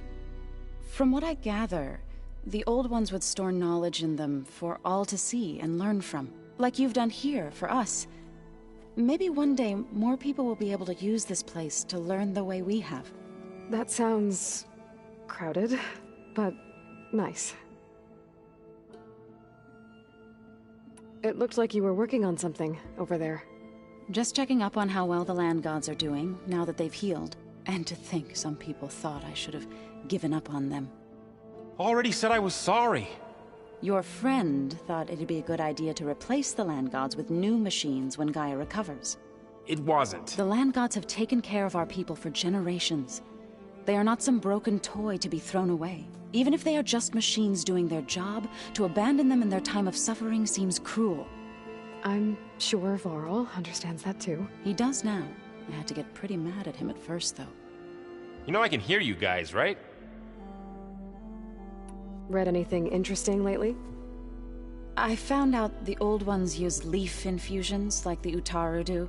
From what I gather, the old ones would store knowledge in them for all to see and learn from, like you've done here for us. Maybe one day more people will be able to use this place to learn the way we have. That sounds crowded, but nice. It looked like you were working on something over there. Just checking up on how well the land gods are doing, now that they've healed. And to think some people thought I should have given up on them. Already said I was sorry. Your friend thought it'd be a good idea to replace the land gods with new machines when Gaia recovers. It wasn't. The land gods have taken care of our people for generations. They are not some broken toy to be thrown away. Even if they are just machines doing their job, to abandon them in their time of suffering seems cruel. I'm sure Varl understands that too. He does now. I had to get pretty mad at him at first, though. You know I can hear you guys, right? Read anything interesting lately? I found out the old ones use leaf infusions like the Utaru do.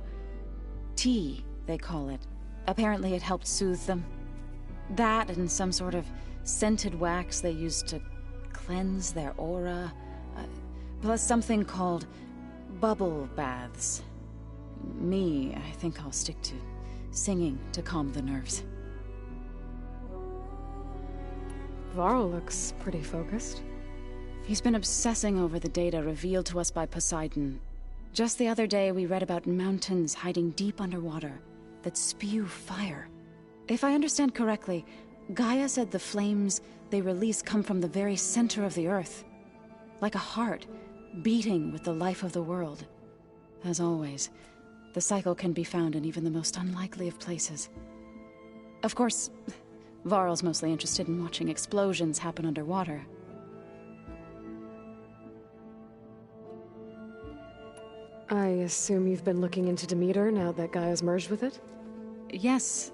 Tea, they call it. Apparently it helped soothe them. That and some sort of scented wax they used to cleanse their aura. Plus something called bubble baths. Me, I think I'll stick to singing to calm the nerves. Varl looks pretty focused. He's been obsessing over the data revealed to us by Poseidon. Just the other day, we read about mountains hiding deep underwater that spew fire. If I understand correctly, Gaia said the flames they release come from the very center of the earth. Like a heart, beating with the life of the world. As always, The cycle can be found in even the most unlikely of places. Of course, Varl's mostly interested in watching explosions happen underwater. I assume you've been looking into Demeter now that Gaia's merged with it? Yes.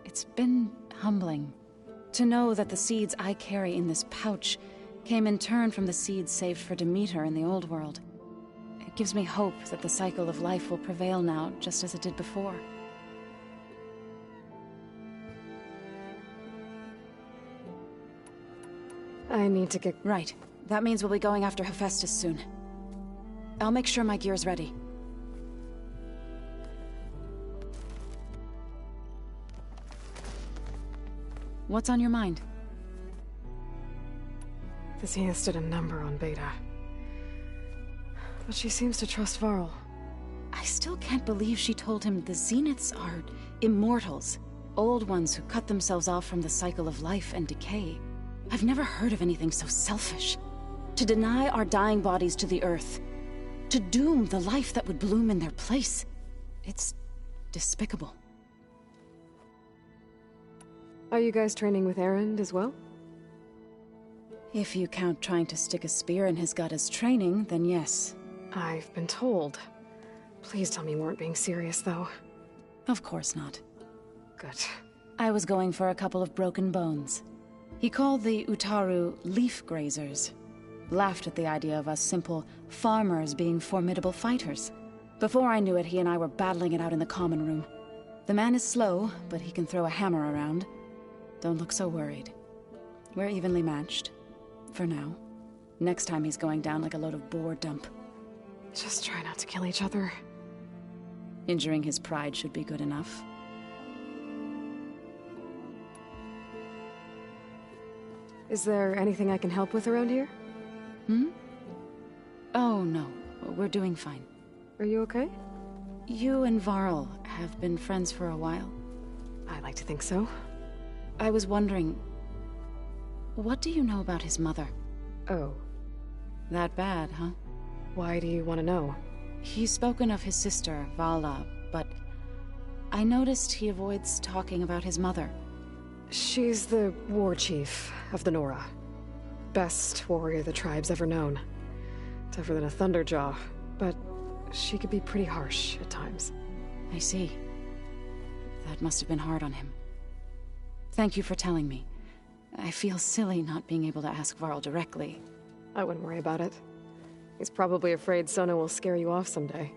It's been humbling to know that the seeds I carry in this pouch came in turn from the seeds saved for Demeter in the old world. It gives me hope that the cycle of life will prevail now, just as it did before. I need to get... Right. That means we'll be going after Hephaestus soon. I'll make sure my gear's ready. What's on your mind? The Zeniths did a number on Beta. But she seems to trust Varl. I still can't believe she told him the Zeniths are immortals. Old ones who cut themselves off from the cycle of life and decay. I've never heard of anything so selfish. To deny our dying bodies to the earth. To doom the life that would bloom in their place. It's despicable. Are you guys training with Erend as well? If you count trying to stick a spear in his gut as training, then yes. I've been told. Please tell me you weren't being serious, though. Of course not. Good. I was going for a couple of broken bones. He called the Utaru leaf grazers. Laughed at the idea of us simple farmers being formidable fighters. Before I knew it, he and I were battling it out in the common room. The man is slow, but he can throw a hammer around. Don't look so worried. We're evenly matched. For now. Next time he's going down like a load of boar dump. Just try not to kill each other. Injuring his pride should be good enough. Is there anything I can help with around here? Hmm? Oh, no. We're doing fine. Are you okay? You and Varl have been friends for a while. I like to think so. I was wondering... what do you know about his mother? Oh. That bad, huh? Why do you want to know? He's spoken of his sister, Vala, but... I noticed he avoids talking about his mother. She's the war chief of the Nora. Best warrior the tribe's ever known. Tougher than a Thunderjaw, but she could be pretty harsh at times. I see. That must have been hard on him. Thank you for telling me. I feel silly not being able to ask Varl directly. I wouldn't worry about it. He's probably afraid Sona will scare you off someday.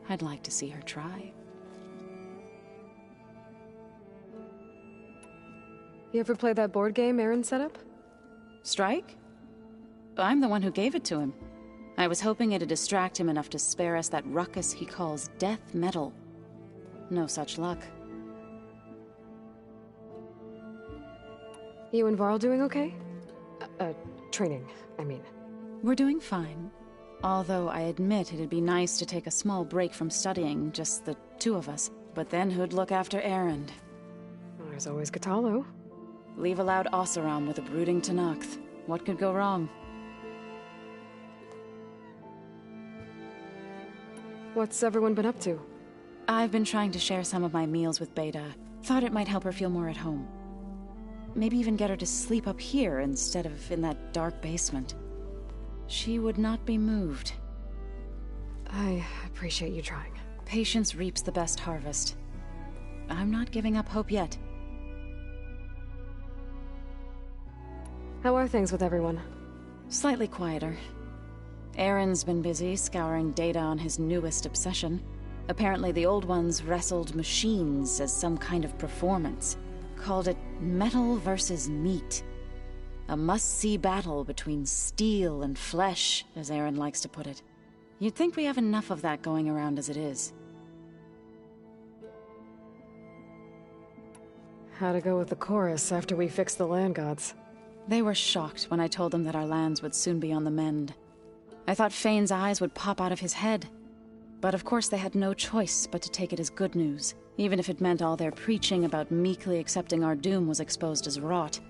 I'd like to see her try. You ever play that board game Erend set up? Strike? I'm the one who gave it to him. I was hoping it'd distract him enough to spare us that ruckus he calls death metal. No such luck. You and Varl doing okay? Training, I mean. We're doing fine. Although I admit it'd be nice to take a small break from studying, just the two of us. But then who'd look after Erend? Well, there's always Katalo. Leave a loud Oseram with a brooding Tenakth. What could go wrong? What's everyone been up to? I've been trying to share some of my meals with Beta. Thought it might help her feel more at home. Maybe even get her to sleep up here instead of in that dark basement. She would not be moved. I appreciate you trying. Patience reaps the best harvest. I'm not giving up hope yet. How are things with everyone? Slightly quieter. Aaron's been busy scouring data on his newest obsession. Apparently the old ones wrestled machines as some kind of performance. Called it metal versus meat. A must-see battle between steel and flesh, as Aaron likes to put it. You'd think we have enough of that going around as it is. How'd it go with the chorus after we fixed the land gods? They were shocked when I told them that our lands would soon be on the mend. I thought Fane's eyes would pop out of his head. But of course they had no choice but to take it as good news, even if it meant all their preaching about meekly accepting our doom was exposed as rot.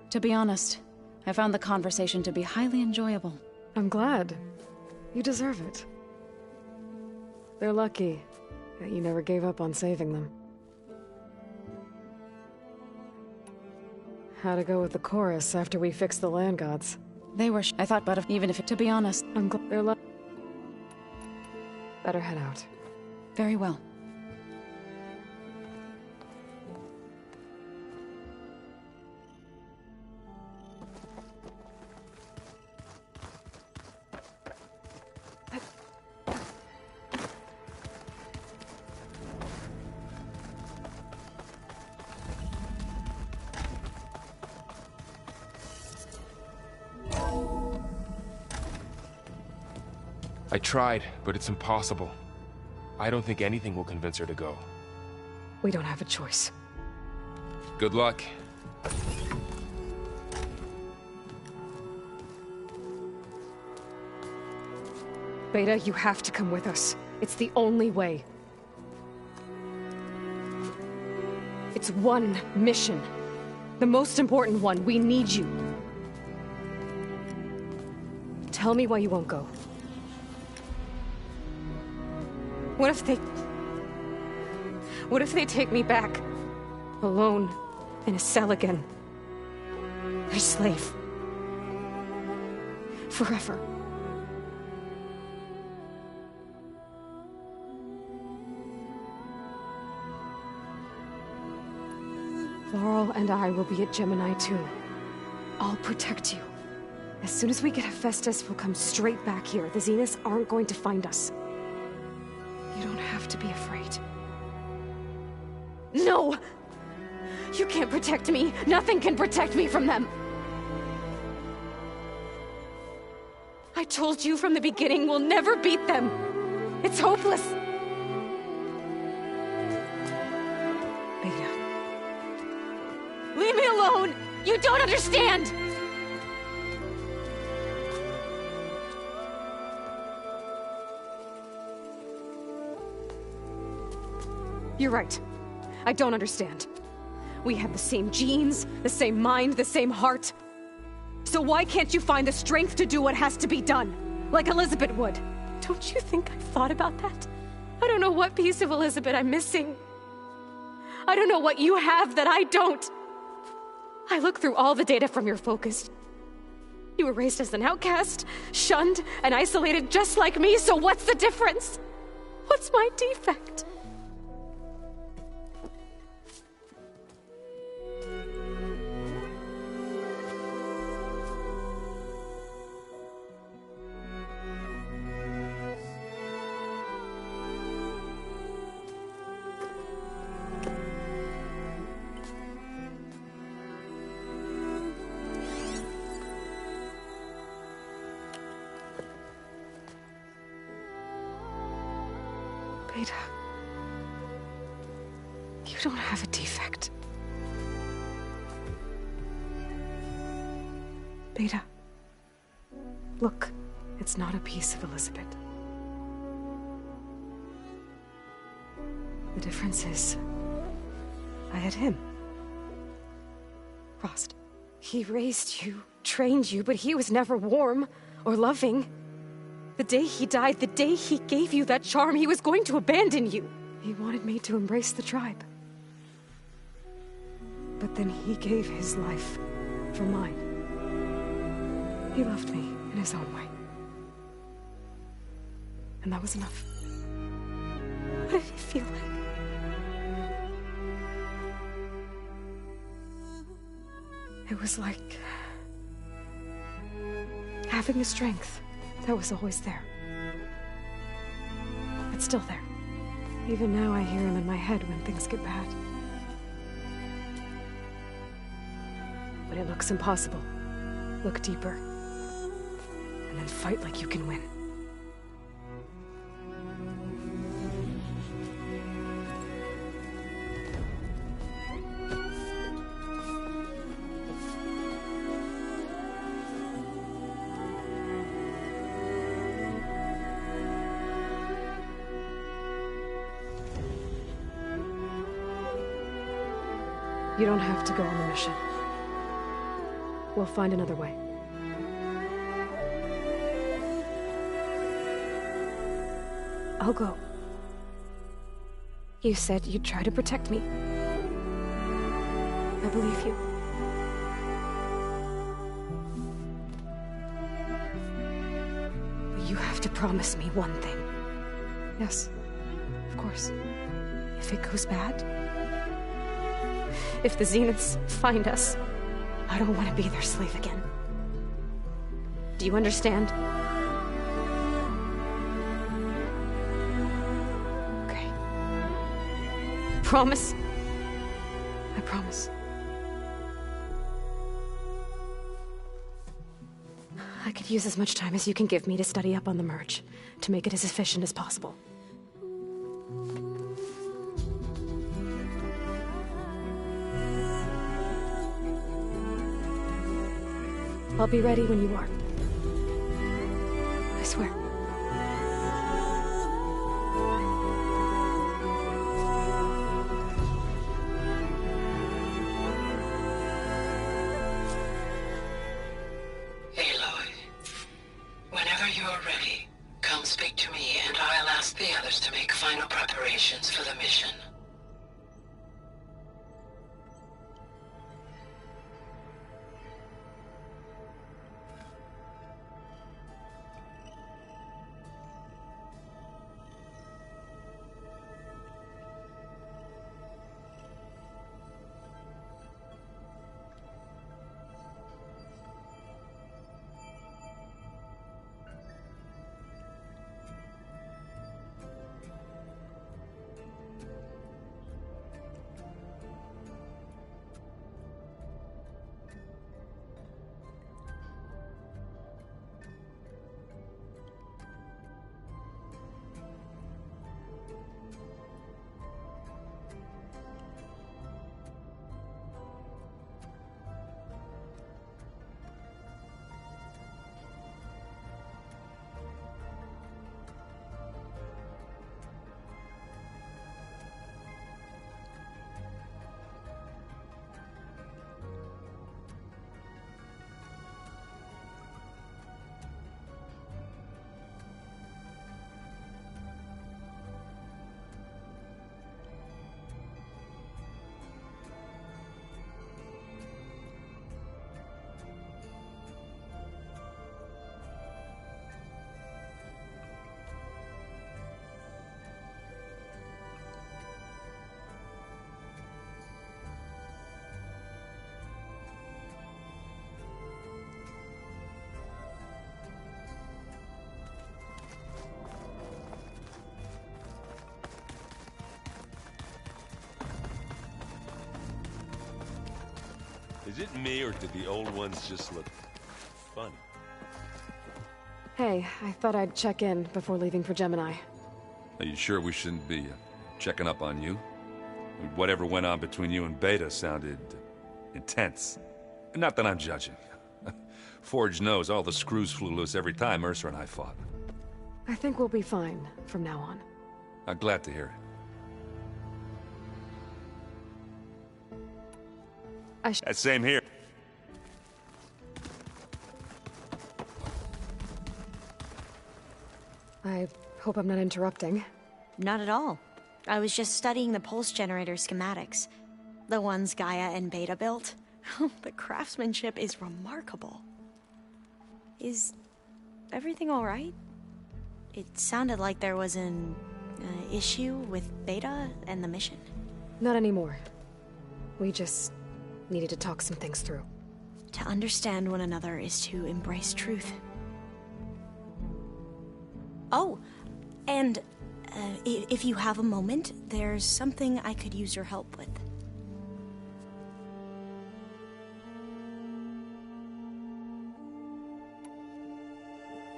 To be honest, I found the conversation to be highly enjoyable. I'm glad. You deserve it. They're lucky that you never gave up on saving them. How'd it go with the chorus after we fixed the land gods? They were I thought, but even if to be honest, I'm glad they're better head out. Very well. I tried, but it's impossible. I don't think anything will convince her to go. We don't have a choice. Good luck. Beta, you have to come with us. It's the only way. It's one mission. The most important one. We need you. Tell me why you won't go. What if they take me back? Alone, in a cell again. A slave. Forever. Varl and I will be at Gemini too. I'll protect you. As soon as we get Hephaestus, we'll come straight back here. The Zeniths aren't going to find us. You don't have to be afraid. No! You can't protect me. Nothing can protect me from them. I told you from the beginning, we'll never beat them. It's hopeless. Beta. Leave me alone! You don't understand! You're right. I don't understand. We have the same genes, the same mind, the same heart. So why can't you find the strength to do what has to be done? Like Elizabeth would. Don't you think I've thought about that? I don't know what piece of Elizabeth I'm missing. I don't know what you have that I don't. I look through all the data from your focus. You were raised as an outcast, shunned, and isolated just like me, so what's the difference? What's my defect? Beta, you don't have a defect. Beta, look, it's not a piece of Elizabeth. The difference is, I had him. Frost. He raised you, trained you, but he was never warm or loving. The day he died, the day he gave you that charm, he was going to abandon you. He wanted me to embrace the tribe. But then he gave his life for mine. He loved me in his own way. And that was enough. What did it feel like? It was like having the strength that was always there. It's still there. Even now I hear him in my head when things get bad. When it looks impossible, look deeper. And then fight like you can win. You don't have to go on the mission. We'll find another way. I'll go. You said you'd try to protect me. I believe you. But you have to promise me one thing. Yes, of course. If it goes bad, if the Zeniths find us, I don't want to be their slave again. Do you understand? Okay. Promise? I promise. I could use as much time as you can give me to study up on the merge, to make it as efficient as possible. I'll be ready when you are. I swear. Aloy, whenever you are ready, come speak to me and I'll ask the others to make final preparations for the mission. Is it me, or did the old ones just look funny? Hey, I thought I'd check in before leaving for Gemini. Are you sure we shouldn't be checking up on you? Whatever went on between you and Beta sounded intense. Not that I'm judging. Forge knows all the screws flew loose every time Mercer and I fought. I think we'll be fine from now on. I'm glad to hear it. Same here. I hope I'm not interrupting. Not at all. I was just studying the pulse generator schematics. The ones Gaia and Beta built. The craftsmanship is remarkable. Is everything all right? It sounded like there was an issue with Beta and the mission. Not anymore. We just needed to talk some things through. To understand one another is to embrace truth. Oh, and if you have a moment, there's something I could use your help with.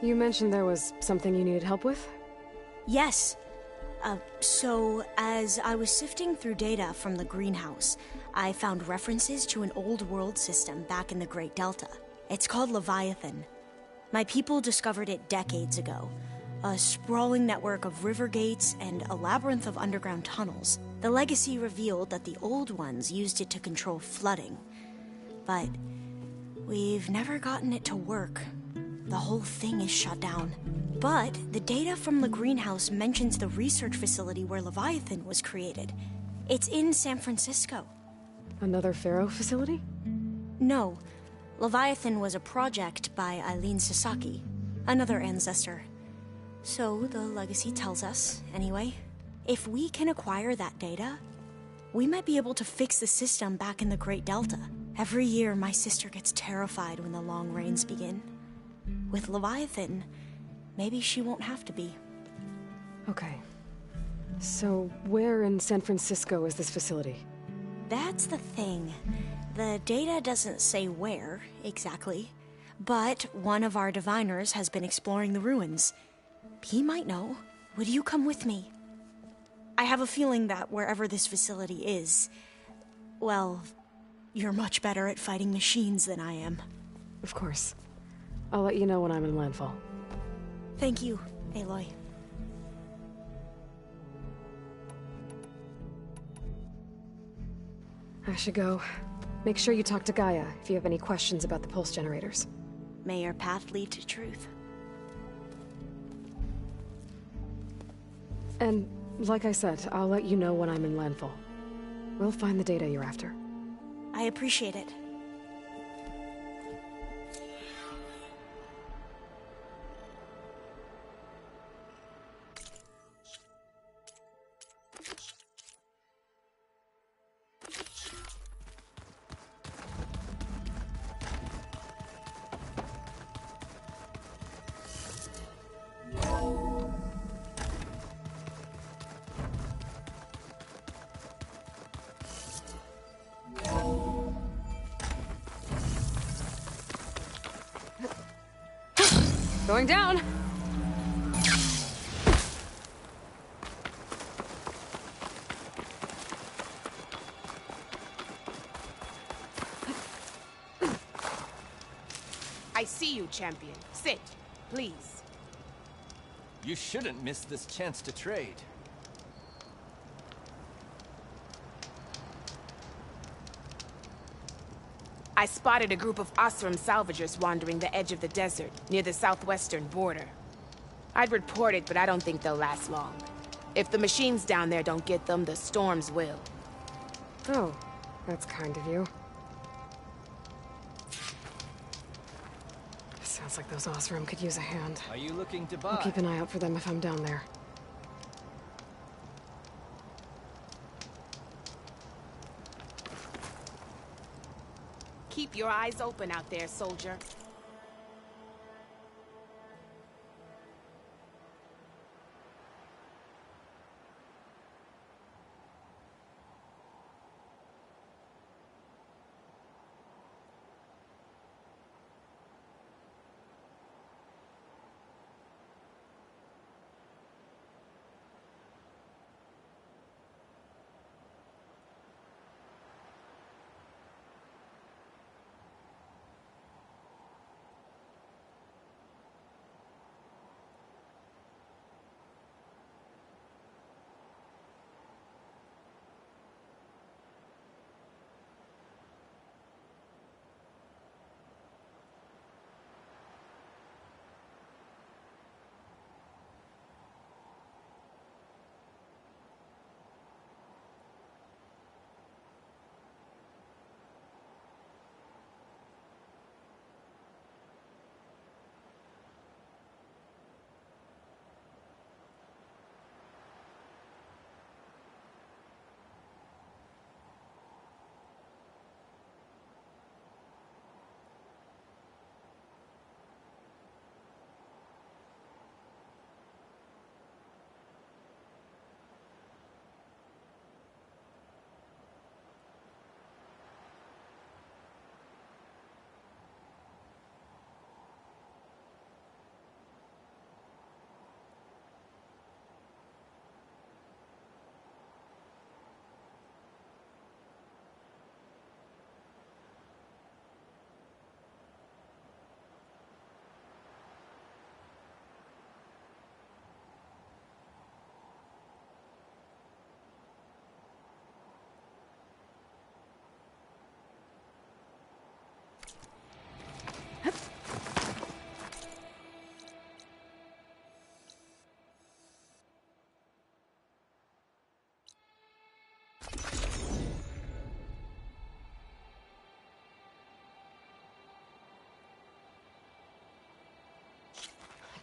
You mentioned there was something you needed help with? Yes. So, as I was sifting through data from the greenhouse, I found references to an old world system back in the Great Delta. It's called Leviathan. My people discovered it decades ago. A sprawling network of river gates and a labyrinth of underground tunnels. The legacy revealed that the old ones used it to control flooding. But we've never gotten it to work. the whole thing is shut down. But the data from the greenhouse mentions the research facility where Leviathan was created. It's in San Francisco. Another Pharaoh facility? No. Leviathan was a project by Eileen Sasaki, another ancestor. So the legacy tells us, anyway. If we can acquire that data, we might be able to fix the system back in the Great Delta. Every year, my sister gets terrified when the long rains begin. With Leviathan, maybe she won't have to be. Okay. So, where in San Francisco is this facility? That's the thing. The data doesn't say where, exactly. But one of our diviners has been exploring the ruins. He might know. Would you come with me? I have a feeling that wherever this facility is, well, you're much better at fighting machines than I am. Of course. I'll let you know when I'm in landfall. Thank you, Aloy. I should go. Make sure you talk to Gaia if you have any questions about the pulse generators. May your path lead to truth. And, like I said, I'll let you know when I'm in landfall. We'll find the data you're after. I appreciate it. Going down! I see you, champion. Sit, please. You shouldn't miss this chance to trade. I spotted a group of Osram salvagers wandering the edge of the desert, near the southwestern border. I'd report it, but I don't think they'll last long. If the machines down there don't get them, the storms will. Oh, that's kind of you. Sounds like those Osram could use a hand. Are you looking to buy? I'll keep an eye out for them if I'm down there. Keep your eyes open out there, soldier.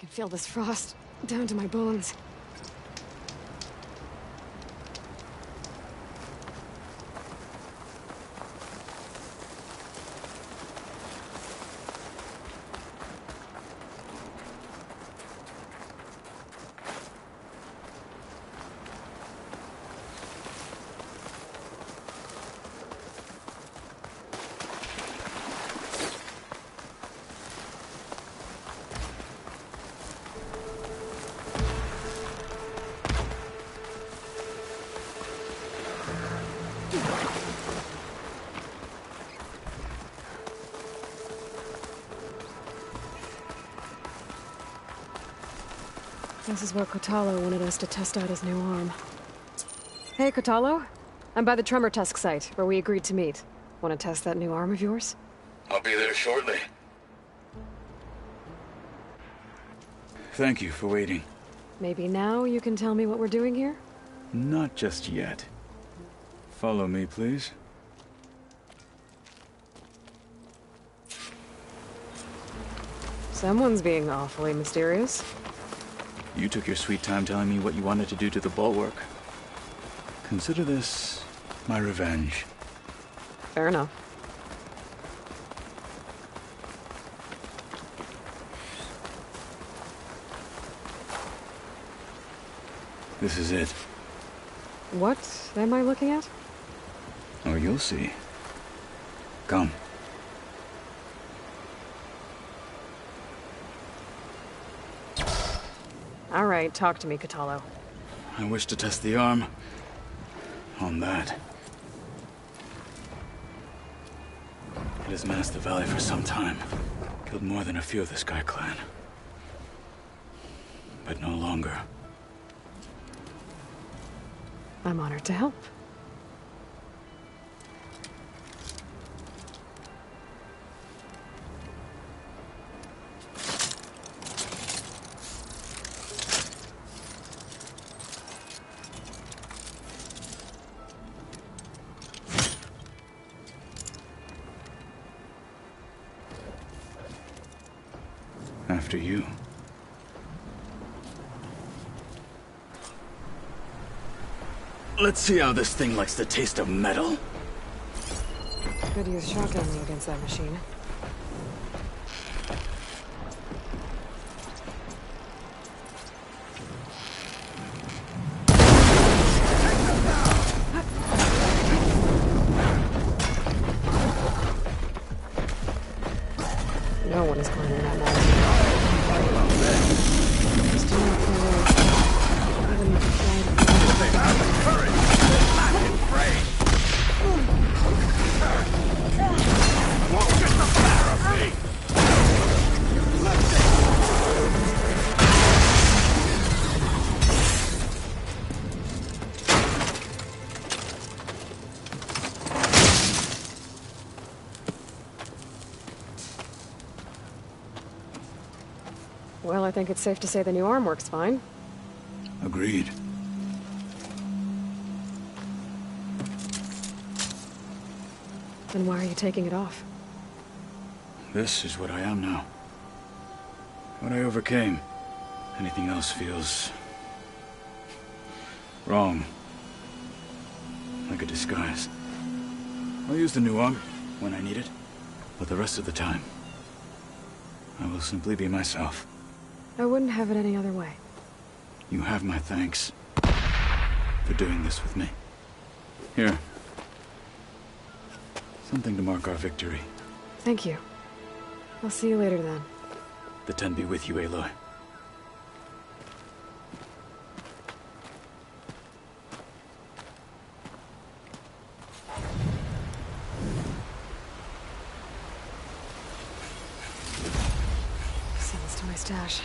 can feel this frost down to my bones. This is where Kotalo wanted us to test out his new arm. Hey, Kotalo. I'm by the Tremor Tusk site, where we agreed to meet. Want to test that new arm of yours? I'll be there shortly. Thank you for waiting. Maybe now you can tell me what we're doing here? Not just yet. Follow me, please. Someone's being awfully mysterious. You took your sweet time telling me what you wanted to do to the bulwark. Consider this my revenge. Fair enough. This is it. What am I looking at? Oh, you'll see. Come. All right, talk to me, Kotalo. I wish to test the arm on that. It has menaced the valley for some time. Killed more than a few of the Sky Clan. But no longer. I'm honored to help. After you. Let's see how this thing likes the taste of metal. Could use shock ammo against that machine. No one is climbing that mountain. Just do not feel right. Even if you try to Courage! Lack in frame! Won't get the better of me! Well, I think it's safe to say the new arm works fine. Agreed. Then why are you taking it off? This is what I am now. What I overcame. Anything else feels wrong. Like a disguise. I'll use the new arm when I need it, but the rest of the time, I will simply be myself. I wouldn't have it any other way. You have my thanks for doing this with me. Here. Something to mark our victory. Thank you. I'll see you later then. The Ten be with you, Aloy. Send this to my stash.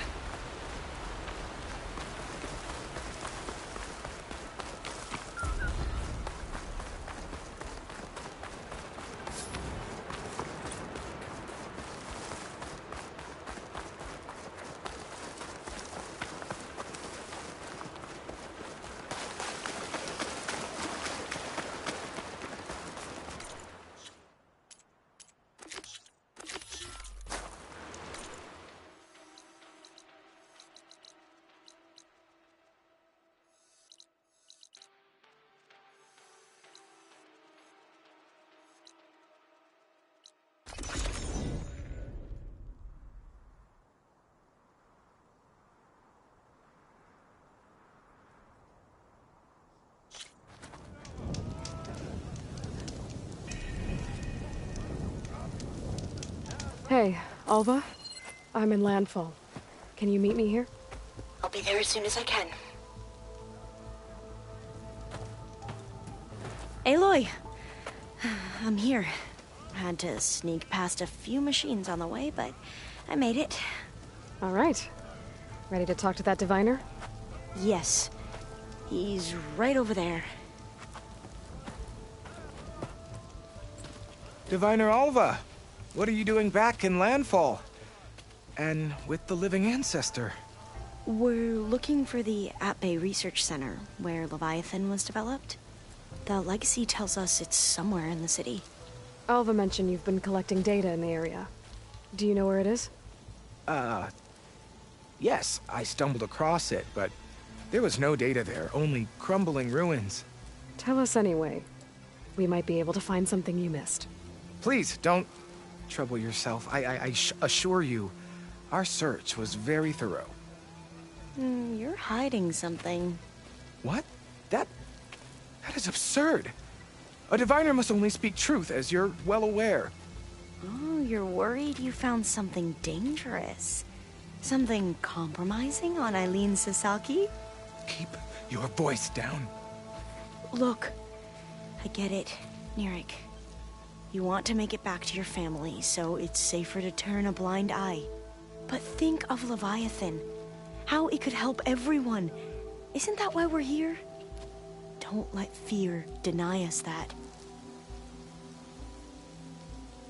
Hey, Alva. I'm in landfall. Can you meet me here? I'll be there as soon as I can. Aloy! I'm here. Had to sneak past a few machines on the way, but I made it. All right. Ready to talk to that diviner? Yes. He's right over there. Diviner Alva, what are you doing back in Landfall? And with the living ancestor? We're looking for the At-Bay Research Center, where Leviathan was developed. The legacy tells us it's somewhere in the city. Alva mentioned you've been collecting data in the area. Do you know where it is? Yes, I stumbled across it, but there was no data there, only crumbling ruins. Tell us anyway. We might be able to find something you missed. Please, don't trouble yourself. I assure you, our search was very thorough. You're hiding something. What? That is absurd. A diviner must only speak truth, as you're well aware. Oh, you're worried you found something dangerous? Something compromising on Eileen Sasaki? Keep your voice down. Look, I get it, Nirik. You want to make it back to your family, so it's safer to turn a blind eye. But think of Leviathan. How it could help everyone. Isn't that why we're here? Don't let fear deny us that.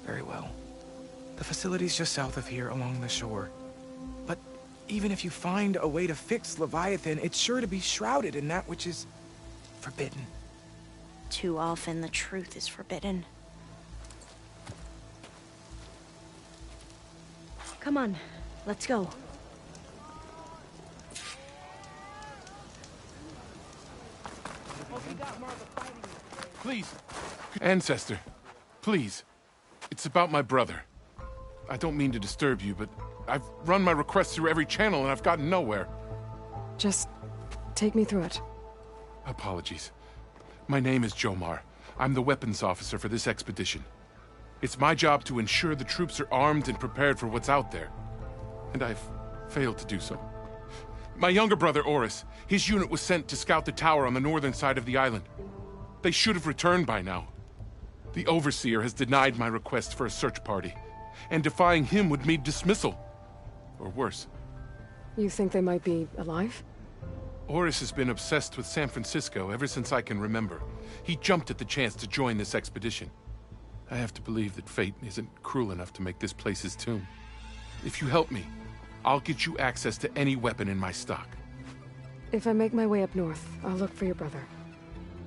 Very well. The facility's just south of here, along the shore. But even if you find a way to fix Leviathan, it's sure to be shrouded in that which is forbidden. Too often the truth is forbidden. Come on, let's go. Please. Ancestor, please. It's about my brother. I don't mean to disturb you, but I've run my requests through every channel and I've gotten nowhere. Just take me through it. Apologies. My name is Jomar. I'm the weapons officer for this expedition. It's my job to ensure the troops are armed and prepared for what's out there. And I've failed to do so. My younger brother, Oris, his unit was sent to scout the tower on the northern side of the island. They should have returned by now. The Overseer has denied my request for a search party, and defying him would mean dismissal. Or worse. You think they might be alive? Oris has been obsessed with San Francisco ever since I can remember. He jumped at the chance to join this expedition. I have to believe that fate isn't cruel enough to make this place his tomb. If you help me, I'll get you access to any weapon in my stock. If I make my way up north, I'll look for your brother.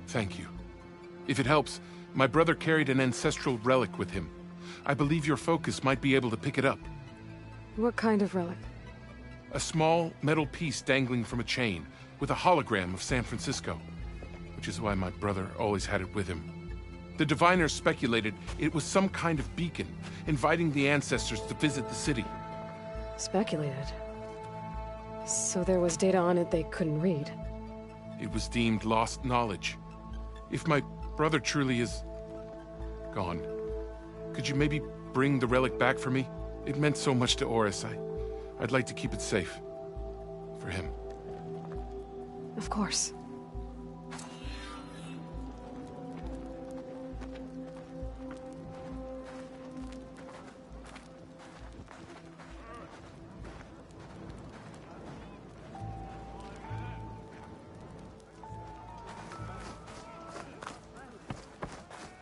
Thank you. If it helps, my brother carried an ancestral relic with him. I believe your focus might be able to pick it up. What kind of relic? A small metal piece dangling from a chain, with a hologram of San Francisco. Which is why my brother always had it with him. The diviners speculated it was some kind of beacon, inviting the ancestors to visit the city. Speculated? So there was data on it they couldn't read? It was deemed lost knowledge. If my brother truly is gone, could you maybe bring the relic back for me? It meant so much to Oris. I'd like to keep it safe. For him. Of course.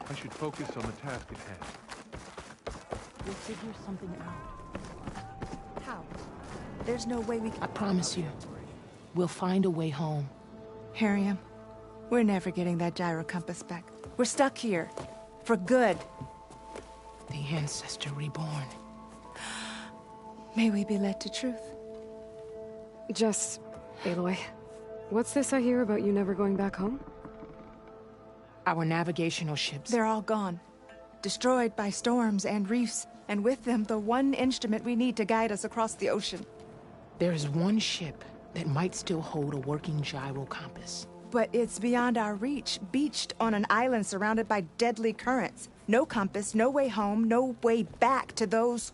I should focus on the task at hand. We'll figure something out. How? There's no way we can... I promise you, we'll find a way home. Harriam, we're never getting that gyro compass back. We're stuck here. For good. The Ancestor reborn. May we be led to truth. Just, Aloy, what's this I hear about you never going back home? Our navigational ships. They're all gone. Destroyed by storms and reefs, and with them the one instrument we need to guide us across the ocean. There is one ship that might still hold a working gyro compass. But it's beyond our reach, beached on an island surrounded by deadly currents. No compass, no way home, no way back to those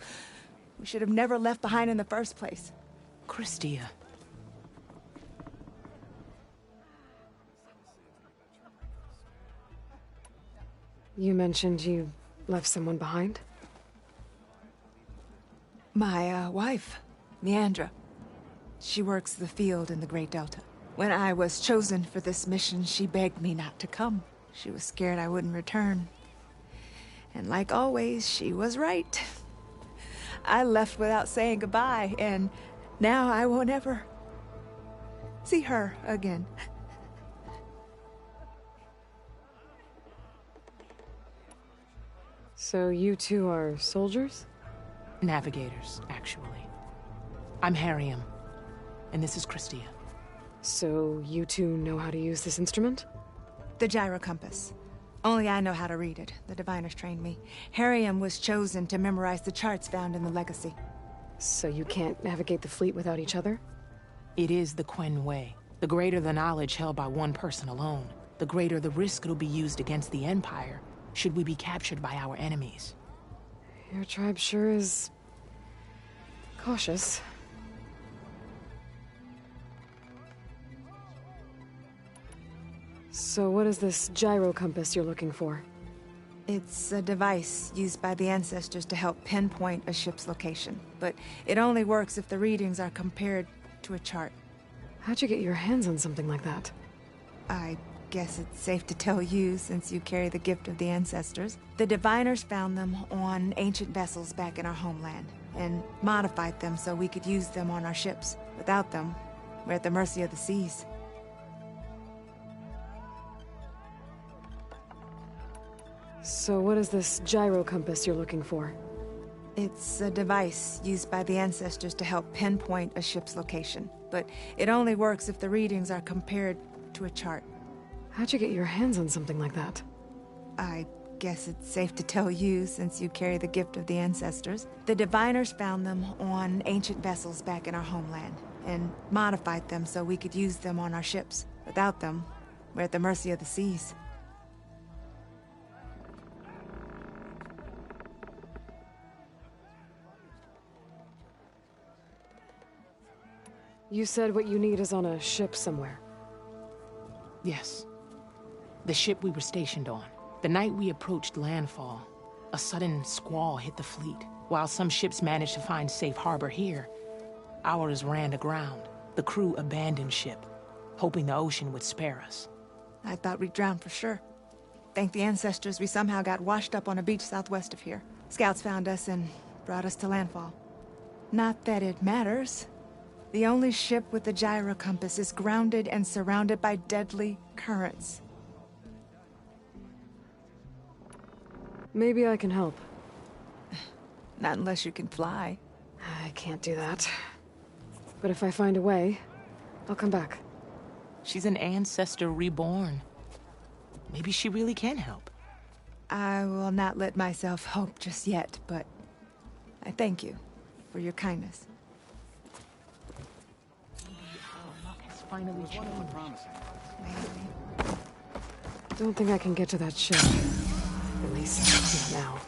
we should have never left behind in the first place. Christia. You mentioned you left someone behind? My, wife, Leandra. She works the field in the Great Delta. When I was chosen for this mission, she begged me not to come. She was scared I wouldn't return. And like always, she was right. I left without saying goodbye, and now I won't ever see her again. So you two are soldiers? Navigators, actually. I'm Harriam, and this is Christia. So you two know how to use this instrument? The gyro compass. Only I know how to read it. The diviners trained me. Harriam was chosen to memorize the charts found in the Legacy. So you can't navigate the fleet without each other? It is the Quen way. The greater the knowledge held by one person alone, the greater the risk it'll be used against the Empire, should we be captured by our enemies. Your tribe sure is cautious. So what is this gyro compass you're looking for? It's a device used by the ancestors to help pinpoint a ship's location, but it only works if the readings are compared to a chart. How'd you get your hands on something like that? I guess it's safe to tell you, since you carry the gift of the ancestors. The diviners found them on ancient vessels back in our homeland, and modified them so we could use them on our ships. Without them, we're at the mercy of the seas. So what is this gyro compass you're looking for? It's a device used by the ancestors to help pinpoint a ship's location, but it only works if the readings are compared to a chart. How'd you get your hands on something like that? I guess it's safe to tell you, since you carry the gift of the ancestors. The diviners found them on ancient vessels back in our homeland, and modified them so we could use them on our ships. Without them, we're at the mercy of the seas. You said what you need is on a ship somewhere. Yes. The ship we were stationed on. The night we approached landfall, a sudden squall hit the fleet. While some ships managed to find safe harbor here, ours ran aground. The crew abandoned ship, hoping the ocean would spare us. I thought we'd drown for sure. Thank the ancestors, we somehow got washed up on a beach southwest of here. Scouts found us and brought us to landfall. Not that it matters. The only ship with the gyro compass is grounded and surrounded by deadly currents. Maybe I can help. Not unless you can fly. I can't do that. But if I find a way, I'll come back. She's an ancestor reborn. Maybe she really can help. I will not let myself hope just yet, but I thank you for your kindness. Finally changed. Don't think I can get to that ship. At least, not now.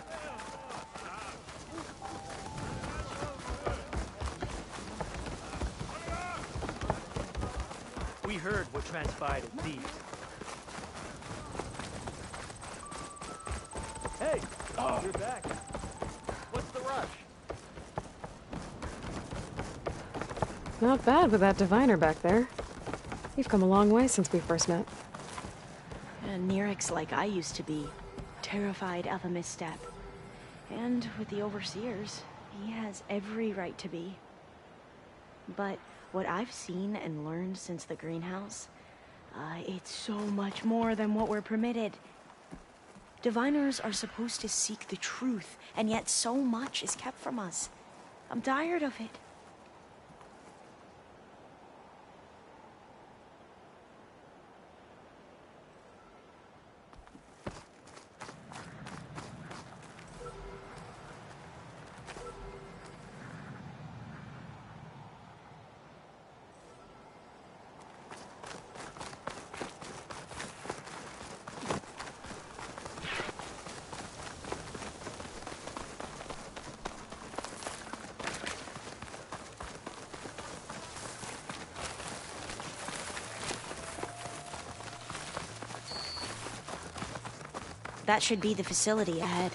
We heard what transpired at Thebes. Hey! Oh, you're back. What's the rush? Not bad with that diviner back there. You've come a long way since we first met. And Nirik's like I used to be, terrified of a misstep. And with the Overseers, he has every right to be. But what I've seen and learned since the greenhouse, it's so much more than what we're permitted. Diviners are supposed to seek the truth, and yet so much is kept from us. I'm tired of it. That should be the facility ahead.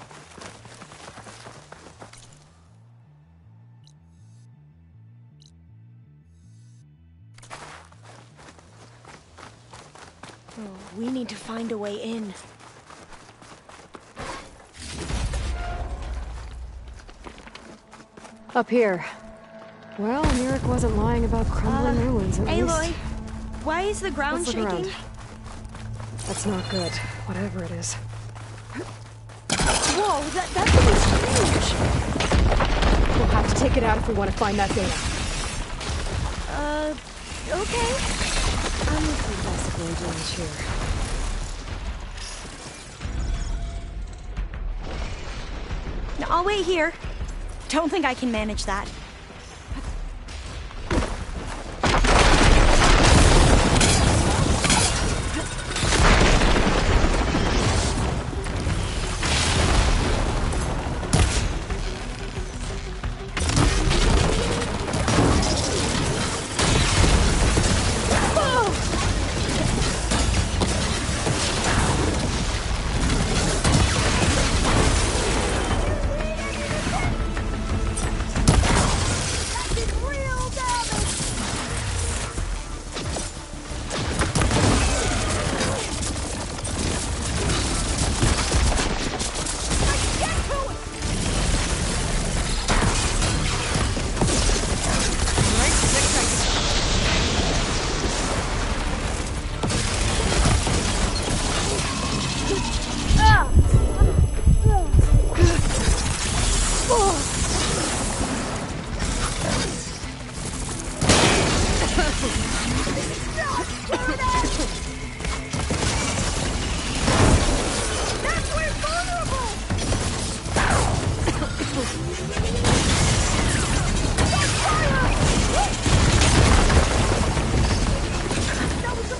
Oh, we need to find a way in. Up here. Well, Mirek wasn't lying about crumbling ruins, at least. Aloy, why is the ground Let's look shaking? around. That's not good, whatever it is. Whoa, that thing is huge! We'll have to take it out if we want to find that data. Okay. I'm looking possible damage here. No, I'll wait here. Don't think I can manage that.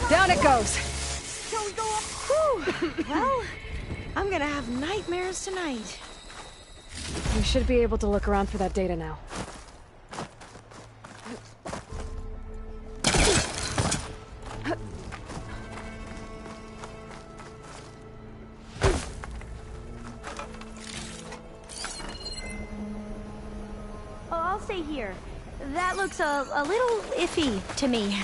Down it goes! Whew. Well, I'm gonna have nightmares tonight. We should be able to look around for that data now. Oh, I'll stay here. That looks a little iffy to me.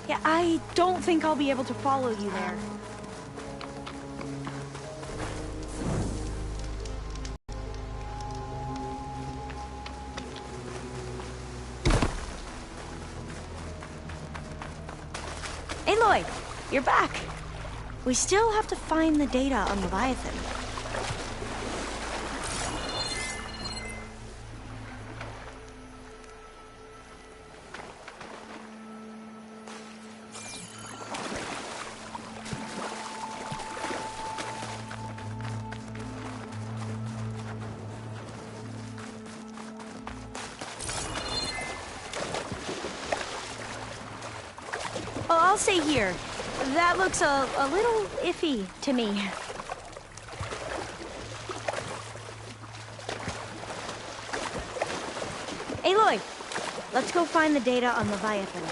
Yeah, I don't think I'll be able to follow you there. Aloy, you're back. We still have to find the data on Leviathan. Oh, I'll stay here. That looks a little iffy to me. Aloy, let's go find the data on Leviathan.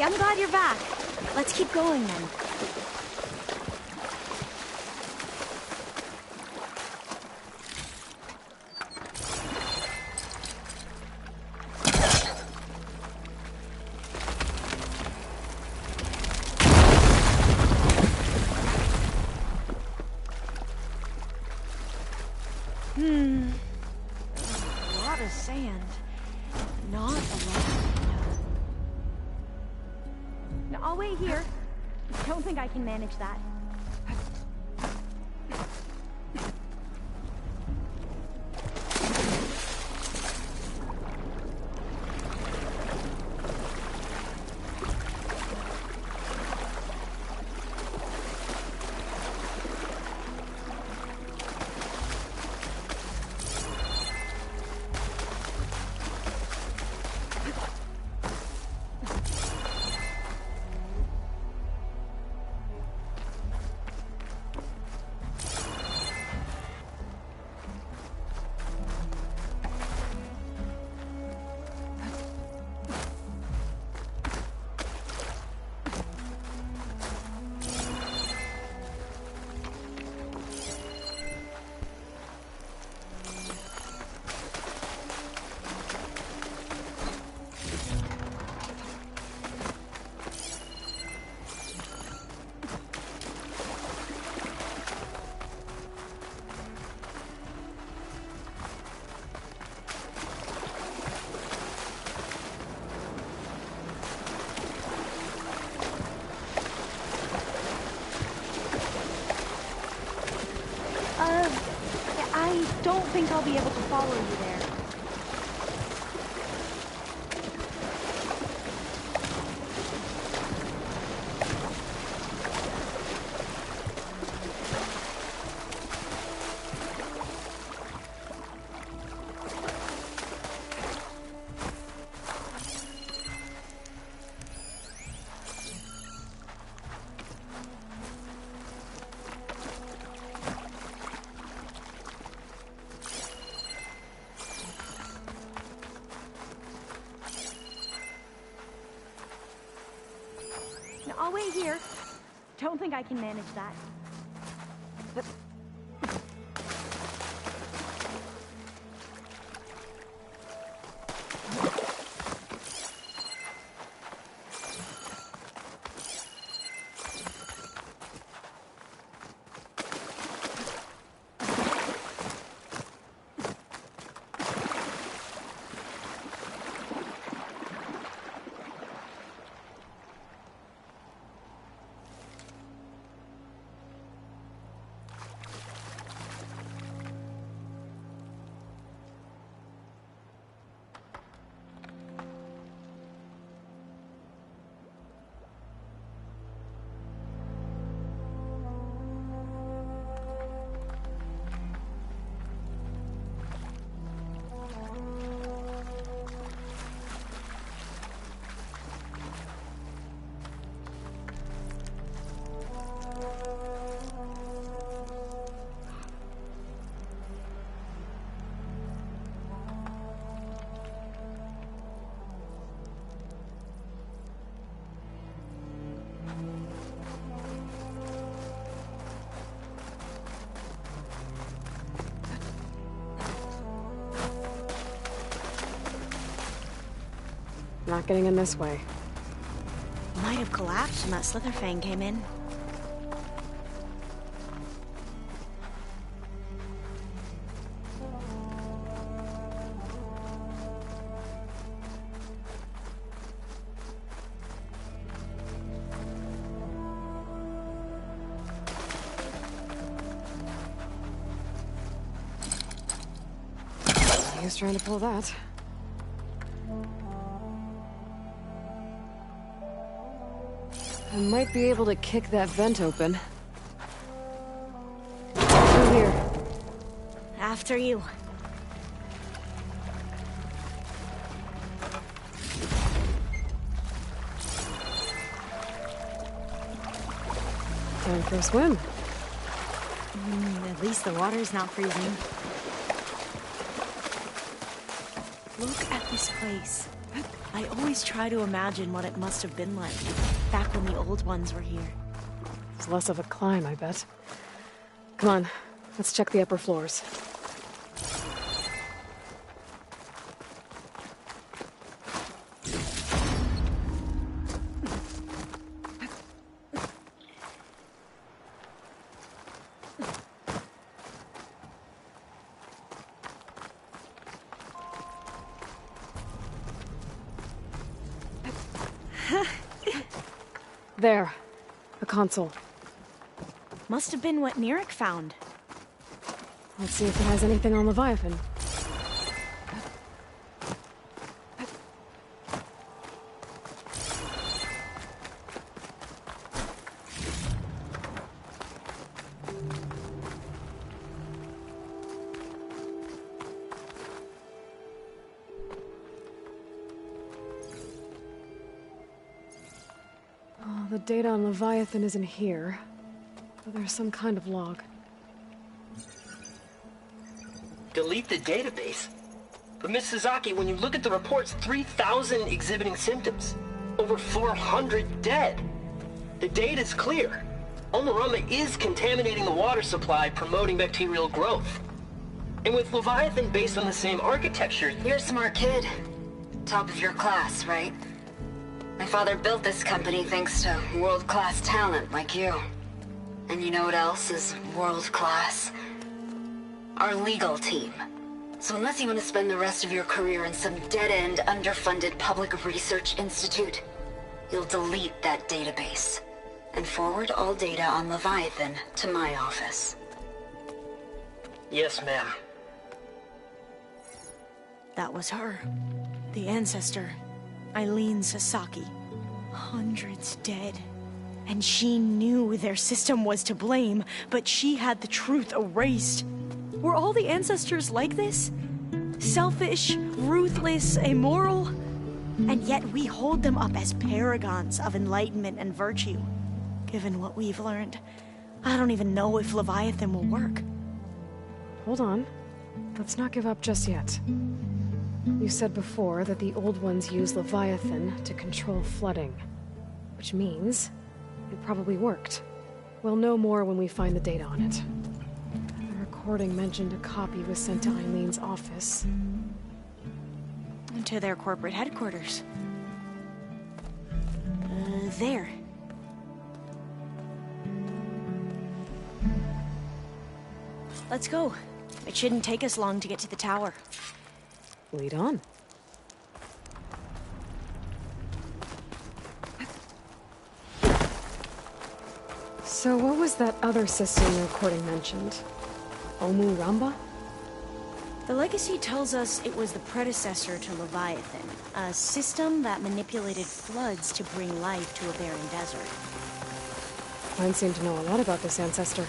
I'm glad you're back. Let's keep going then. A lot of sand. Not a lot. No, I'll wait here. Don't think I can manage that. I don't think I'll be able to follow you there. I'll wait here. Don't think I can manage that. Not getting in this way. Might have collapsed when that Slitherfang came in. He was trying to pull that. I might be able to kick that vent open. Through here. After you. Time for a swim. At least the water's not freezing. Look at this place. I always try to imagine what it must have been like back when the old ones were here. It's less of a climb, I bet. Come on, let's check the upper floors. There. A console. Must have been what Neric found. Let's see if it has anything on Leviathan. The data on Leviathan isn't here, but there's some kind of log. Delete the database? But Miss Sasaki, when you look at the reports, 3,000 exhibiting symptoms. Over 400 dead. The data's clear. Omarama is contaminating the water supply, promoting bacterial growth. And with Leviathan based on the same architecture... You're a smart kid. Top of your class, right? My father built this company thanks to world-class talent like you. And you know what else is world-class? Our legal team. So unless you want to spend the rest of your career in some dead-end, underfunded public research institute, you'll delete that database and forward all data on Leviathan to my office. Yes, ma'am. That was her. The ancestor. Eileen Sasaki. Hundreds dead. And she knew their system was to blame, but she had the truth erased. Were all the ancestors like this? Selfish, ruthless, immoral? And yet we hold them up as paragons of enlightenment and virtue. Given what we've learned, I don't even know if Leviathan will work. Hold on. Let's not give up just yet. You said before that the old ones use Leviathan to control flooding. Which means it probably worked. We'll know more when we find the data on it. The recording mentioned a copy was sent to Eileen's office. To their corporate headquarters. There. Let's go. It shouldn't take us long to get to the tower. Lead on. So what was that other system the recording mentioned? Omu Ramba? The legacy tells us it was the predecessor to Leviathan, a system that manipulated floods to bring life to a barren desert. Mine seem to know a lot about this ancestor.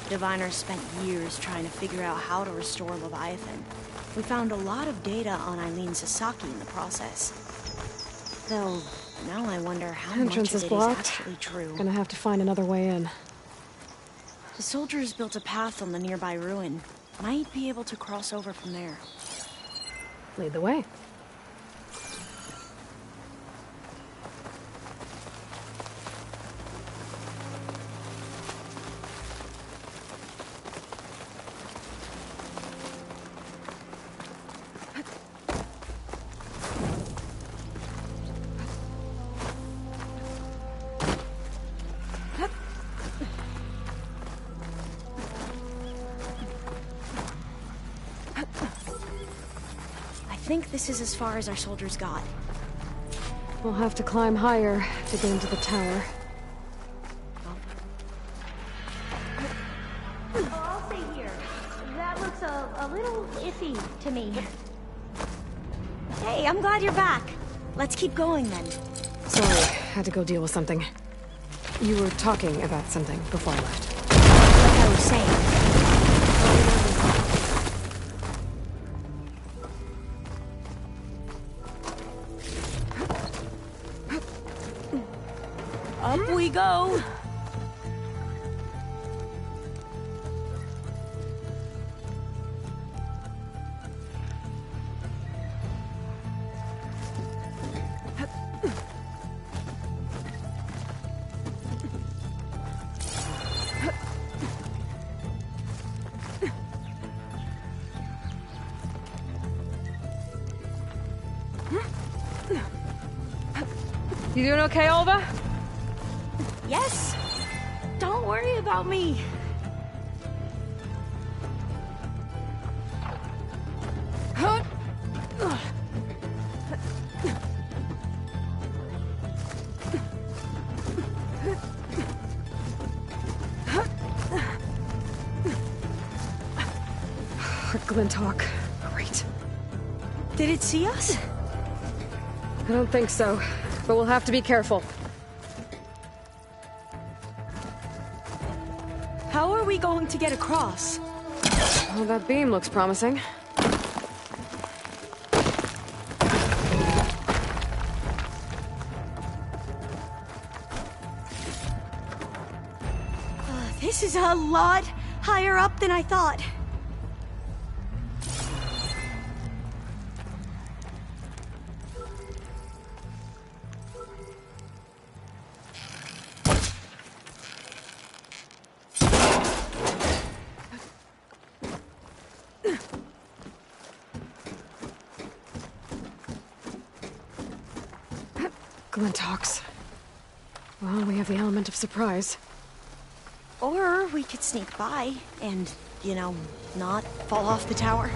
The diviners spent years trying to figure out how to restore Leviathan. We found a lot of data on Eileen Sasaki in the process. Though, now I wonder how Entrance much of is it blocked. is actually true. Gonna have to find another way in. The soldiers built a path on the nearby ruin. Might be able to cross over from there. Lead the way. I think this is as far as our soldiers got. We'll have to climb higher to get into the tower. Oh, I'll stay here. That looks a little iffy to me. Hey, I'm glad you're back. Let's keep going then. Sorry, had to go deal with something. You were talking about something before I left. Like I was saying. Up we go! You doing okay, Alva? Yes. Don't worry about me. Glinthawk. Great. Did it see us? I don't think so, but we'll have to be careful. How are we going to get across? Well, that beam looks promising. This is a lot higher up than I thought. Glinthawks. Well, we have the element of surprise. Or we could sneak by and, you know, not fall off the tower.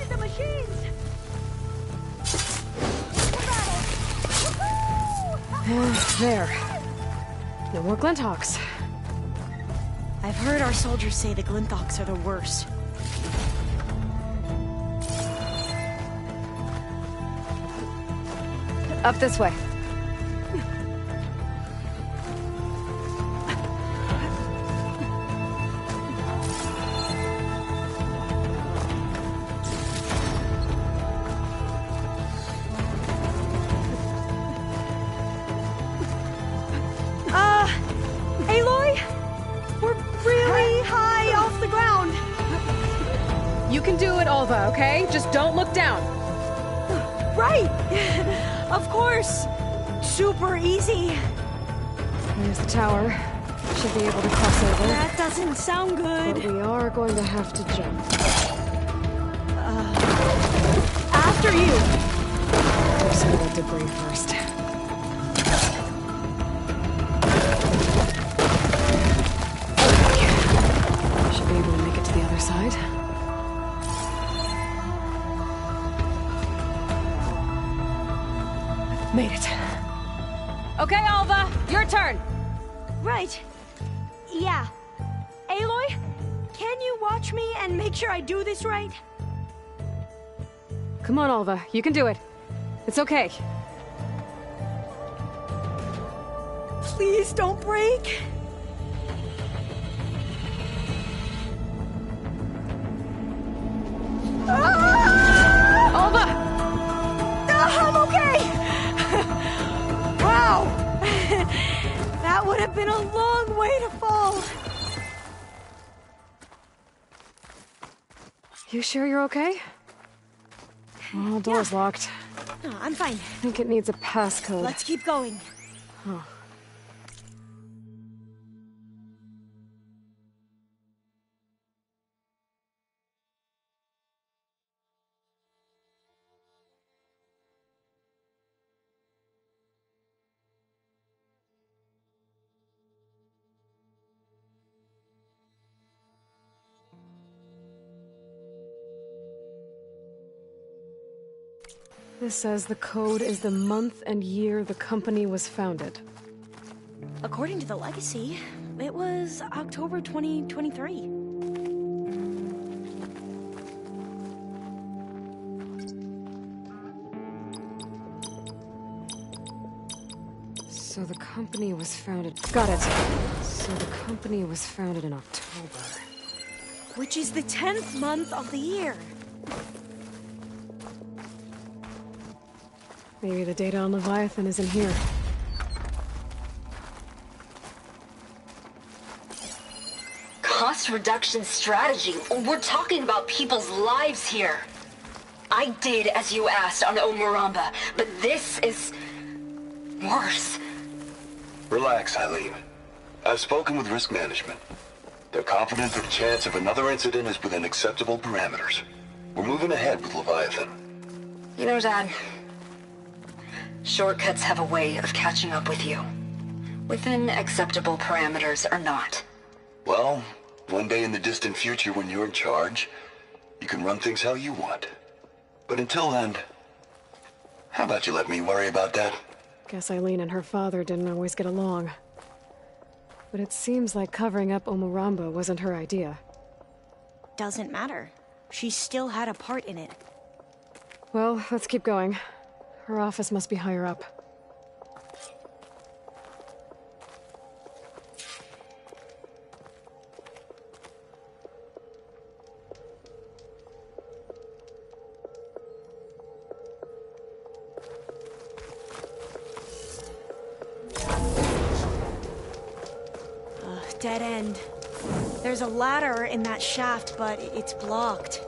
The machines! There. No more Glinthawks. I've heard our soldiers say the Glinthawks are the worst. Up this way. Aloy? We're really high off the ground. You can do it, Alva, okay? Just don't look down. Right! Of course! Super easy. There's the tower. Should be able to cross over. That doesn't sound good. But we are going to have to jump. After you! Grab some of that debris first. Should be able to make it to the other side. Made it. Okay, Alva, your turn. Right. Yeah. Aloy, can you watch me and make sure I do this right? Come on, Alva, you can do it. It's okay. Please don't break. Alva! I'm okay! Wow! That would have been a long way to fall. You sure you're okay? Well, door's locked. No, I'm fine. I think it needs a passcode. Let's keep going. Oh. This says the code is the month and year the company was founded. According to the legacy, it was October 2023. So the company was founded... Got it. So the company was founded in October. Which is the 10th month of the year. Maybe the data on Leviathan is in here. Cost reduction strategy? We're talking about people's lives here. I did as you asked on Omuramba, but this is... worse. Relax, Eileen. I've spoken with risk management. They're confident that the chance of another incident is within acceptable parameters. We're moving ahead with Leviathan. You know, Dad, shortcuts have a way of catching up with you. Within acceptable parameters or not. Well, one day in the distant future when you're in charge, you can run things how you want. But until then, how about you let me worry about that? Guess Eileen and her father didn't always get along. But it seems like covering up Omuramba wasn't her idea. Doesn't matter. She still had a part in it. Well, let's keep going. Her office must be higher up. Dead end. There's a ladder in that shaft, but it's blocked.